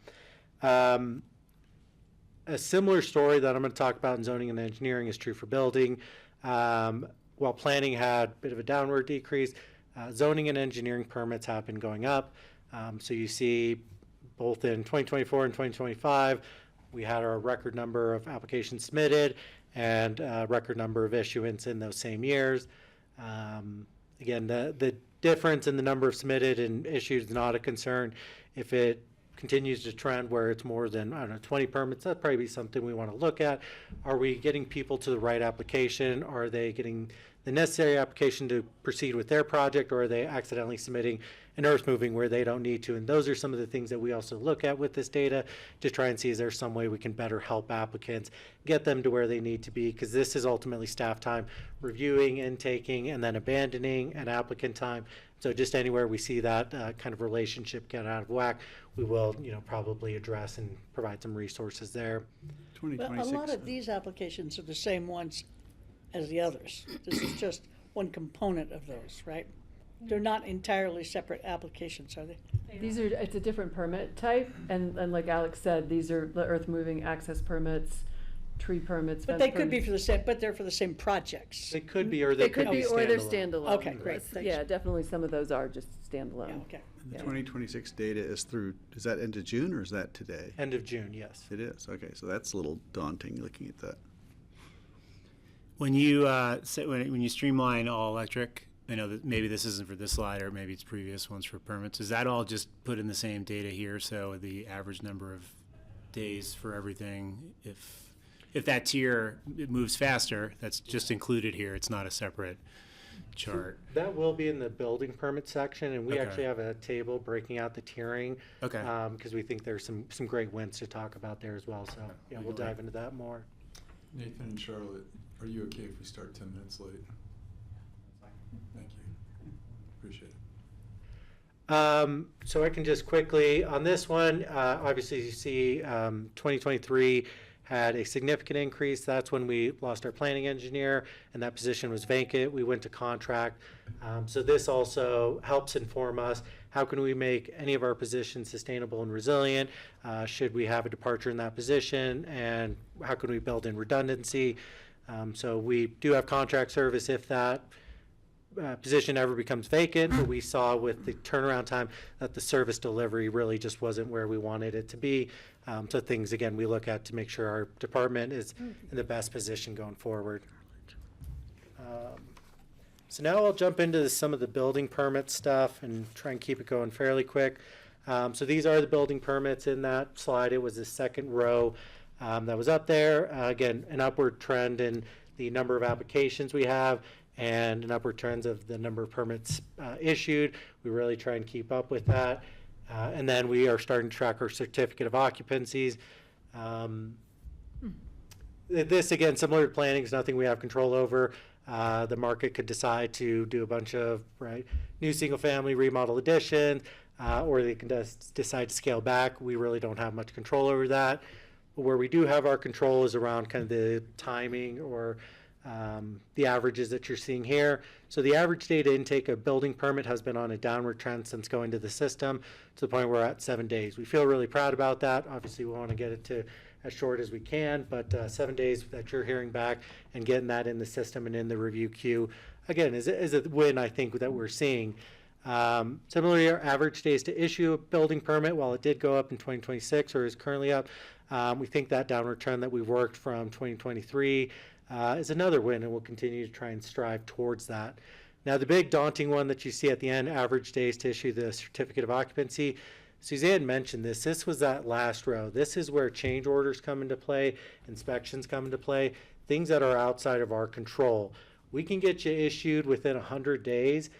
A similar story that I'm going to talk about in zoning and engineering is true for building. While planning had a bit of a downward decrease, zoning and engineering permits have been going up. So you see both in 2024 and 2025, we had our record number of applications submitted and record number of issuance in those same years. Again, the difference in the number of submitted and issued is not a concern. If it continues to trend where it's more than, I don't know, 20 permits, that'd probably be something we want to look at. Are we getting people to the right application? Are they getting the necessary application to proceed with their project, or are they accidentally submitting an earth moving where they don't need to? And those are some of the things that we also look at with this data to try and see, is there some way we can better help applicants get them to where they need to be? Because this is ultimately staff time, reviewing, intaking, and then abandoning, and applicant time. So just anywhere we see that kind of relationship get out of whack, we will, probably address and provide some resources there. Well, a lot of these applications are the same ones as the others. This is just one component of those, right? They're not entirely separate applications, are they? It's a different permit type, and like Alex said, these are the earth moving access permits, tree permits. But they could be for the same, but they're for the same projects. They could be, or they could be or they're standalone. standalone. Okay, great, thanks. Yeah, definitely some of those are just standalone. Yeah, okay. The 2026 data is through, is that end of June or is that today? End of June, yes. It is, okay, so that's a little daunting looking at that. When you when you streamline all electric, I know that maybe this isn't for this slide, or maybe it's previous ones for permits. Is that all just put in the same data here? So the average number of days for everything, if that tier it moves faster, that's just included here. It's not a separate chart. So that will be in the building permit section, and we Okay. actually have a table breaking out the tiering. Okay. Because we think there's some great wins to talk about there as well. So yeah, we'll dive into that more. Nathan and Charlotte, are you okay if we start 10 minutes late? Thank you. Appreciate it. So I can just quickly, on this one, obviously you see 2023 had a significant increase. That's when we lost our planning engineer, and that position was vacant. We went to contract. So this also helps inform us, how can we make any of our positions sustainable and resilient? Should we have a departure in that position? And how can we build in redundancy? So we do have contract service if that position ever becomes vacant, but we saw with the turnaround time that the service delivery really just wasn't where we wanted it to be. So things, again, we look at to make sure our department is in the best position going forward. So now I'll jump into some of the building permit stuff and try and keep it going fairly quick. So these are the building permits in that slide. It was the second row that was up there. Again, an upward trend in the number of applications we have, and an upward trend of the number of permits issued. We really try and keep up with that. And then we are starting to track our certificate of occupancies. This, again, similar to planning, is nothing we have control over. The market could decide to do a bunch of new single-family remodel additions, or they can just decide to scale back. We really don't have much control over that. But where we do have our control is around kind of the timing or the averages that you're seeing here. So the average data intake of building permit has been on a downward trend since going to the system, to the point where we're at 7 days. We feel really proud about that. Obviously, we want to get it to as short as we can, but 7 days that you're hearing back and getting that in the system and in the review queue, again, is a win, I think, that we're seeing. Similarly, our average days to issue a building permit, while it did go up in 2026 or is currently up, we think that downward trend that we've worked from 2023 is another win, and we'll continue to try and strive towards that. Now, the big daunting one that you see at the end, average days to issue the certificate of occupancy, Suzanne mentioned this. This was that last row. This is where change orders come into play, inspections come into play, things that are outside of our control. We can get you issued within 100 days.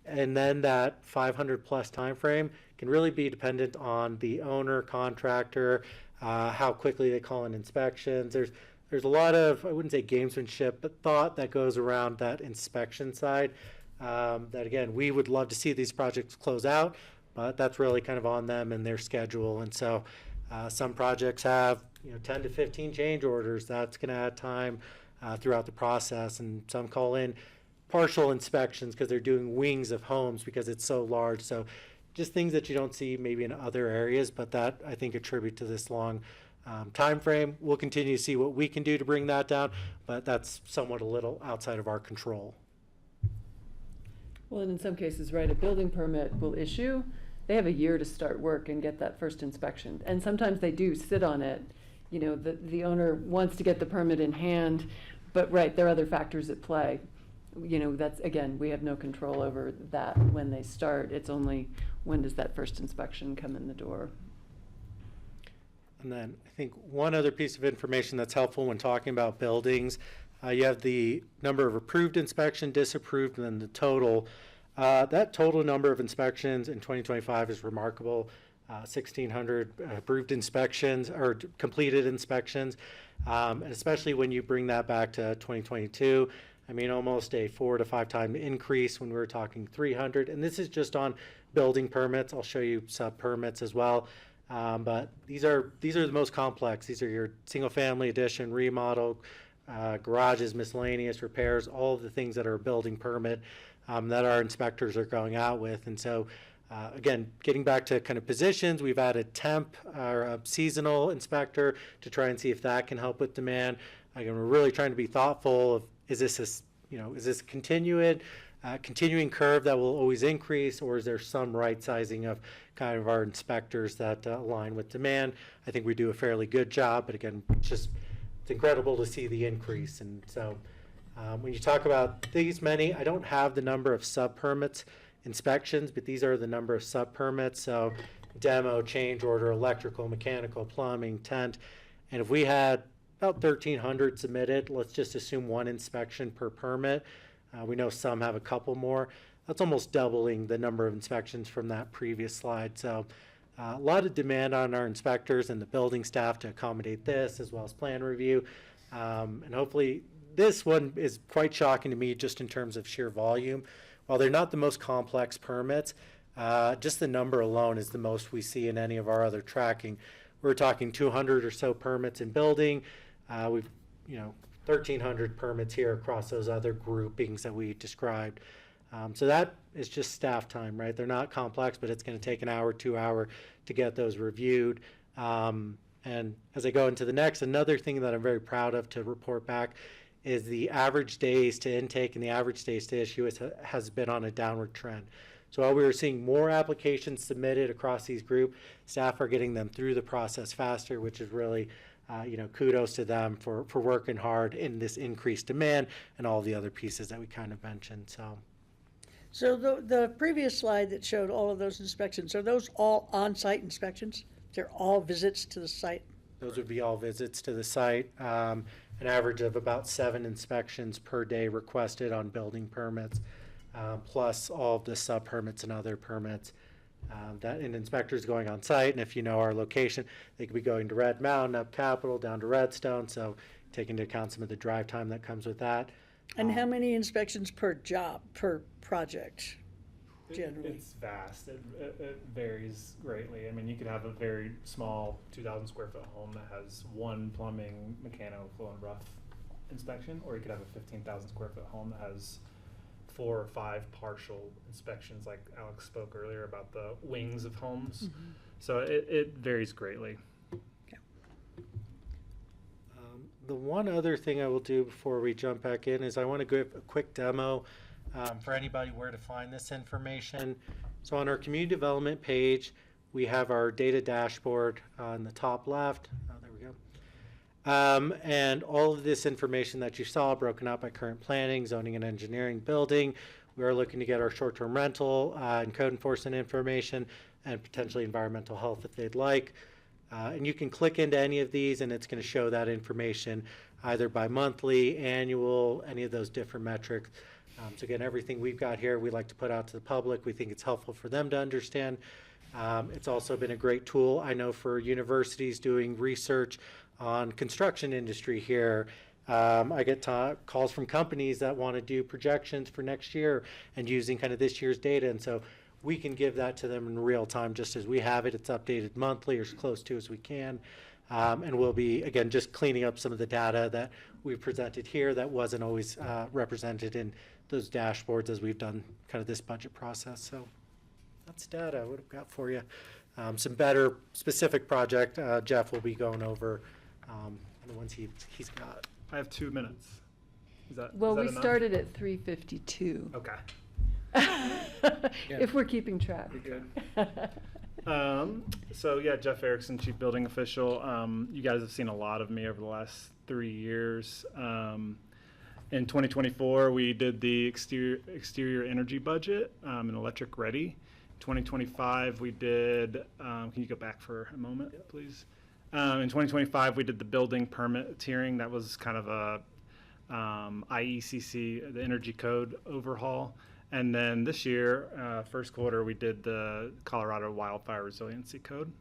And then that 500 plus time frame can really be dependent on the owner, contractor, how quickly they call in inspections. There's a lot of, I wouldn't say gamesmanship, but thought that goes around that inspection side. That again, we would love to see these projects close out, but that's really kind of on them and their schedule. And so some projects have 10 to 15 change orders. That's going to add time throughout the process. And some call in partial inspections because they're doing wings of homes because it's so large. So just things that you don't see maybe in other areas, but that I think attribute to this long time frame. We'll continue to see what we can do to bring that down, but that's somewhat a little outside of our control. Well, and in some cases, right, a building permit will issue. They have a year to start work and get that first inspection. And sometimes they do sit on it. The owner wants to get the permit in hand, but right, there are other factors at play. That's, again, we have no control over that when they start. It's only when does that first inspection come in the door. And then I think one other piece of information that's helpful when talking about buildings, you have the number of approved inspection, disapproved, and then the total. That total number of inspections in 2025 is remarkable. 1,600 approved inspections or completed inspections, and especially when you bring that back to 2022. I mean, almost a 4 to 5 time increase when we were talking 300. And this is just on building permits. I'll show you sub permits as well. But these are the most complex. These are your single family addition, remodel, garages, miscellaneous repairs, all of the things that are a building permit that our inspectors are going out with. And so again, getting back to kind of positions, we've added temp or a seasonal inspector to try and see if that can help with demand. Again, we're really trying to be thoughtful of, is this a continuing curve that will always increase, or is there some right sizing of kind of our inspectors that align with demand? I think we do a fairly good job, but again, it's incredible to see the increase. And so when you talk about these many, I don't have the number of sub permits inspections, but these are the number of sub permits. So demo, change order, electrical, mechanical, plumbing, tent. And if we had about 1,300 submitted, let's just assume one inspection per permit. We know some have a couple more. That's almost doubling the number of inspections from that previous slide. So a lot of demand on our inspectors and the building staff to accommodate this, as well as plan review. And hopefully this one is quite shocking to me just in terms of sheer volume. While they're not the most complex permits, just the number alone is the most we see in any of our other tracking. We're talking 200 or so permits in building. We've 1,300 permits here across those other groupings that we described. So that is just staff time, right? They're not complex, but it's going to take an hour, 2 hours to get those reviewed. And as I go into the next, another thing that I'm very proud of to report back is the average days to intake and the average days to issue has been on a downward trend. So while we were seeing more applications submitted across these groups, staff are getting them through the process faster, which is really kudos to them for working hard in this increased demand and all the other pieces that we kind of mentioned. So the previous slide that showed all of those inspections, are those all on-site inspections? They're all visits to the site? Those would be all visits to the site. An average of about 7 inspections per day requested on building permits, plus all of the sub permits and other permits. That and inspectors going on site, and if you know our location, they could be going to Red Mountain, up Capitol, down to Redstone, so take into account some of the drive time that comes with that. And how many inspections per job, per project, generally? It's vast. It varies greatly. I mean, you could have a very small 2,000 square foot home that has one plumbing, mechanical, and rough inspection, or you could have a 15,000 square foot home that has 4 or 5 partial inspections, like Alex spoke earlier about the wings of homes. Mm-hmm. So it varies greatly. The one other thing I will do before we jump back in is I want to give a quick demo for anybody where to find this information. So on our community development page, we have our data dashboard on the top left. There we go. And all of this information that you saw broken out by current planning, zoning and engineering, building. We are looking to get our short-term rental and code enforcement information and potentially environmental health if they'd like. And you can click into any of these and it's going to show that information either by monthly, annual, any of those different metrics. So again, everything we've got here, we like to put out to the public. We think it's helpful for them to understand. It's also been a great tool, I know, for universities doing research on construction industry here. I get calls from companies that want to do projections for next year and using kind of this year's data. And so we can give that to them in real time just as we have it. It's updated monthly or as close to as we can. And we'll be, again, just cleaning up some of the data that we presented here that wasn't always represented in those dashboards as we've done kind of this budget process. So that's data. What I've got for you. Some better specific project Jeff will be going over the ones he's got. I have 2 minutes. Well, we enough? started at 3:52. Okay. If we're keeping track. You're good. So yeah, Jeff Erickson, Chief Building Official. You guys have seen a lot of me over the last 3 years. In 2024, we did the exterior energy budget and electric ready. 2025, we did, can you go back for a moment, please? In 2025, we did the building permit tiering. That was kind of a IECC, the energy code overhaul. And then this year, first quarter, we did the Colorado Wildfire Resiliency Code.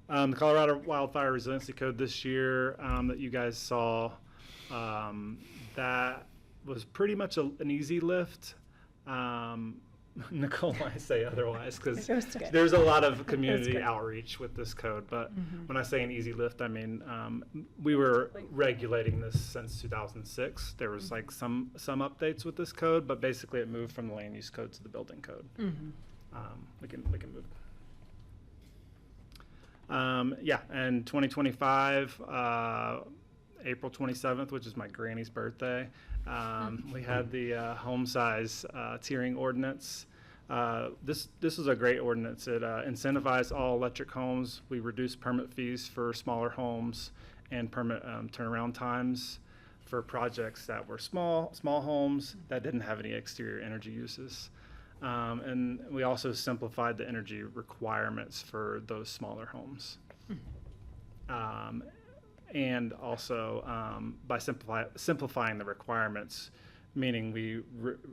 The Colorado Wildfire Resiliency Code this year that you guys saw, that was pretty much an easy lift. Nicole might say otherwise because there's a lot of community outreach with this code. But when I say an easy lift, I mean we were regulating this since 2006. There was like some updates with this code, but basically it moved from the land use code to the building code. We can move. Yeah, and 2025, April 27th, which is my granny's birthday, we had the home size tiering ordinance. This is a great ordinance. It incentivized all electric homes. We reduced permit fees for smaller homes and permit turnaround times for projects that were small homes that didn't have any exterior energy uses. And we also simplified the energy requirements for those smaller homes. And also by simplifying the requirements, meaning we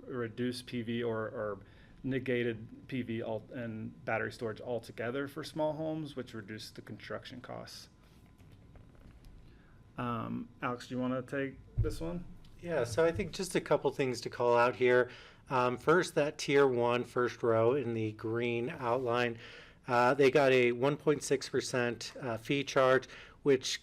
reduced PV or negated PV and battery storage altogether for small homes, which reduced the construction costs. Alex, do you want to take this one? Yeah, so I think just a couple things to call out here. First, that Tier 1 first row in the green outline, they got a 1.6% fee charge, which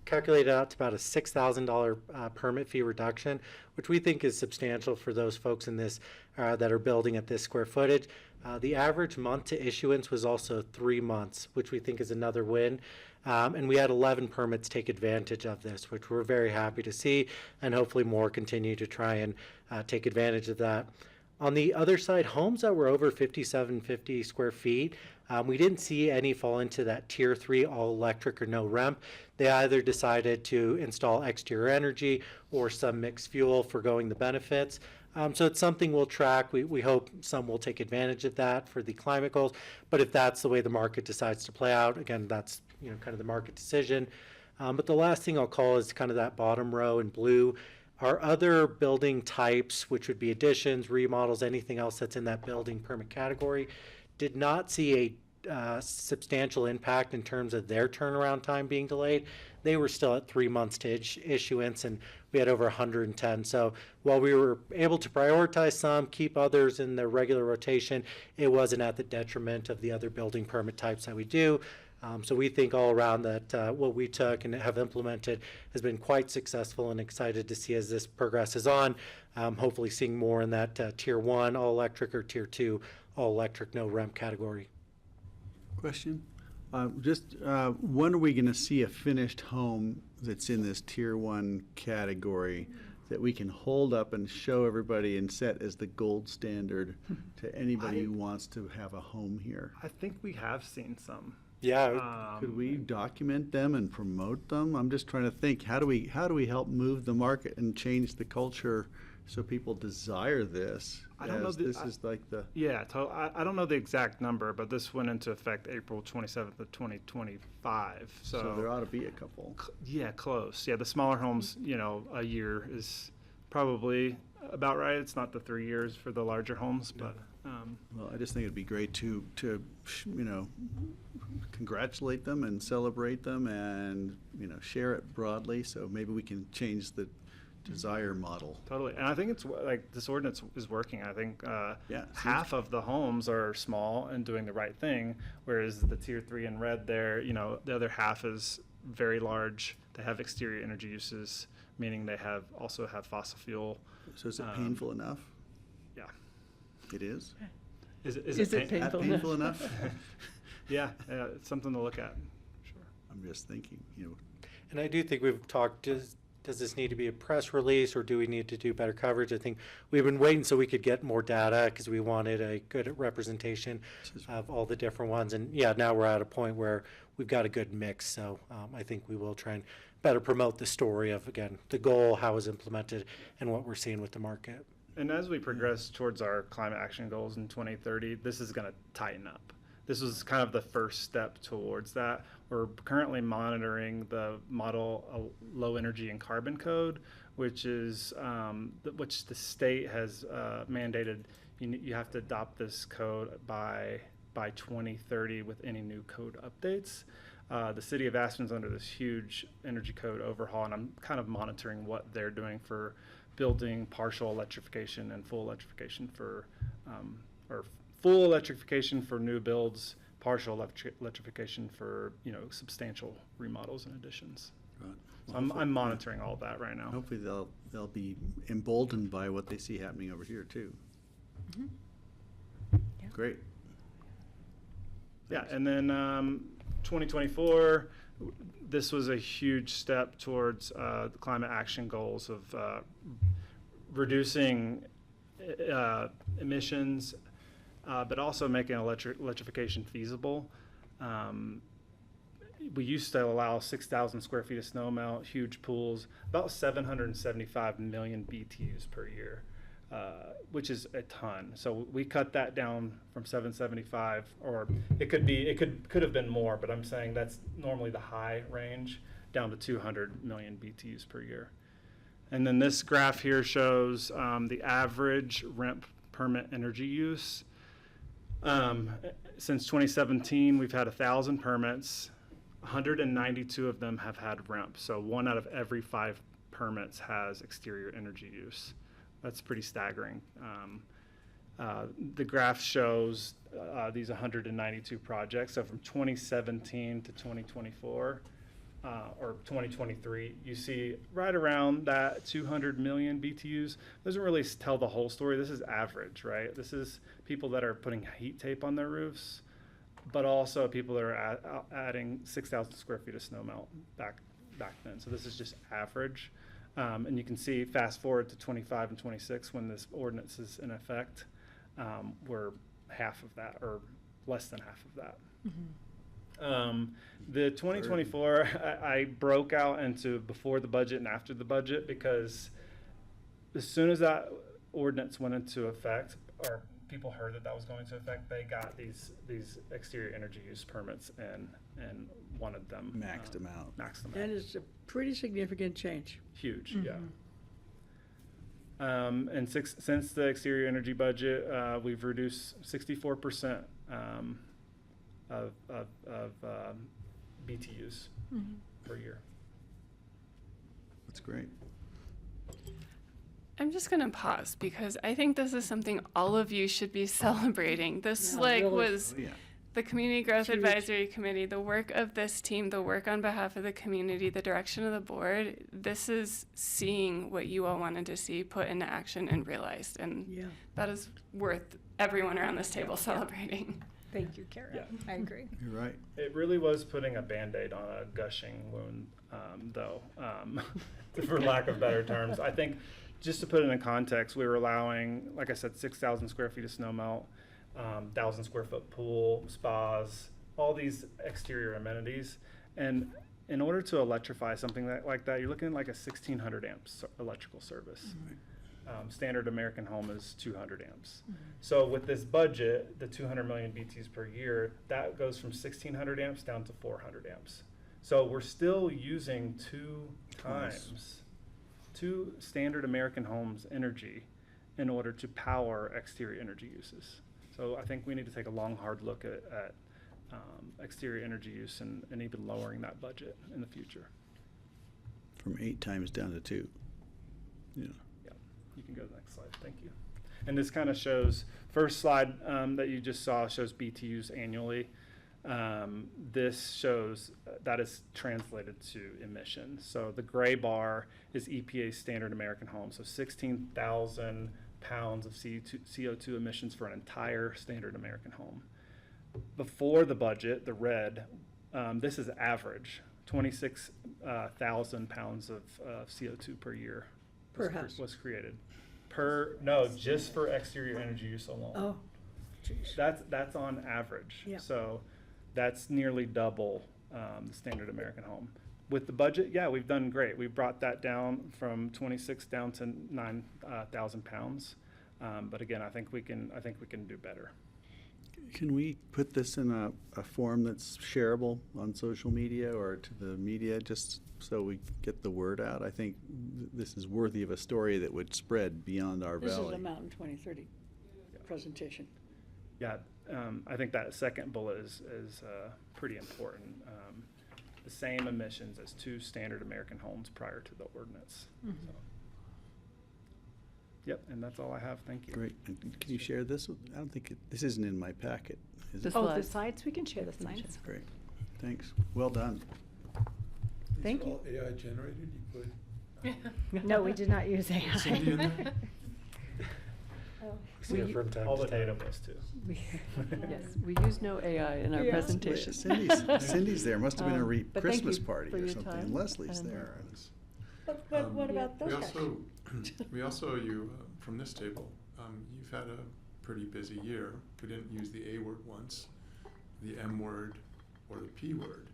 calculated out to about a $6,000 permit fee reduction, which we think is substantial for those folks in this that are building at this square footage. The average month to issuance was also 3 months, which we think is another win. And we had 11 permits take advantage of this, which we're very happy to see, and hopefully more continue to try and take advantage of that. On the other side, homes that were over 5,750 square feet, we didn't see any fall into that Tier 3 all electric or no REMP. They either decided to install exterior energy or some mixed fuel forgoing the benefits. So it's something we'll track. We hope some will take advantage of that for the climate goals. But if that's the way the market decides to play out, again, that's kind of the market decision. But the last thing I'll call is kind of that bottom row in blue. Our other building types, which would be additions, remodels, anything else that's in that building permit category, did not see a substantial impact in terms of their turnaround time being delayed. They were still at 3 months to issuance, and we had over 110. So while we were able to prioritize some, keep others in their regular rotation, it wasn't at the detriment of the other building permit types that we do. So we think all around that what we took and have implemented has been quite successful, and excited to see as this progresses on, hopefully seeing more in that Tier 1 all electric or Tier 2 all electric no REMP category. Question? When are we going to see a finished home that's in this Tier 1 category that we can hold up and show everybody and set as the gold standard to anybody who wants to have a home here? I think we have seen some. Yeah. Could we document them and promote them? I'm just trying to think, how do we help move the market and change the culture so people desire this? I don't know. I don't know the exact number, but this went into effect April 27th of 2025. So there ought to be a couple. Yeah, close. Yeah, the smaller homes, a year is probably about right. It's not the 3 years for the larger homes, but Well, I just think it'd be great to congratulate them and celebrate them and, share it broadly, so maybe we can change the desire model. totally. And I think it's like this ordinance is working. I think Yeah, half of the homes are small and doing the right thing, whereas the tier 3 in red there, the other half is very large. They have exterior energy uses, meaning they also have fossil fuel. So is it painful enough? Yeah. It is? Is it painful Painful enough? Yeah, it's something to look at. Sure. I'm just thinking, And I do think we've talked, does this need to be a press release, or do we need to do better coverage? I think we've been waiting so we could get more data because we wanted a good representation of all the different ones. And yeah, now we're at a point where we've got a good mix. So I think we will try and better promote the story of, again, the goal, how it's implemented, and what we're seeing with the market. And as we progress towards our climate action goals in 2030, this is going to tighten up. This was kind of the first step towards that. We're currently monitoring the model low energy and carbon code, which is which the state has mandated. You have to adopt this code by 2030 with any new code updates. The city of Aspen's under this huge energy code overhaul, and I'm kind of monitoring what they're doing for building partial electrification and full electrification for, or full electrification for new builds, partial electrification for substantial remodels and additions. Right. So Well, I'm monitoring all that right now. hopefully they'll be emboldened by what they see happening over here too. Great. Yeah, and then 2024, this was a huge step towards the climate action goals of reducing emissions, but also making electrification feasible. We used to allow 6,000 square feet of snow melt, huge pools, about 775 million BTUs per year, which is a ton. So we cut that down from 775, or it could have been more, but I'm saying that's normally the high range, down to 200 million BTUs per year. And then this graph here shows the average rent permit energy use. Since 2017, we've had 1,000 permits. 192 of them have had REMP, so 1 out of every 5 permits has exterior energy use. That's pretty staggering. The graph shows these 192 projects. So from 2017 to 2024, or 2023, you see right around that 200 million BTUs. Doesn't really tell the whole story. This is average, right? This is people that are putting heat tape on their roofs, but also people that are adding 6,000 square feet of snow melt back then. So this is just average. And you can see, fast forward to 25 and 26, when this ordinance is in effect, we're half of that, or less than half of that. The 2024, I broke out into before the budget and after the budget, because as soon as that ordinance went into effect, or people heard that was going into effect, they got these exterior energy use permits and wanted them Maxed them out. That is a pretty significant change. Huge, yeah. And since the exterior energy budget, we've reduced 64% of BTUs per year. That's great. I'm just going to pause because I think this is something all of you should be celebrating. This was the Community Growth Advisory Committee, the work of this team, the work on behalf of the community, the direction of the board. This is seeing what you all wanted to see put into action and realized. And that is worth everyone around this table celebrating. Thank you, Kara. Yeah. I agree. You're right. It really was putting a Band-Aid on a gushing wound, though, for lack of better terms. I think, just to put it in context, we were allowing, like I said, 6,000 square feet of snow melt, 1,000 square foot pool, spas, all these exterior amenities. And in order to electrify something like that, you're looking at like a 1,600 amps electrical service. Standard American home is 200 amps. So with this budget, the 200 million BTUs per year, that goes from 1,600 amps down to 400 amps. So we're still using 2 times two standard American homes energy in order to power exterior energy uses. So I think we need to take a long, hard look at exterior energy use and even lowering that budget in the future. From 8 times down to 2. Yeah. Yeah, you can go to the next slide. Thank you. And this kind of shows, first slide that you just saw shows BTUs annually. This shows that is translated to emissions. So the gray bar is EPA's standard American home. So 16,000 pounds of CO2 emissions for an entire standard American home. Before the budget, the red, this is average, 26,000 pounds of CO2 per year was created. No, just for exterior energy use alone. Oh, geez. That's on average. Yeah. So that's nearly double the standard American home. With the budget, yeah, we've done great. We've brought that down from 26 down to 9,000 pounds. But again, I think we can do better. Can we put this in a form that's shareable on social media or to the media, just so we get the word out? I think this is worthy of a story that would spread beyond our This valley. is a Mountain 2030 presentation. Yeah, I think that second bullet is pretty important. The same emissions as 2 standard American homes prior to the ordinance. So. Yep, and that's all I have. Thank you. Great. And can you share this? I don't think this isn't in my packet. Is it? Oh, the slides, we can share the slides. Great. Thanks. Well done. Thank you. AI generated, you put? No, we did not use AI. Cindy in there? See it from time All to the time. data was too. Yes, we use no AI in our Yeah. presentation. Cindy's there. Must have been a But thank Christmas you party for or your something. time, And Leslie's and, there. But what about those We guys? also, you, from this table, you've had a pretty busy year. We didn't use the A word once, the M word, or the P word.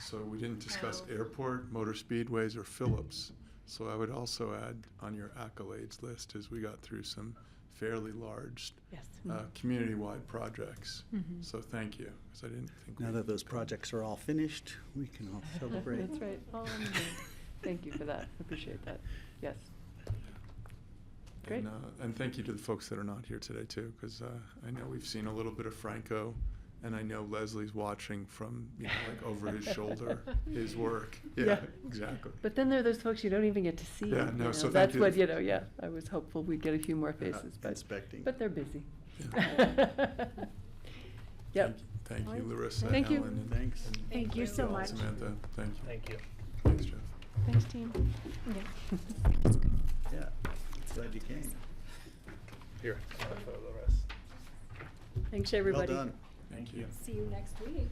So we didn't discuss airport, motor speedways, or Phillips. So I would also add on your accolades list as we got through some fairly large Yes. community-wide projects. So thank you, because I didn't think Now that those projects are all finished, we can all celebrate. That's right. Oh, thank you for that. Appreciate that. Yes. Great. And thank you to the folks that are not here today too, because I know we've seen a little bit of Franco, and I know Leslie's watching from, like over his shoulder, his work. Yeah, exactly. But then there are those folks you don't even get to see. Yeah, no, you know. so thank that's you. what, yeah, I was hopeful we'd get a few more faces, but Inspecting. but they're busy. Yeah. Yep. Thank you, Larissa, Thank you. Ellen, and Thanks. and Thank you so much. Samantha, thank you. Thank you. Thanks, Jeff. Thanks, team. Yeah. Glad you came. Here, I'll photo the rest. Thanks, Well everybody. done. Thank you. See you next week.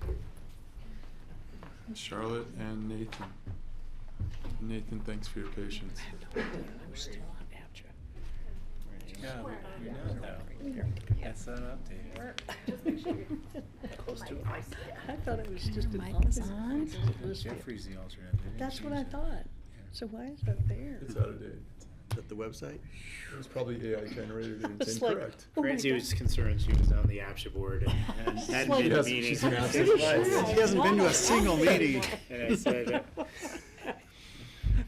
Charlotte and Nathan. Nathan, thanks for your patience. We're still on APCHA. Yeah, we know now. That's an update. Close to it. I thought it was just an mic office. is on. Jeffrey's the alternate. They didn't That's what I change it. thought. So why is that there? It's out of date. Is that the website? It was probably AI generated and it's It's like, incorrect. oh my Francie God. was concerned she was on the APCHA board and hadn't been to Yes, meetings. she's an And absent I minded. said- He hasn't been to a single meeting. And I said,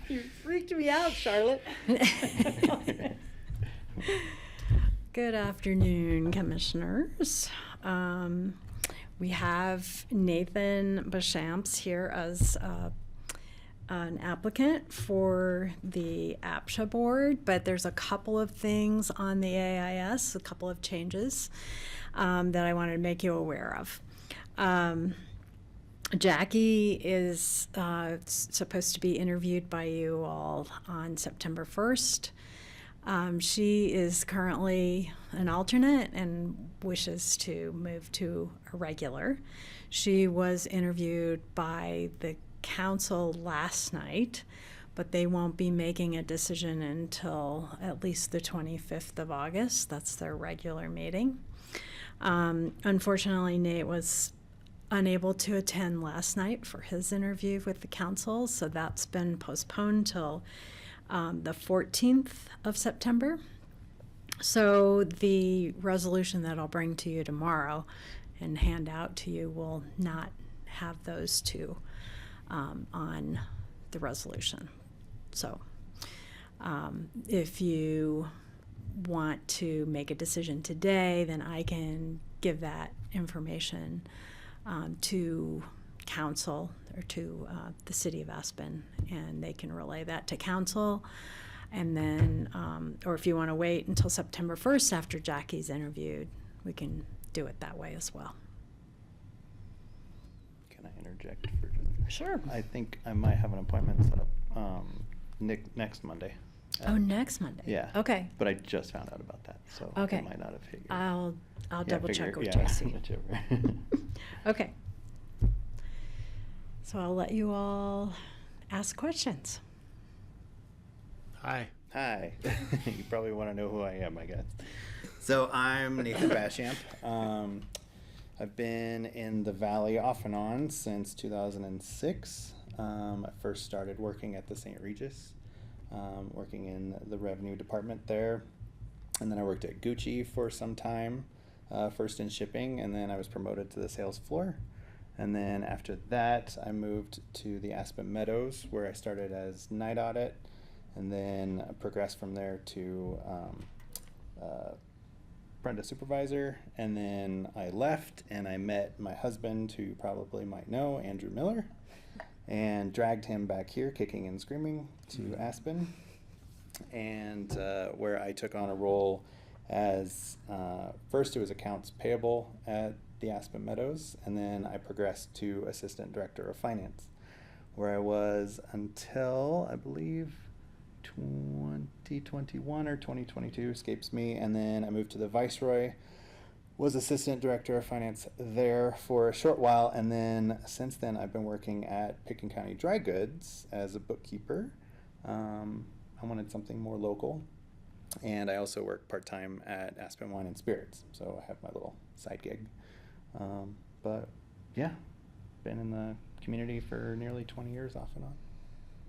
You freaked me out, Charlotte. Good afternoon, commissioners. We have Nathan Bachamp here as an applicant for the APCHA board, but there's a couple of things on the AIS, a couple of changes that I wanted to make you aware of. Jackie is supposed to be interviewed by you all on September 1st. She is currently an alternate and wishes to move to a regular. She was interviewed by the council last night, but they won't be making a decision until at least the 25th of August. That's their regular meeting. Unfortunately, Nate was unable to attend last night for his interview with the council, so that's been postponed till the 14th of September. So the resolution that I'll bring to you tomorrow and hand out to you will not have those two on the resolution. So If you want to make a decision today, then I can give that information to council or to the city of Aspen, and they can relay that to council. And then, or if you want to wait until September 1st after Jackie's interviewed, we can do it that way as well. Can I interject for just? Sure. I think I might have an appointment set up next Monday. Oh, next Monday? Yeah. Okay. But I just found out about that, so Okay. I might not have figured. I'll double check with yeah, Tracy. whichever. Okay. So I'll let you all ask questions. Hi. Hi. You probably want to know who I am, I guess. So I'm Nathan Bachamp. I've been in the Valley off and on since 2006. I first started working at the St. Regis, working in the revenue department there. And then I worked at Gucci for some time, first in shipping, and then I was promoted to the sales floor. And then after that, I moved to the Aspen Meadows, where I started as night audit, and then progressed from there to apprentice supervisor. And then I left, and I met my husband, who you probably might know, Andrew Miller, and dragged him back here, kicking and screaming, to Aspen, and where I took on a role as, first it was accounts payable at the Aspen Meadows, and then I progressed to assistant director of finance, where I was until, I believe, 2021 or 2022, escapes me, and then I moved to the Viceroy, was assistant director of finance there for a short while, and then since then I've been working at Pitkin County Dry Goods as a bookkeeper. I wanted something more local, and I also work part-time at Aspen Wine and Spirits, so I have my little side gig. But yeah, been in the community for nearly 20 years off and on.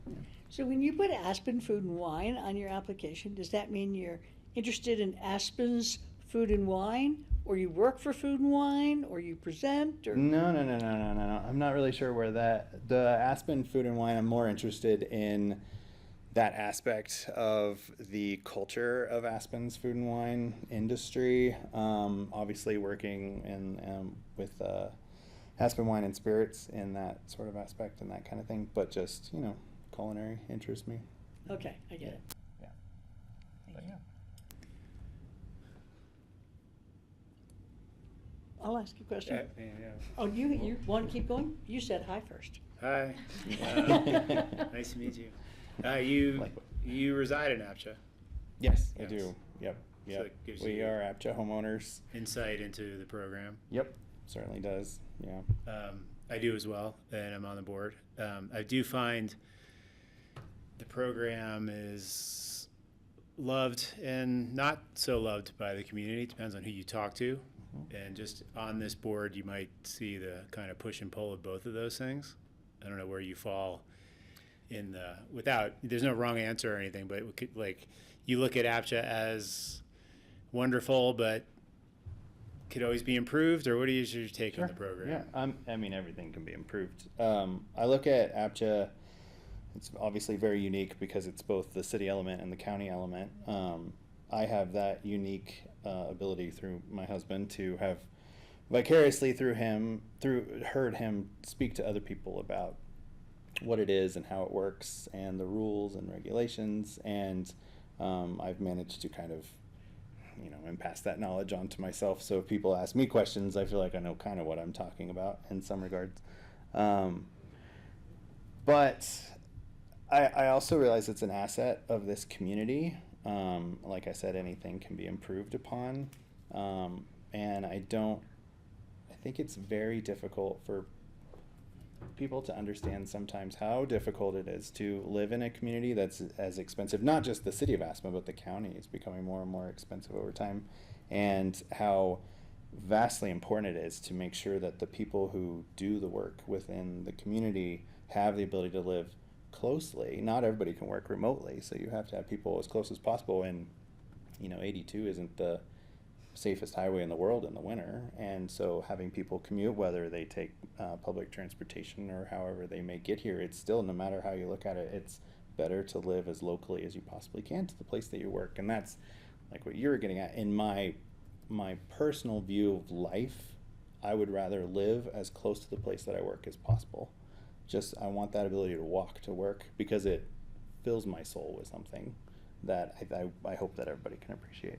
Yeah. So when you put Aspen Food and Wine on your application, does that mean you're interested in Aspen's food and wine, or you work for Food and Wine, or you present, or? No. I'm not really sure where the Aspen Food and Wine, I'm more interested in that aspect of the culture of Aspen's food and wine industry. Obviously working in with Aspen Wine and Spirits in that sort of aspect and that kind of thing, but just, culinary interests me. Okay, I get it. Yeah. Thank you. I'll ask you a question. Yeah. Oh, you want to keep going? You said hi first. Hi. Nice to meet you. You reside in APCHA. Yes, I do. Yep. So it gives We you are APCHA homeowners. insight into the program. Yep, certainly does. Yeah. I do as well, and I'm on the board. I do find the program is loved and not so loved by the community. It depends on who you talk to. And just on this board, you might see the kind of push and pull of both of those things. I don't know where you fall in there's no wrong answer or anything, but it could, you look at APCHA as wonderful, but could always be improved, or what is your take on the program? Yeah, I mean, everything can be improved. I look at APCHA, it's obviously very unique because it's both the city element and the county element. I have that unique ability through my husband to have vicariously heard him speak to other people about what it is and how it works and the rules and regulations, and I've managed to kind of and pass that knowledge on to myself, so if people ask me questions, I feel like I know kind of what I'm talking about in some regards. But I also realize it's an asset of this community. Like I said, anything can be improved upon, and I think it's very difficult for people to understand sometimes how difficult it is to live in a community that's as expensive. Not just the city of Aspen, but the county is becoming more and more expensive over time, and how vastly important it is to make sure that the people who do the work within the community have the ability to live closely. Not everybody can work remotely, so you have to have people as close as possible, and 82 isn't the safest highway in the world in the winter, and so having people commute, whether they take public transportation or however they may get here, it's still, no matter how you look at it, it's better to live as locally as you possibly can to the place that you work. And that's like what you're getting at. In my personal view of life, I would rather live as close to the place that I work as possible. Just, I want that ability to walk to work because it fills my soul with something that I hope that everybody can appreciate.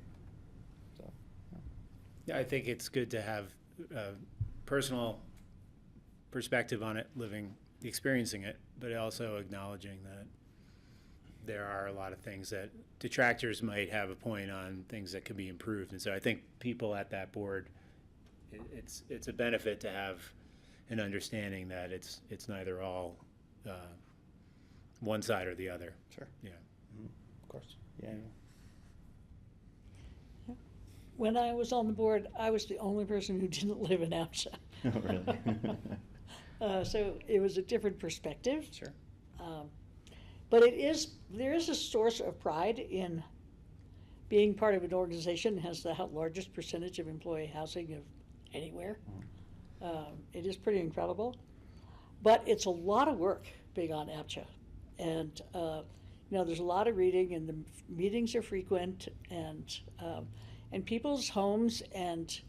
So, Yeah, I think it's good to have personal perspective on it, experiencing it, but also acknowledging that there are a lot of things that detractors might have a point on, things that could be improved. And so I think people at that board, it's a benefit to have an understanding that it's neither all one side or the other. Sure. Yeah. Mm-hmm. Of course. Yeah. When I was on the board, I was the only person who didn't live in APCHA. Oh, really? So it was a different perspective. Sure. But there is a source of pride in being part of an organization that has the largest percentage of employee housing of anywhere. It is pretty incredible. But it's a lot of work being on APCHA. And, there's a lot of reading, and the meetings are frequent, and people's homes and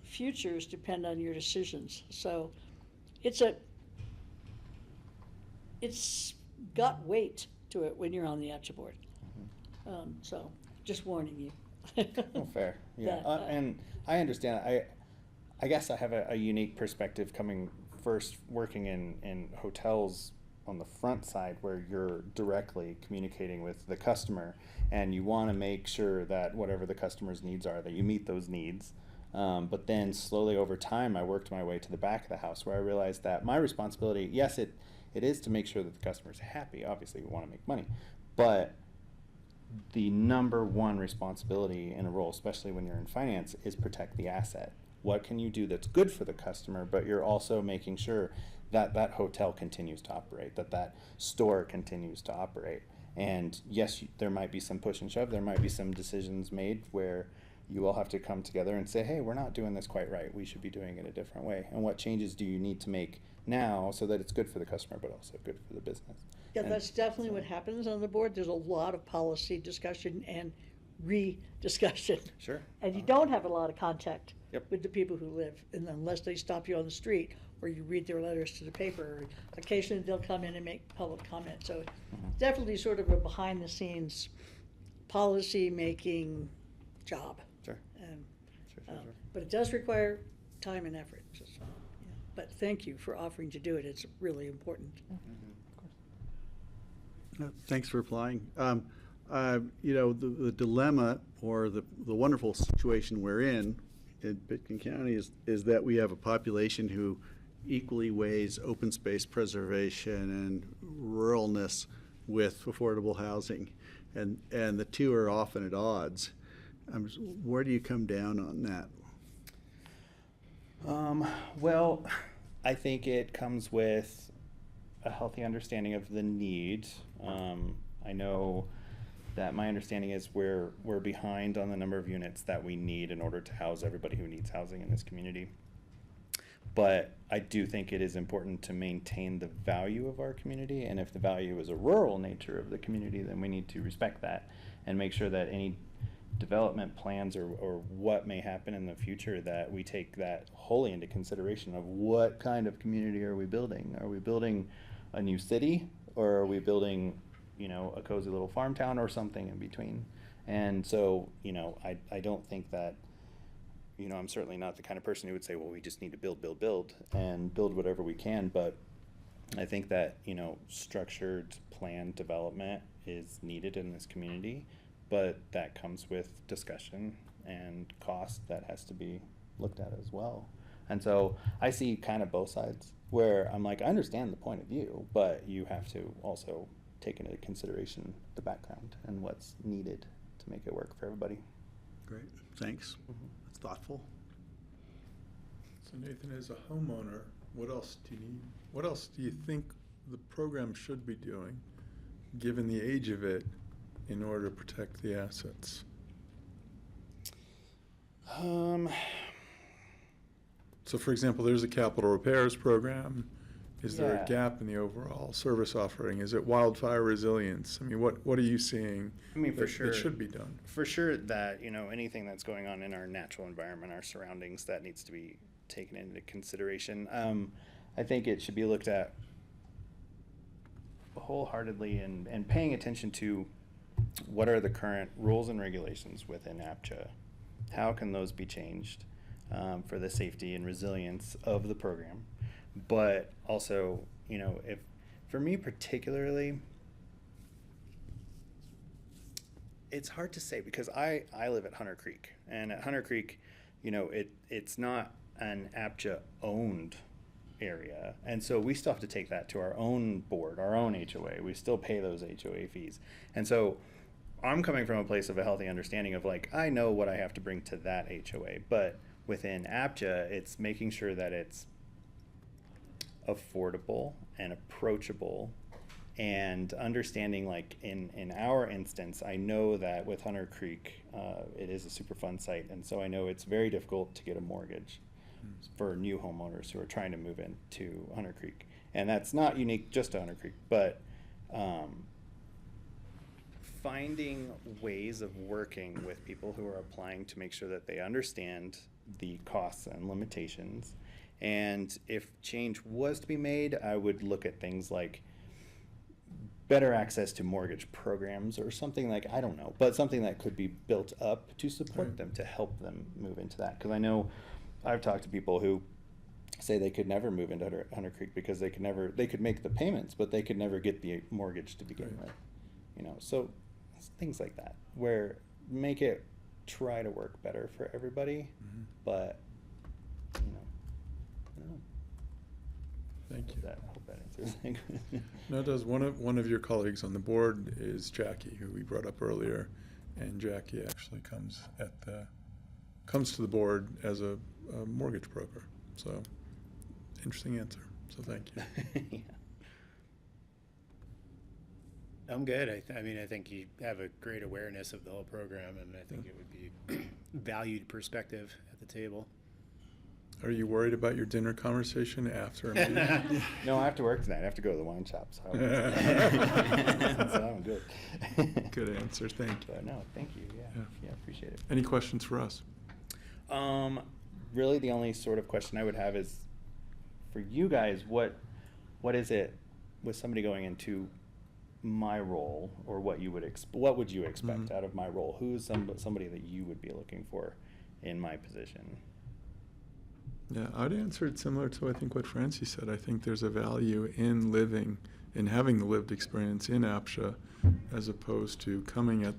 futures depend on your decisions. So it's got weight to it when you're on the APCHA board. So just warning you. Oh, fair. Yeah. That, And I understand. I guess I have a unique perspective coming first working in hotels on the front side where you're directly communicating with the customer, and you want to make sure that whatever the customer's needs are, that you meet those needs. But then slowly over time, I worked my way to the back of the house where I realized that my responsibility, yes, it is to make sure that the customer's happy. Obviously, we want to make money. But the number one responsibility in a role, especially when you're in finance, is protect the asset. What can you do that's good for the customer, but you're also making sure that that hotel continues to operate, that store continues to operate. And yes, there might be some push and shove. There might be some decisions made where you all have to come together and say, hey, we're not doing this quite right. We should be doing it a different way. And what changes do you need to make now so that it's good for the customer, but also good for the business? Yeah, that's definitely what happens on the board. There's a lot of policy discussion and re-discussion. Sure. And you don't have a lot of contact Yep. with the people who live, and unless they stop you on the street or you read their letters to the paper, or occasionally they'll come in and make public comment. So definitely sort of a behind-the-scenes policy-making job. Sure. And, Sure. but it does require time and effort. So, yeah. But thank you for offering to do it. It's really important. Thanks for replying. The dilemma or the wonderful situation we're in Pitkin County is that we have a population who equally weighs open space preservation and ruralness with affordable housing, and the two are often at odds. Where do you come down on that? Well, I think it comes with a healthy understanding of the need. I know that my understanding is we're behind on the number of units that we need in order to house everybody who needs housing in this community. But I do think it is important to maintain the value of our community, and if the value is a rural nature of the community, then we need to respect that and make sure that any development plans or what may happen in the future, that we take that wholly into consideration of what kind of community are we building? Are we building a new city, or are we building a cozy little farm town or something in between? And so, I don't think that, I'm certainly not the kind of person who would say, well, we just need to build and build whatever we can. But I think that, structured planned development is needed in this community, but that comes with discussion and cost that has to be looked at as well. And so I see kind of both sides where I'm like, I understand the point of view, but you have to also take into consideration the background and what's needed to make it work for everybody. Great, thanks. That's thoughtful. So Nathan, as a homeowner, what else do you need? What else do you think the program should be doing, given the age of it, in order to protect the assets? So for example, there's a capital repairs program. Is there a Yeah. gap in the overall service offering? Is it wildfire resilience? I mean, what are you seeing I mean, for that sure. should be done? For sure that, anything that's going on in our natural environment, our surroundings, that needs to be taken into consideration. I think it should be looked at wholeheartedly and paying attention to what are the current rules and regulations within APCHA. How can those be changed for the safety and resilience of the program? But also, if for me particularly, it's hard to say because I live at Hunter Creek, and at Hunter Creek, it's not an APCHA owned area, and so we still have to take that to our own board, our own HOA. We still pay those HOA fees, and so I'm coming from a place of a healthy understanding of I know what I have to bring to that HOA, but within APCHA, it's making sure that it's affordable and approachable, and understanding in our instance, I know that with Hunter Creek, it is a Superfund site, and so I know it's very difficult to get a mortgage for new homeowners who are trying to move into Hunter Creek, and that's not unique just to Hunter Creek, but finding ways of working with people who are applying to make sure that they understand the costs and limitations. And if change was to be made, I would look at things like better access to mortgage programs or something I don't know, but something that could be built up to support them, to help them move into that. Because I know I've talked to people who say they could never move into Hunter Creek because they could make the payments, but they could never get the mortgage to begin with. So things like that, where make it try to work better for everybody, but I don't know. Thank you. I hope that answers the question. No, it does. One of your colleagues on the board is Jackie, who we brought up earlier, and Jackie actually comes to the board as a mortgage broker. So, interesting answer. So thank you. Yeah. I'm good. I think you have a great awareness of the whole program, and I think it would be valued perspective at the table. Are you worried about your dinner conversation after a meeting? No, I have to work tonight. I have to go to the wine shop. So, I'm good. Good answer. Thank you. No, thank you. Yeah, appreciate it. Any questions for us? Really, the only sort of question I would have is for you guys. What is it with somebody going into my role, or what you would what would you expect out of my role? Who's somebody that you would be looking for in my position? Yeah, I'd answer it similar to I think what Francie said. I think there's a value in having the lived experience in APCHA, as opposed to coming at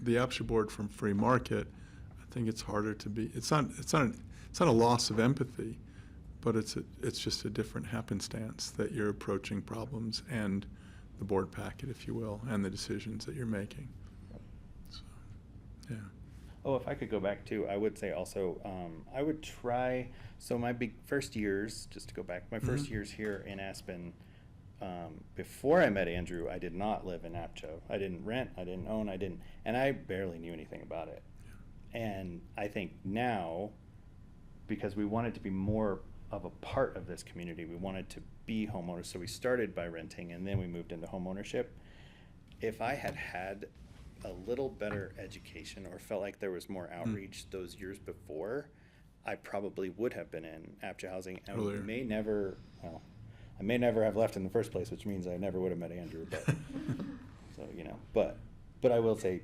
the APCHA board from free market. I think it's harder to be. It's not a loss of empathy, but it's just a different happenstance that you're approaching problems and the board packet, if you will, and the decisions that you're making. So, yeah. Oh, if I could go back too, I would say also, I would try, so my first years, just to go back, my first years here in Aspen, before I met Andrew, I did not live in APCHA. I didn't rent, I didn't own, and I barely knew anything about it. And I think now, because we wanted to be more of a part of this community, we wanted to be homeowners, so we started by renting and then we moved into homeownership. If I had a little better education or felt like there was more outreach those years before, I probably would have been in APCHA housing. And I may never have left in the first place, which means I never would have met Andrew. But so but I will say,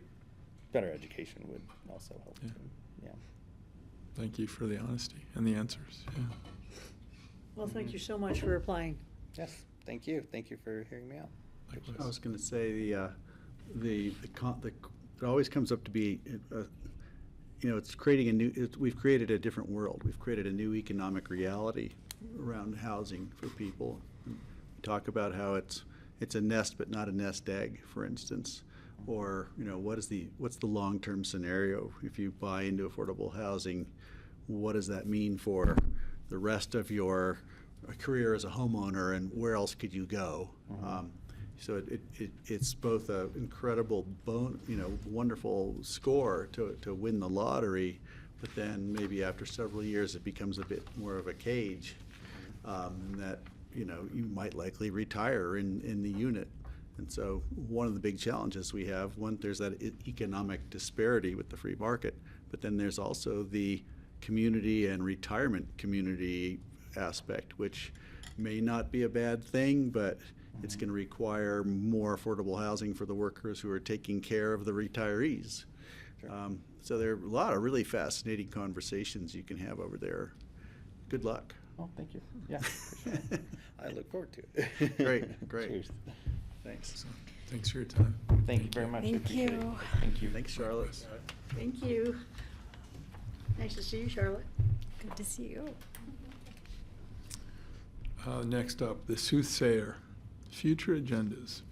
better education would also help. Yeah. Yeah. Thank you for the honesty and the answers. Yeah. Well, thank you so much for applying. Yes, thank you. Thank you for hearing me out. I was going to say it always comes up to be, it's creating we've created a different world. We've created a new economic reality around housing for people. We talk about how it's a nest but not a nest egg, for instance, or what's the long-term scenario if you buy into affordable housing? What does that mean for the rest of your career as a homeowner, and where else could you go? So it's both an incredible wonderful score to win the lottery, but then maybe after several years it becomes a bit more of a cage, that you know, you might likely retire in the unit. And so one of the big challenges we have, there's that economic disparity with the free market, but then there's also the community and retirement community aspect, which may not be a bad thing, but it's going to require more affordable housing for the workers who are taking care of the retirees. So there are a lot of really fascinating conversations you can have over there. Good luck. Oh, thank you. Yeah, for sure. I look forward to it. Great. Cheers. Thanks. Thanks for your time. Thank you very much. Thank Appreciate it. you. Thank you. Thanks, Charlotte. Thank you. Nice to see you, Charlotte. Good to see you. Next up, the soothsayer, future agendas.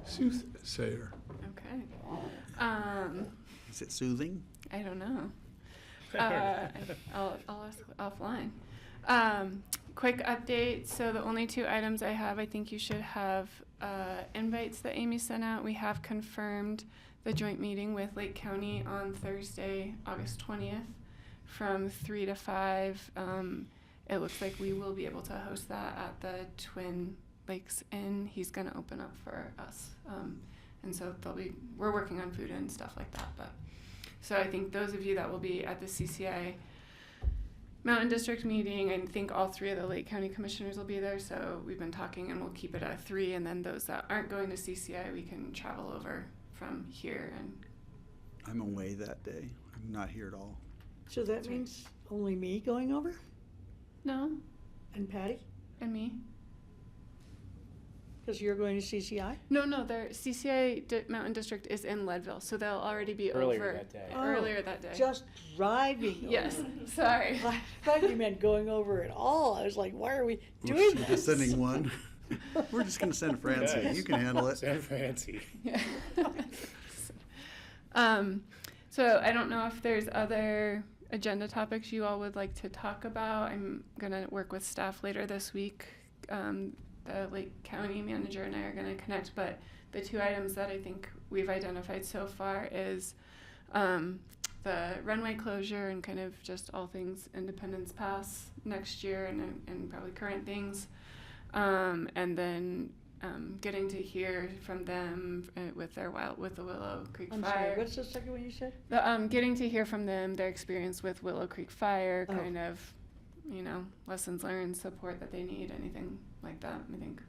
Soothsayer. Okay. Is it soothing? I don't know. I'll ask offline. Quick update. So the only 2 items I have, I think you should have invites that Amy sent out. We have confirmed the joint meeting with Lake County on Thursday, August 20th from 3 to 5. It looks like we will be able to host that at the Twin Lakes Inn. He's going to open up for us. And so we're working on food and stuff like that. But so I think those of you that will be at the CCI Mountain District meeting, I think all 3 of the Lake County commissioners will be there. So we've been talking and we'll keep it at 3. And then those that aren't going to CCI, we can travel over from here. And I'm away that day. I'm not here at all. So that means only me going over? No. And Patty? And me. Because you're going to CCI? No, their CCI Mountain District is in Leadville, so they'll already be Earlier over that day. earlier that day. Just driving over. Yes, sorry. I thought you meant going over at all. I was like, why are we doing We're this? just sending one. We're just going to send Francie. Yes. You can handle it. Send Francie. Yeah. So I don't know if there's other agenda topics you all would like to talk about. I'm gonna work with staff later this week. The Lake County manager and I are gonna connect, but the 2 items that I think we've identified so far is the runway closure and kind of just all things Independence Pass next year and probably current things. And then getting to hear from them with the Willow Creek I'm Fire. sorry, what's the second one you said? Getting to hear from them, their experience with Willow Creek Fire, Oh. kind of, lessons learned, support that they need, anything like that. I think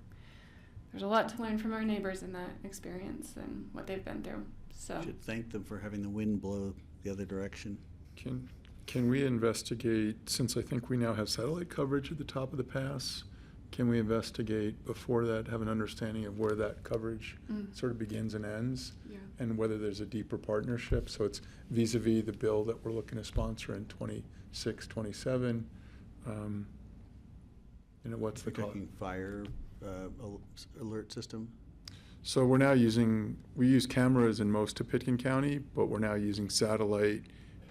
there's a lot to learn from our neighbors in that experience and what they've been through. So Should thank them for having the wind blow the other direction. Can we investigate, since I think we now have satellite coverage at the top of the pass, can we investigate before that, have an understanding of where that coverage sort of begins and ends? Yeah. And whether there's a deeper partnership? So it's vis-a-vis the bill that we're looking to sponsor in 26, 27. What's the Talking fire alert system? So we use cameras in most of Pitkin County, but we're now using satellite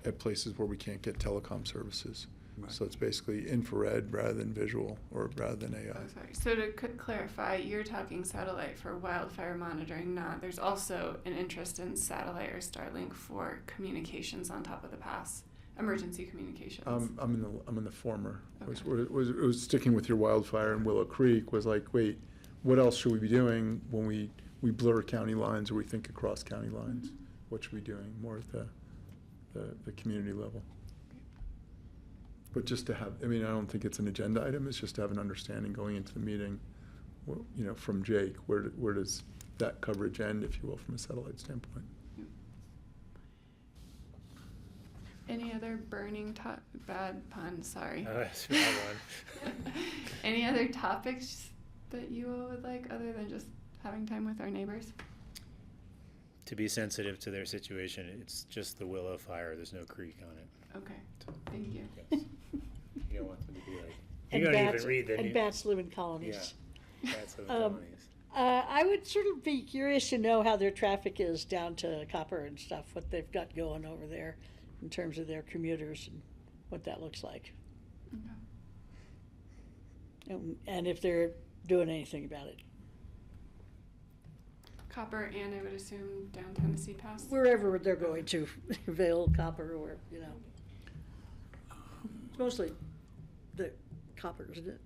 at places where we can't get telecom services. Right. So it's basically infrared rather than visual or rather than AI. Oh, sorry. So to clarify, you're talking satellite for wildfire monitoring, not. There's also an interest in satellite or Starlink for communications on top of the pass, emergency communications. I'm in the former. Okay. It was sticking with your wildfire in Willow Creek. Was like, wait, what else should we be doing when we blur county lines or we think across county lines? What should we be doing more at the community level? But just to have, I don't think it's an agenda item, it's just to have an understanding going into the meeting, from Jake, where does that coverage end, if you will, from a satellite standpoint? Any other burning bad pun, sorry. Oh, that's a bad one. Any other topics that you all would like, other than just having time with our neighbors? To be sensitive to their situation, it's just the Willow Fire. There's no creek on it. Okay, thank you. Yes. You don't want them to be like, And you don't bats, even read the and news. bats live in colonies. Yeah, bats live in colonies. I would sort of be curious to know how their traffic is down to Copper and stuff, what they've got going over there in terms of their commuters and what that looks like. Okay. And if they're doing anything about it. Copper and I would assume down Tennessee Pass. Wherever they're going to, Vail, Copper, or, Mostly the Copper, isn't it?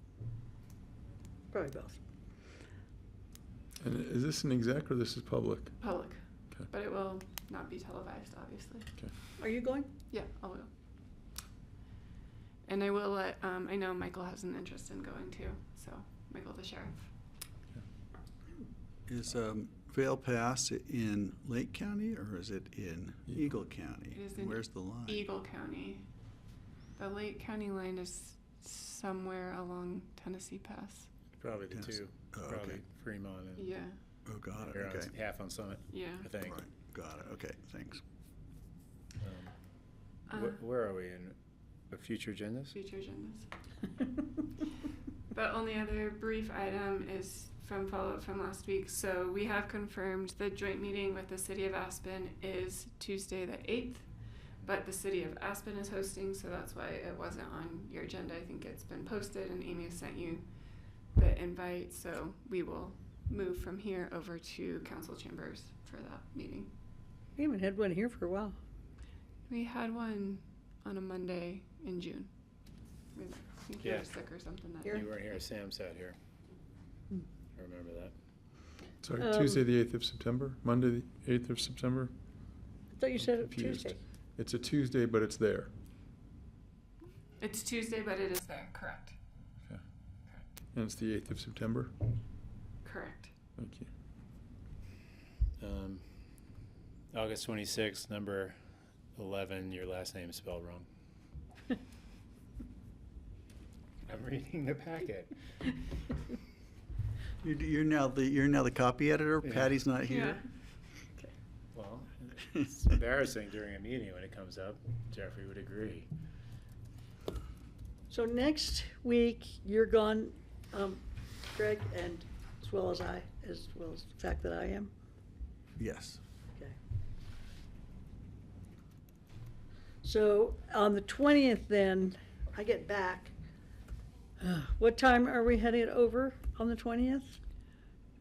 Probably both. And is this an exec or this is public? Public, Okay. but it will not be televised, obviously. Okay. Are you going? Yeah, I will. And I will let, I know Michael has an interest in going too, so Michael the sheriff. Is Vail Pass in Lake County or is it in Eagle County? It is in Where's the line? Eagle County. The Lake County line is somewhere along Tennessee Pass. Probably the Yes. two, Oh, probably okay. Fremont and. Yeah. Oh, got it, or on- okay. half on Summit. Yeah. I think. Right, got it, okay, thanks. Where are we in future agendas? Future agendas. The only other brief item is from follow-up from last week. So we have confirmed the joint meeting with the City of Aspen is Tuesday the 8th, but the City of Aspen is hosting, so that's why it wasn't on your agenda. I think it's been posted and Amy has sent you the invite, so we will move from here over to council chambers for that meeting. We haven't had one here for a while. We had one on a Monday in June. I think you Yeah. were sick or something that Here? day. You weren't here, Sam sat here. Hmm. I remember that. Sorry, Tuesday, the 8th of September, Monday, the 8th of September? I thought you said it Confused. Tuesday. It's a Tuesday, but it's there. It's Tuesday, but it is there, correct. And it's the 8th of September? Correct. Thank you. August 26th, number 11, your last name is spelled wrong. I'm reading the packet. You're now the copy editor, Yeah. Patty's not here? Well, it's embarrassing during a meeting when it comes up. Jeffrey would agree. So next week, you're gone, Greg, and as well as I, as well as the fact that I am. Yes. Okay. So on the 20th then, I get back. What time are we heading over on the 20th?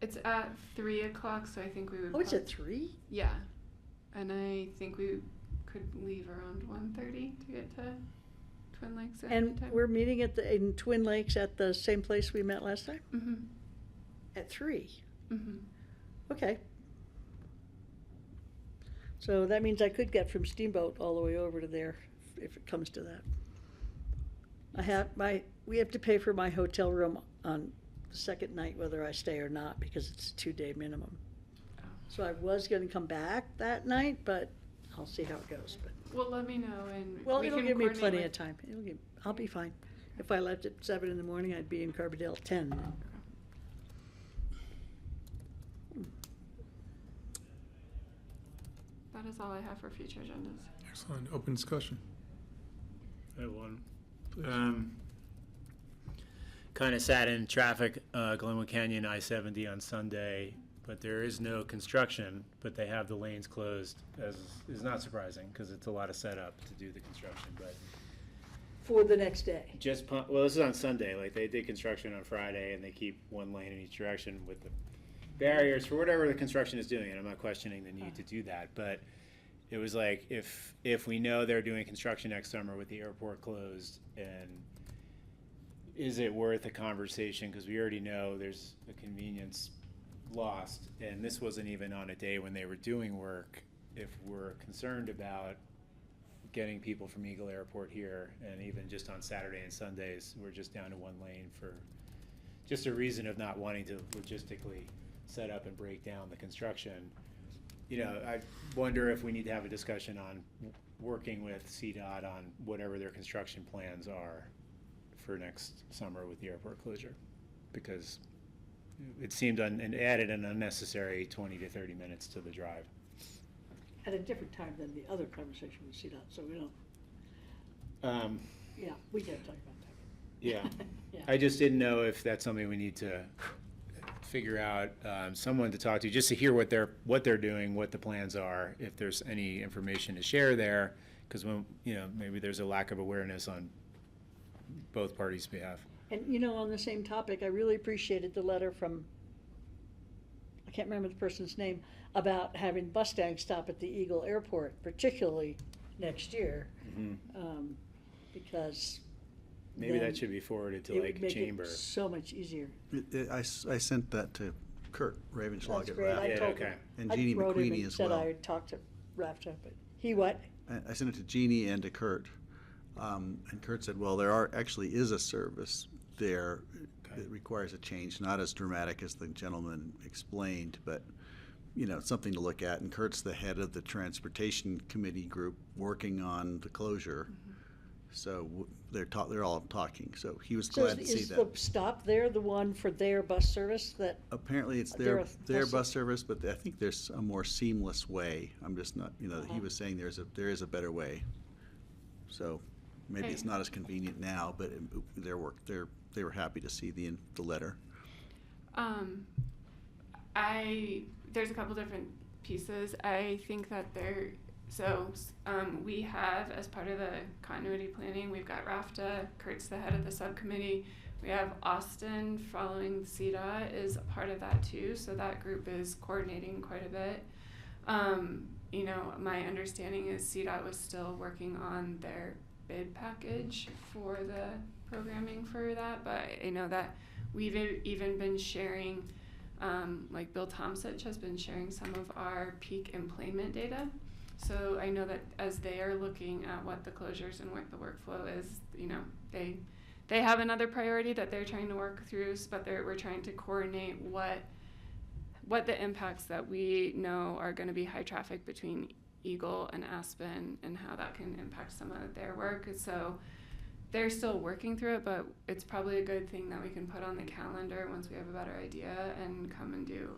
It's at 3 o'clock, so I think we would. Oh, it's at 3? Yeah, and I think we could leave around 1:30 to get to Twin Lakes. at And time. we're meeting in Twin Lakes at the same place we met last time? Mm-hmm. At 3? Mm-hmm. Okay. So that means I could get from Steamboat all the way over to there if it comes to that. We have to pay for my hotel room on the second night whether I stay or not because it's a 2-day minimum. So I was gonna come back that night, but I'll see how it goes, but. Well, let me know and Well, we it'll can give me coordinate plenty with- of time. I'll be fine. If I left at 7 in the morning, I'd be in Carbondale at 10. That is all I have for future agendas. Excellent. Open discussion. I have one. Kind of sat in traffic, Glenwood Canyon I-70 on Sunday, but there is no construction, but they have the lanes closed, as is not surprising, because it's a lot of setup to do the construction, but For the next day. well, this is on Sunday, like, they did construction on Friday, and they keep one lane in each direction with the barriers for whatever the construction is doing, and I'm not questioning the need to do that, but it was like, if we know they're doing construction next summer with the airport closed, and is it worth a conversation, because we already know there's a convenience lost, and this wasn't even on a day when they were doing work. If we're concerned about getting people from Eagle Airport here, and even just on Saturday and Sundays, we're just down to one lane for just a reason of not wanting to logistically set up and break down the construction. You know, I wonder if we need to have a discussion on working with CDOT on whatever their construction plans are for next summer with the airport closure, because it seemed and added an unnecessary 20 to 30 minutes to the drive. At a different time than the other conversation with CDOT, so we don't. Yeah, we can't talk about that. Yeah. Yeah. I just didn't know if that's something we need to figure out, someone to talk to, just to hear what they're doing, what the plans are, if there's any information to share there, because when, maybe there's a lack of awareness on both parties' behalf. And on the same topic, I really appreciated the letter from, I can't remember the person's name, about having Mustang stop at the Eagle Airport, particularly next year. Because, Maybe then that should be forwarded to it would like make chamber. it so much easier. I sent that to Kurt Ravenschlag That's at great. I RAFTA. told him. And I Jeannie wrote him McQueenie and as said well. I would talk to RAFTA, but he what? I sent it to Jeannie and to Kurt. And Kurt said, well, actually is a service there that requires a change, not as dramatic as the gentleman explained, but, something to look at. And Kurt's the head of the Transportation Committee group working on the closure. So they're all talking. So he was glad to see Is that. the stop there the one for their bus service that? Apparently, it's Their their bus- bus service, but I think there's a more seamless way. I'm just not, he was saying there is a better way. So maybe it's not as convenient now, but they were happy to see the letter. There's a couple different pieces. I think that we have, as part of the continuity planning, we've got RAFTA, Kurt's the head of the subcommittee. We have Austin following CDOT is a part of that too, so that group is coordinating quite a bit. My understanding is CDOT was still working on their bid package for the programming for that, but I know that we've even been sharing, like Bill Tomsich has been sharing some of our peak employment data. So I know that as they are looking at what the closures and what the workflow is, they have another priority that they're trying to work through, but we're trying to coordinate what the impacts that we know are going to be high traffic between Eagle and Aspen and how that can impact some of their work. So they're still working through it, but it's probably a good thing that we can put on the calendar once we have a better idea and come and do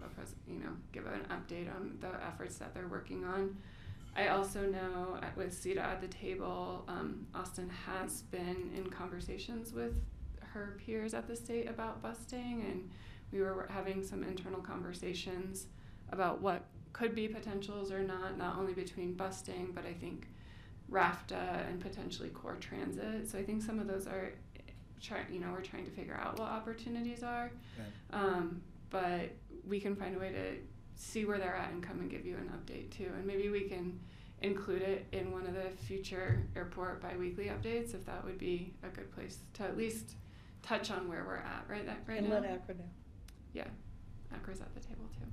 give an update on the efforts that they're working on. I also know with CETA at the table, Austin has been in conversations with her peers at the state about busting, and we were having some internal conversations about what could be potentials or not only between busting, but I think RAFTA and potentially core transit. So I think some of those are, we're trying to figure out what opportunities are, but we can find a way to see where they're at and come and give you an update too. And maybe we can include it in one of the future airport biweekly updates, if that would be a good place to at least touch on where we're at right and now. let APCHA know. Yeah, APCHA's at the table too.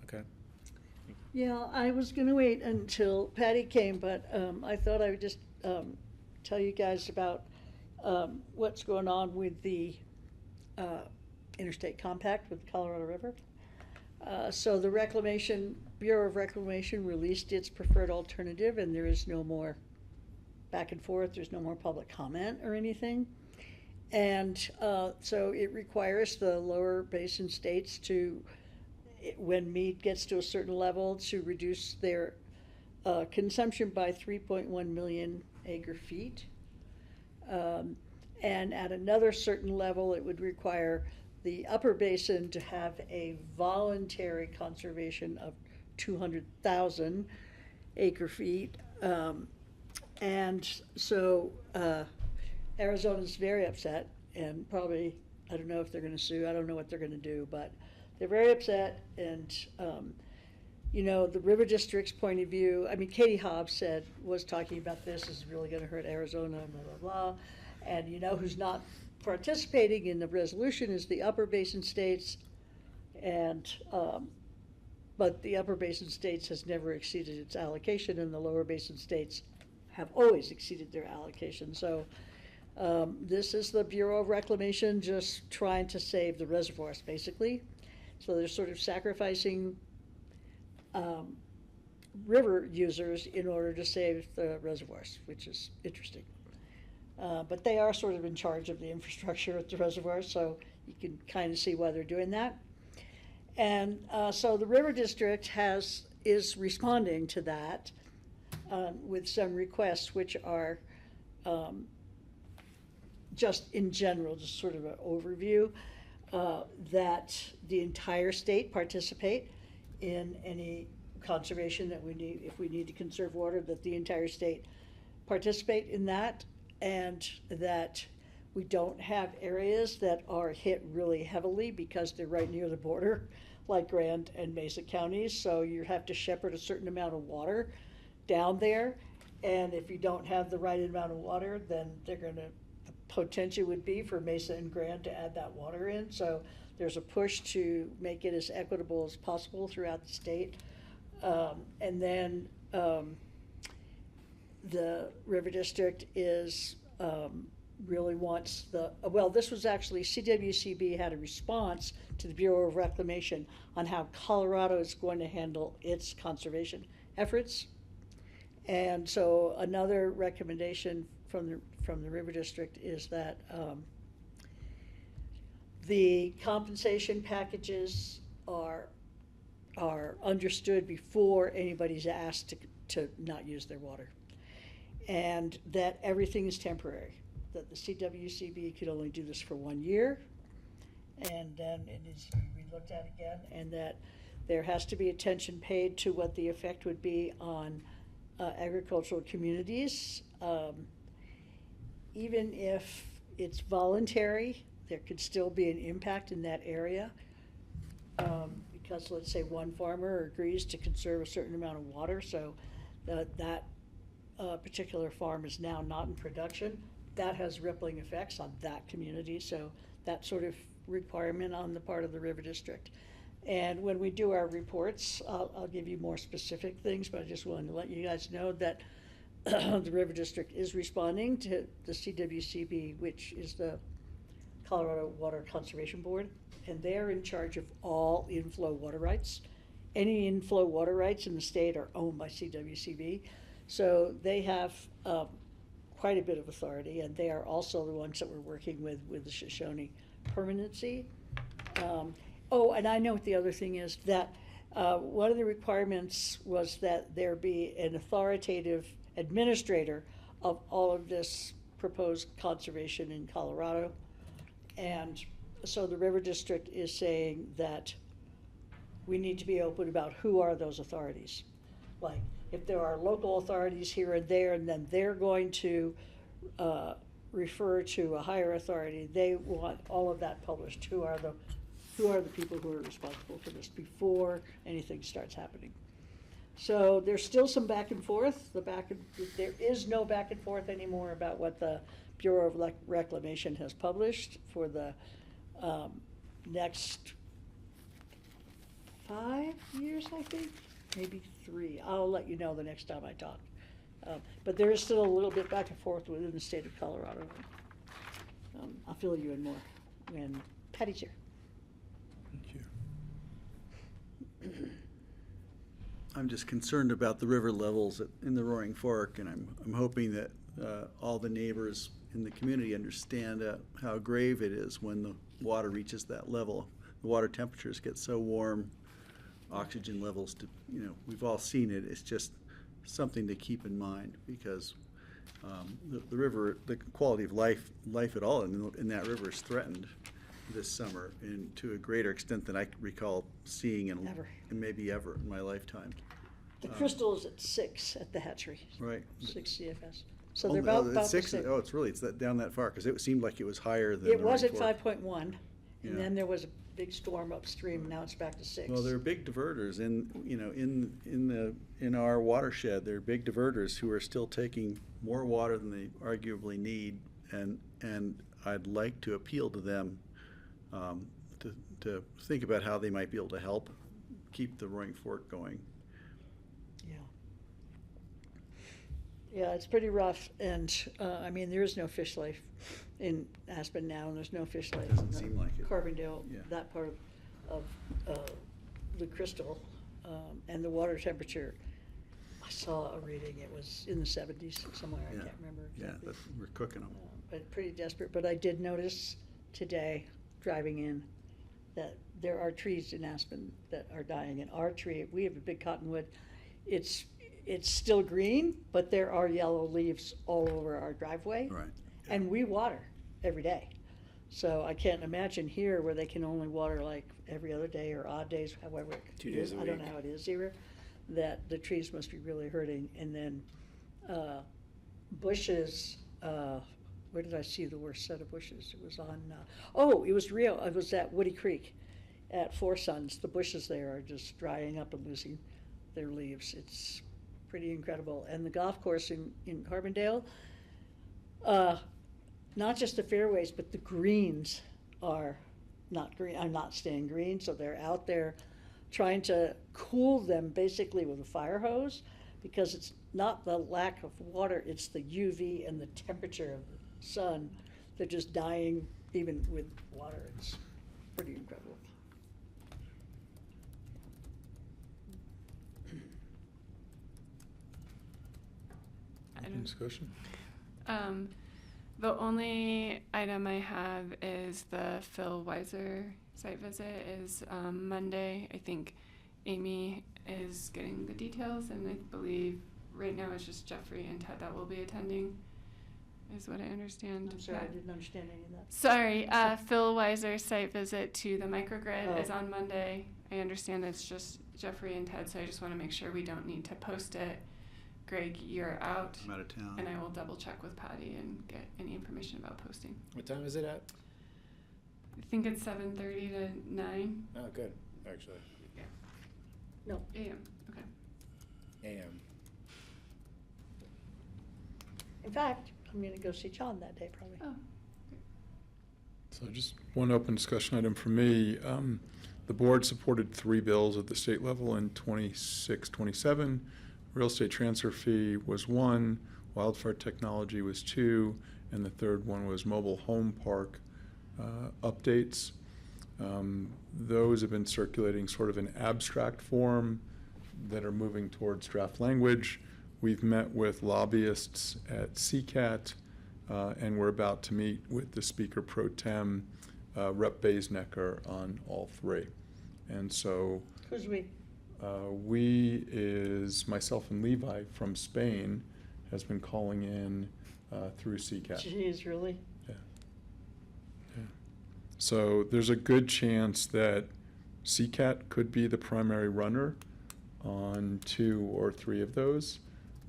Okay. Yeah, I was gonna wait until Patty came, but I thought I would just tell you guys about what's going on with the interstate compact with the Colorado River. So the Bureau of Reclamation released its preferred alternative, and there is no more back and forth, there's no more public comment or anything. And so it requires the lower basin states to, when Meade gets to a certain level, to reduce their consumption by 3.1 million acre feet. And at another certain level, it would require the upper basin to have a voluntary conservation of 200,000 acre feet. And so Arizona's very upset, and probably, I don't know if they're gonna sue, I don't know what they're gonna do, but they're very upset. And the River District's point of view, Katie Hobbs was talking about this is really gonna hurt Arizona, blah, blah, blah. And who's not participating in the resolution is the upper basin states, and but the upper basin states has never exceeded its allocation, and the lower basin states have always exceeded their allocation. So this is the Bureau of Reclamation just trying to save the reservoirs, basically. So they're sort of sacrificing river users in order to save the reservoirs, which is interesting. But they are sort of in charge of the infrastructure at the reservoir, so you can kind of see why they're doing that. And so the River District is responding to that with some requests, which are just in general, just sort of an overview, that the entire state participate in any conservation that we need. If we need to conserve water, that the entire state participate in that, and that we don't have areas that are hit really heavily because they're right near the border, like Grand and Mesa counties, so you have to shepherd a certain amount of water down there. And if you don't have the right amount of water, then they're gonna, the potential would be for Mesa and Grand to add that water in. So there's a push to make it as equitable as possible throughout the state. And then the River District is, really wants the, well, this was actually, CWCB had a response to the Bureau of Reclamation on how Colorado is going to handle its conservation efforts. And so another recommendation from the River District is that the compensation packages are understood before anybody's asked to not use their water. And that everything is temporary, that the CWCB could only do this for 1 year, and then it needs to be relooked at again, and that there has to be attention paid to what the effect would be on agricultural communities. Even if it's voluntary, there could still be an impact in that area. Because let's say one farmer agrees to conserve a certain amount of water, so that particular farm is now not in production, that has rippling effects on that community. So that sort of requirement on the part of the River District. And when we do our reports, I'll give you more specific things, but I just wanted to let you guys know that the River District is responding to the CWCB, which is the Colorado Water Conservation Board, and they're in charge of all inflow water rights. Any inflow water rights in the state are owned by CWCB. So they have quite a bit of authority, and they are also the ones that we're working with the Shoshone permanency. Oh, and I know what the other thing is, that one of the requirements was that there be an authoritative administrator of all of this proposed conservation in Colorado. And so the River District is saying that we need to be open about who are those authorities. Like, if there are local authorities here and there, and then they're going to refer to a higher authority, they want all of that published. Who are the people who are responsible for this before anything starts happening? So there's still some back and forth. There is no back and forth anymore about what the Bureau of Reclamation has published for the next 5 years, I think, maybe 3. I'll let you know the next time I talk. But there is still a little bit back and forth within the state of Colorado. I'll fill you in more when Patty's here. Thank you. I'm just concerned about the river levels in the Roaring Fork, and I'm hoping that all the neighbors in the community understand how grave it is when the water reaches that level. The water temperatures get so warm, oxygen levels, we've all seen it. It's just something to keep in mind, because the river, the quality of life at all in that river is threatened this summer, and to a greater extent than I can recall seeing and maybe ever in my lifetime. The crystal is at 6 at the hatchery. Right. 6 CFS. So they're about the 6. same. Oh, it's down that far, because it seemed like it was higher than. It was the at Roaring Fork. 5.1, Yeah. and then there was a big storm upstream, and now it's back to 6. Well, there are big diverters in our watershed. There are big diverters who are still taking more water than they arguably need, and I'd like to appeal to them to think about how they might be able to help keep the Roaring Fork going. Yeah, it's pretty rough, and I mean, there is no fish life in Aspen now, and there's no fish life Doesn't in seem like it. Carbondale, Yeah. that part of the crystal, and the water temperature. I saw a reading, it was in the 70s somewhere, I Yeah. can't remember exactly. Yeah, we're cooking them. But pretty desperate, but I did notice today, driving in, that there are trees in Aspen that are dying, and our tree, we have a big cottonwood, it's still green, but there are yellow leaves all over our driveway. Right. And we water every day. So I can't imagine here where they can only water like every other day or odd days, however. 2 days a I don't know week. how it is here, that the trees must be really hurting. And then bushes, where did I see the worst set of bushes? It was on, it was at Woody Creek at Four Sons. The bushes there are just drying up and losing their leaves. pretty incredible. And the golf course in Carbondale, not just the fairways, but the greens are not green, are not staying green, so they're out there trying to cool them basically with a fire hose, because it's not the lack of water, it's the UV and the temperature of the sun. They're just dying even with water. It's pretty incredible. Open discussion. The only item I have is the Phil Weiser site visit is Monday. I think Amy is getting the details, and I believe right now it's just Jeffrey and Ted that will be attending, is what I understand. I'm sorry, I didn't understand any of that. Sorry, Phil Weiser site visit to the microgrid is on Monday. I understand it's just Jeffrey and Ted, so I just want to make sure we don't need to post it. Greg, you're out. I'm out of town. And I will double check with Patty and get any information about posting. What time is it at? I think it's 7:30 to 9. Oh, good, actually. No. AM. Okay. AM. In fact, I'm gonna go see John that day probably. Oh. So just one open discussion item for me. The board supported 3 bills at the state level in 26, 27. Real estate transfer fee was 1, wildfire technology was 2, and the third one was mobile home park updates. Those have been circulating sort of in abstract form that are moving towards draft language. We've met with lobbyists at CCAT, and we're about to meet with the Speaker Pro Tem, Rep. Baysnecker, on all 3. And so Who's we? We is myself and Levi from Spain has been calling in through CCAT. Jeez, really? Yeah. Yeah. So there's a good chance that CCAT could be the primary runner on 2 or 3 of those,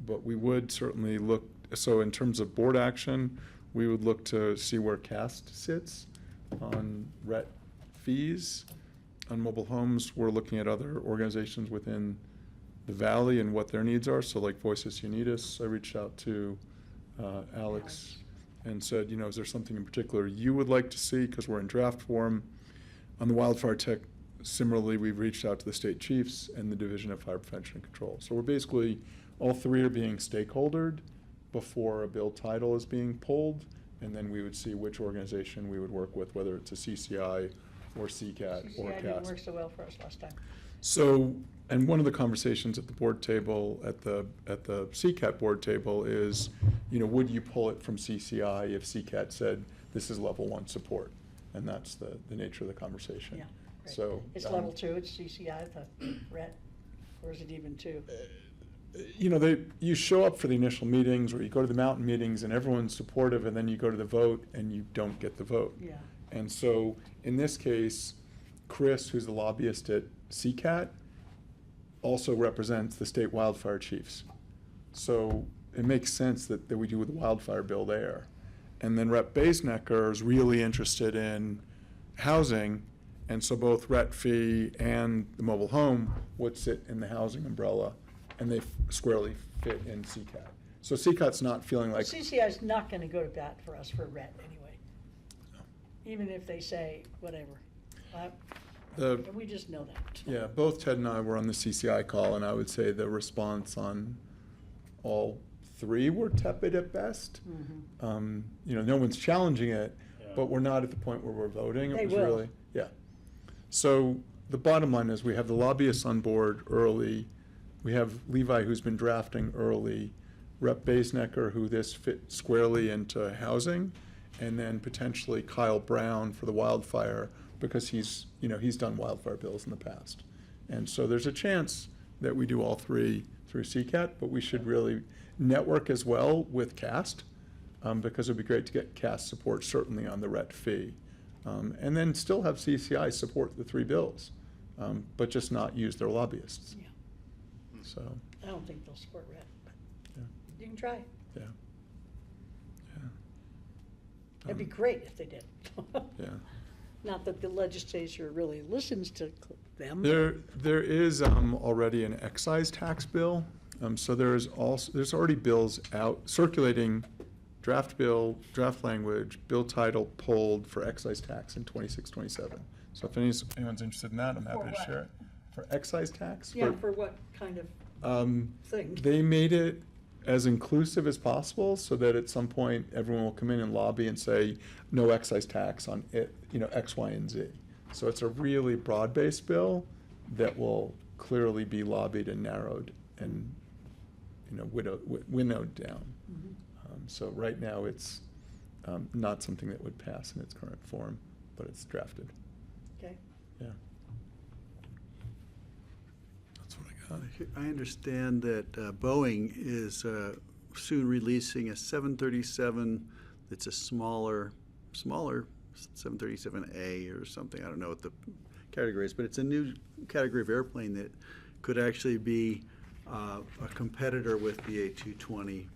but we would certainly look, so in terms of board action, we would look to see where CAST sits on RET fees. On mobile homes, we're looking at other organizations within the valley and what their needs are. So like Voices Unitas, I reached out to Alex and said, you know, is there something in particular you would like to see? Because we're in draft form. On the wildfire tech, similarly, we've reached out to the state chiefs and the Division of Fire Prevention and Control. So we're basically, all 3 are being stakeholdered before a bill title is being pulled, and then we would see which organization we would work with, whether it's a CCI or CCAT or CAST. didn't work so well for us last time. So, and one of the conversations at the board table, at the CCAT board table is, you know, would you pull it from CCI if CCAT said this is level 1 support? And that's the nature of the conversation. Yeah, great. So It's level 2, it's CCI, the RET, or is it even 2? You know, you show up for the initial meetings, or you go to the mountain meetings and everyone's supportive, and then you go to the vote and you don't get the vote. Yeah. And so, in this case, Chris, who's the lobbyist at CCAT, also represents the state wildfire chiefs. So it makes sense that we do with the wildfire bill there. And then Rep. Baysnecker is really interested in housing, and so both RET fee and the mobile home would sit in the housing umbrella, and they squarely fit in CCAT. So CCAT's not feeling like... CCI is not gonna go to bat for us for RET anyway. Even if they say whatever. We just know that. Yeah, both Ted and I were on the CCI call, and I would say the response on all 3 were tepid at best. Mm-hmm. You know, no one's challenging it, but we're not at the point where we're voting. They It was will. really, yeah. So the bottom line is we have the lobbyists on board early. We have Levi, who's been drafting early, Rep. Baysnecker, who this fit squarely into housing, and then potentially Kyle Brown for the wildfire, because he's done wildfire bills in the past. And so there's a chance that we do all 3 through CCAT, but we should really network as well with CAST, because it would be great to get CAST support certainly on the RET fee. And then still have CCI support the 3 bills, but just not use their lobbyists. Yeah. So. I don't think they'll support RET, but Yeah. you can try. Yeah. It'd be great if they did. Yeah. Not that the legislature really listens to them. There is already an excise tax bill So there's already bills out circulating, draft bill, draft language, bill title pulled for excise tax in 26-27. So if anyone's interested in that, I'm happy to share it. For excise tax? Yeah, for what kind of thing? They made it as inclusive as possible so that at some point everyone will come in and lobby and say no excise tax on it, X, Y, and Z. So it's a really broad-based bill that will clearly be lobbied and narrowed and winnowed down. So right now it's not something that would pass in its current form, but it's drafted. Okay. Yeah. That's what I got. I understand that Boeing is soon releasing a 737 that's a smaller 737A or something. I don't know what the category is, but it's a new category of airplane that could actually be a competitor with the A220.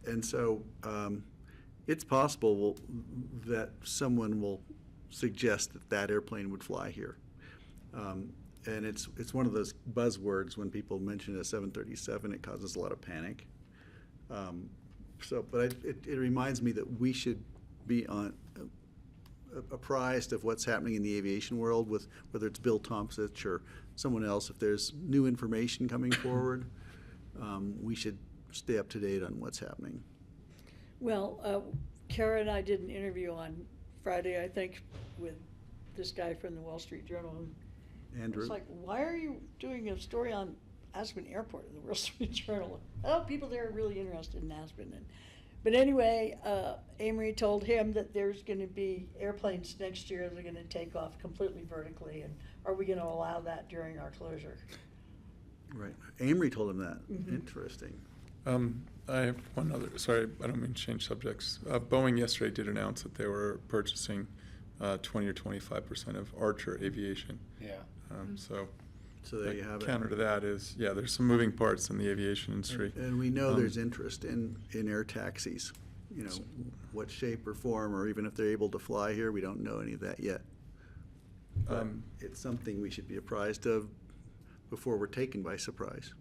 And so it's possible that someone will suggest that airplane would fly here. And it's one of those buzzwords when people mention a 737, it causes a lot of panic. But it reminds me that we should be apprised of what's happening in the aviation world, with whether it's Bill Tomsich or someone else. If there's new information coming forward, we should stay up to date on what's happening. Well, Kara and I did an interview on Friday, I think, with this guy from the Wall Street Journal. Andrew. It's like, why are you doing a story on Aspen Airport in the Wall Street Journal? Oh, people there are really interested in Aspen. But anyway, Amory told him that there's going to be airplanes next year that are going to take off completely vertically, and are we going to allow that during our closure? Right. Amory told him that. Mm-hmm. Interesting. I have one other, sorry, I don't mean to change subjects. Boeing yesterday did announce that they were purchasing 20 or 25% of Archer Aviation. Yeah. So there you have it. Counter to that is, there's some moving parts in the aviation industry. And we know there's interest in air taxis. What shape or form, or even if they're able to fly here, we don't know any of that yet. But it's something we should be apprised of before we're taken by surprise.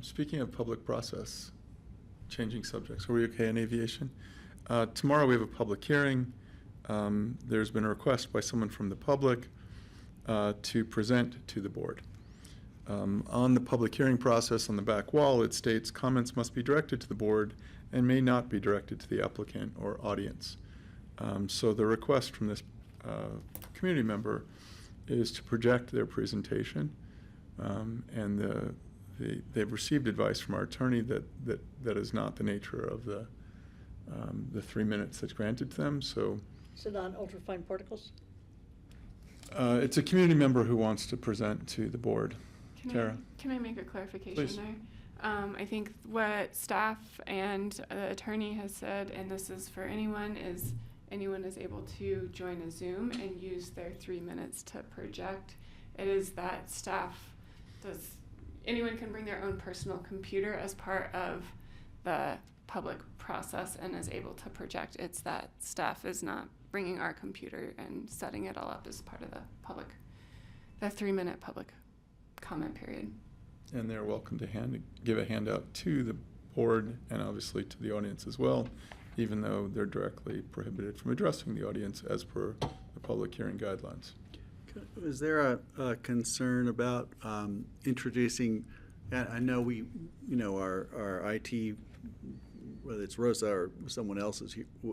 Speaking of public process, changing subjects, are we okay in aviation? Tomorrow we have a public hearing. There's been a request by someone from the public to present to the board. On the public hearing process on the back wall, it states comments must be directed to the board and may not be directed to the applicant or audience. So the request from this community member is to project their presentation, and they've received advice from our attorney that is not the nature of the 3 minutes that's granted to them. So Is it on ultrafine particles? it's a community member who wants to present to the board. Tara? Can I make a clarification Please. there? I think what staff and the attorney has said, and this is for anyone, is anyone is able to join a Zoom and use their 3 minutes to project. It is that anyone can bring their own personal computer as part of the public process and is able to project. It's that staff is not bringing our computer and setting it all up as part of the 3 minute public comment period. And they're welcome to give a handout to the board and obviously to the audience as well, even though they're directly prohibited from addressing the audience as per the public hearing guidelines. Is there a concern about introducing, I know our IT, whether it's Rosa or someone else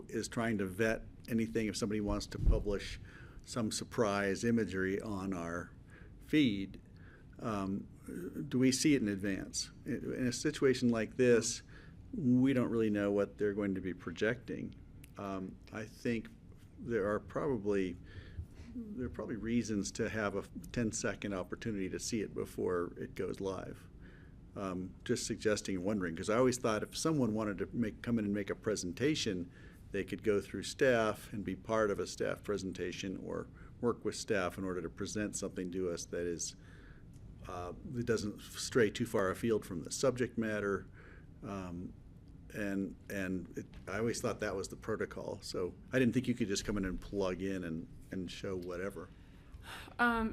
is trying to vet anything if somebody wants to publish some surprise imagery on our feed. Do we see it in advance? In a situation like this, we don't really know what they're going to be projecting. I think there are probably reasons to have a 10-second opportunity to see it before it goes live. Just suggesting and wondering, because I always thought if someone wanted to come in and make a presentation, they could go through staff and be part of a staff presentation or work with staff in order to present something to us that is that doesn't stray too far afield from the subject matter. I always thought that was the protocol. So I didn't think you could just come in and plug in and show whatever.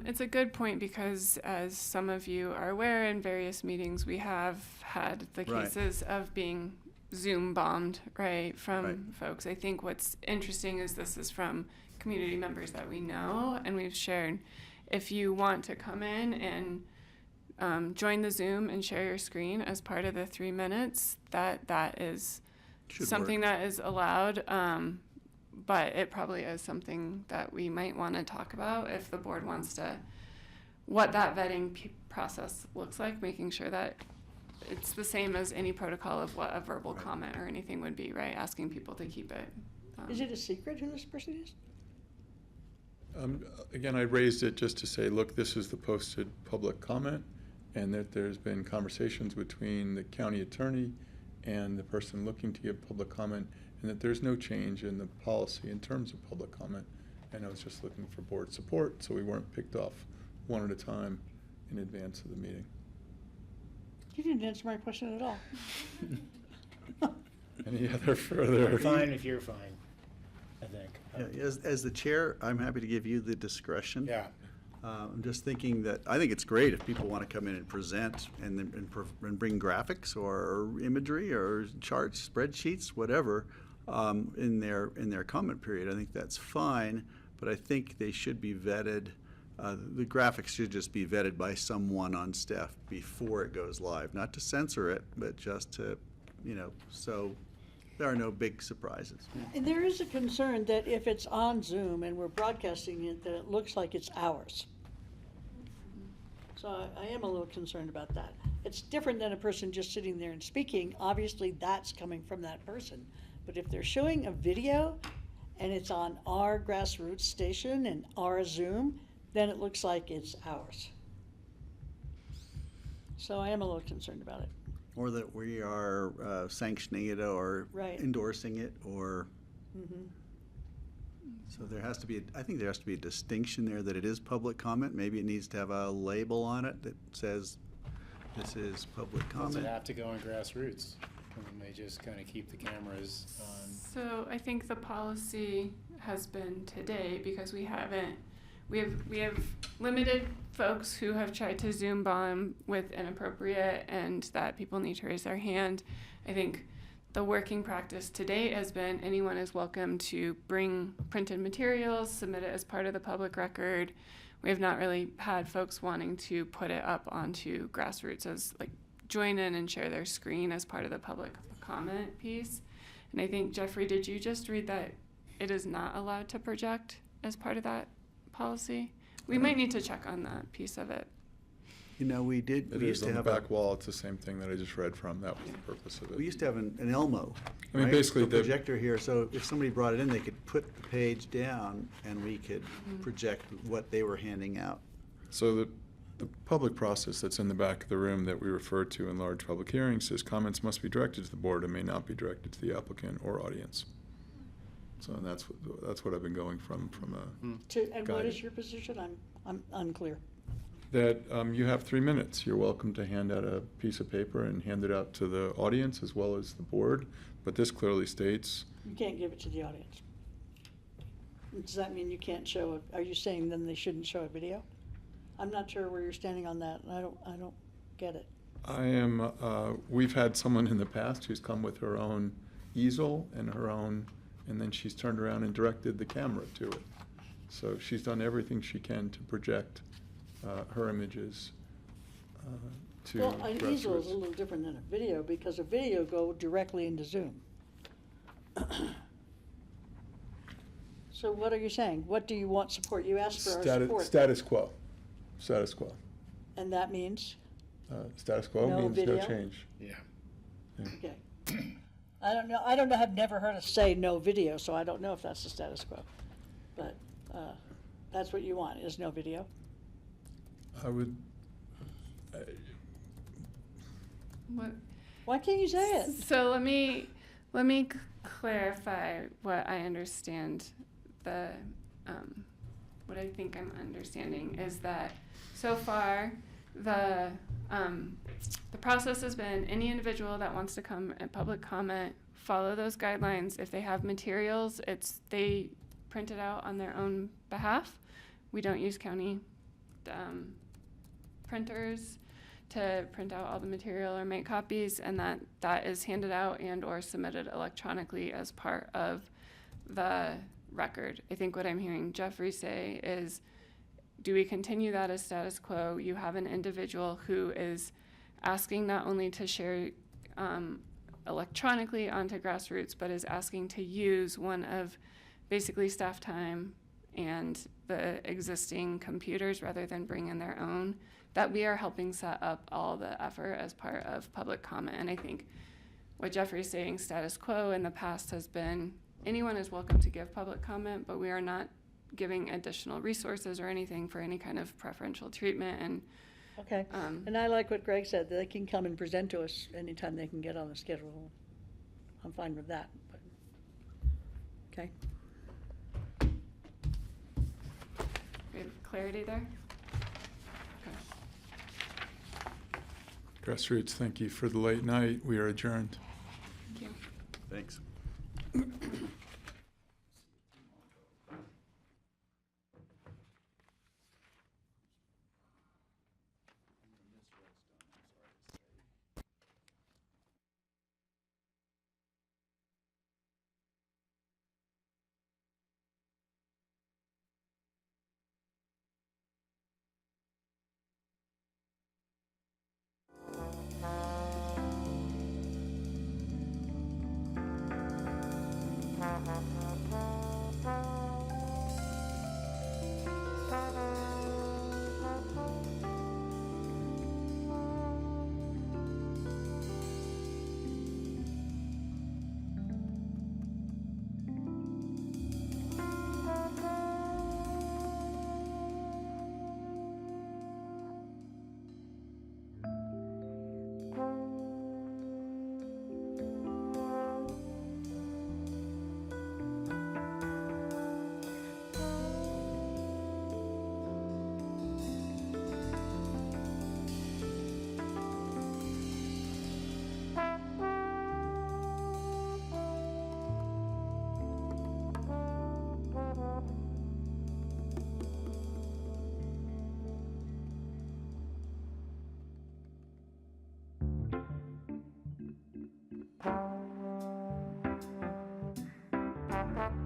It's a good point because, as some of you are aware, in various meetings we have had the Right. cases of being Zoom bombed, right, from Right. folks. I think what's interesting is this is from community members that we know, and we've shared. If you want to come in and join the Zoom and share your screen as part of the 3 minutes, that is Should something work. that is allowed. But it probably is something that we might want to talk about if the board wants to, what that vetting process looks like, making sure that it's the same as any protocol of what a verbal comment or anything would be, right? Asking people to keep it. Is it a secret who this person is? Again, I raised it just to say, look, this is the posted public comment, and that there's been conversations between the county attorney and the person looking to give public comment, and that there's no change in the policy in terms of public comment. And I was just looking for board support, so we weren't picked off one at a time in advance of the meeting. You didn't answer my question at all. Any other further? I'm fine if you're fine, I think. Yeah, as the chair, I'm happy to give you the discretion. Yeah. I'm just thinking that, I think it's great if people want to come in and present and bring graphics or imagery or charts, spreadsheets, whatever, in their comment period. I think that's fine, but I think they should be vetted. The graphics should just be vetted by someone on staff before it goes live, not to censor it, but just to, so there are no big surprises. And there is a concern that if it's on Zoom and we're broadcasting it, that it looks like it's ours. So I am a little concerned about that. It's different than a person just sitting there and speaking. Obviously, that's coming from that person. But if they're showing a video and it's on our grassroots station and our Zoom, then it looks like it's ours. So I am a little concerned about it. Or that we are sanctioning it or Right. endorsing it or. Mhm. So I think there has to be a distinction there that it is public comment. Maybe it needs to have a label on it that says this is public Does comment. it have to go on grassroots? And then they just kind of keep the cameras on? So I think the policy has been today, because we have limited folks who have tried to Zoom bomb with inappropriate and that people need to raise their hand. I think the working practice to date has been anyone is welcome to bring printed materials, submit it as part of the public record. We have not really had folks wanting to put it up onto grassroots as like join in and share their screen as part of the public comment piece. And I think, Jeffrey, did you just read that it is not allowed to project as part of that policy? We might need to check on that piece of it. We It used is to on the have back wall. It's the same thing that I just read from. That was the purpose of it. We used to have an Elmo. I mean, right? basically A the- projector here, so if somebody brought it in, they could put the page down and we could project what they were handing out. So the public process that's in the back of the room that we refer to in large public hearings says comments must be directed to the board and may not be directed to the applicant or audience. So that's what I've been going from a And what guidance. is your position? I'm unclear. That you have 3 minutes. You're welcome to hand out a piece of paper and hand it out to the audience as well as the board. But this clearly states, You can't give it to the audience. Does that mean you can't show it? Are you saying then they shouldn't show a video? I'm not sure where you're standing on that. I don't get it. we've had someone in the past who's come with her own easel and and then she's turned around and directed the camera to it. So she's done everything she can to project her images to Well, an easel is a grassroots. little different than a video because a video go directly into Zoom. So what are you saying? What do you want support? You asked for our support. Status quo. Status quo. And that means? Status quo No means no video? change. Yeah. Okay. I don't know, I've never heard us say no video, so I don't know if that's the status quo. But that's what you want, is no video? I would, What? Why can't you say it? So let me clarify what I understand. What I think I'm understanding is that so far the process has been any individual that wants to come and public comment, follow those guidelines. If they have materials, they print it out on their own behalf. We don't use county printers to print out all the material or make copies, and that is handed out and or submitted electronically as part of the record. I think what I'm hearing Jeffrey say is, do we continue that as status quo? You have an individual who is asking not only to share electronically onto Grassroots, but is asking to use one of basically staff time and the existing computers rather than bring in their own, that we are helping set up all the effort as part of public comment. And I think what Jeffrey's saying, status quo in the past has been, anyone is welcome to give public comment, but we are not giving additional resources or anything for any kind of preferential treatment. And Okay, and I like what Greg said, that they can come and present to us anytime they can get on the schedule. I'm fine with that, but, okay. we have clarity there? Grassroots, thank you for the late night. We are adjourned. Thank you. Thanks. Thank you.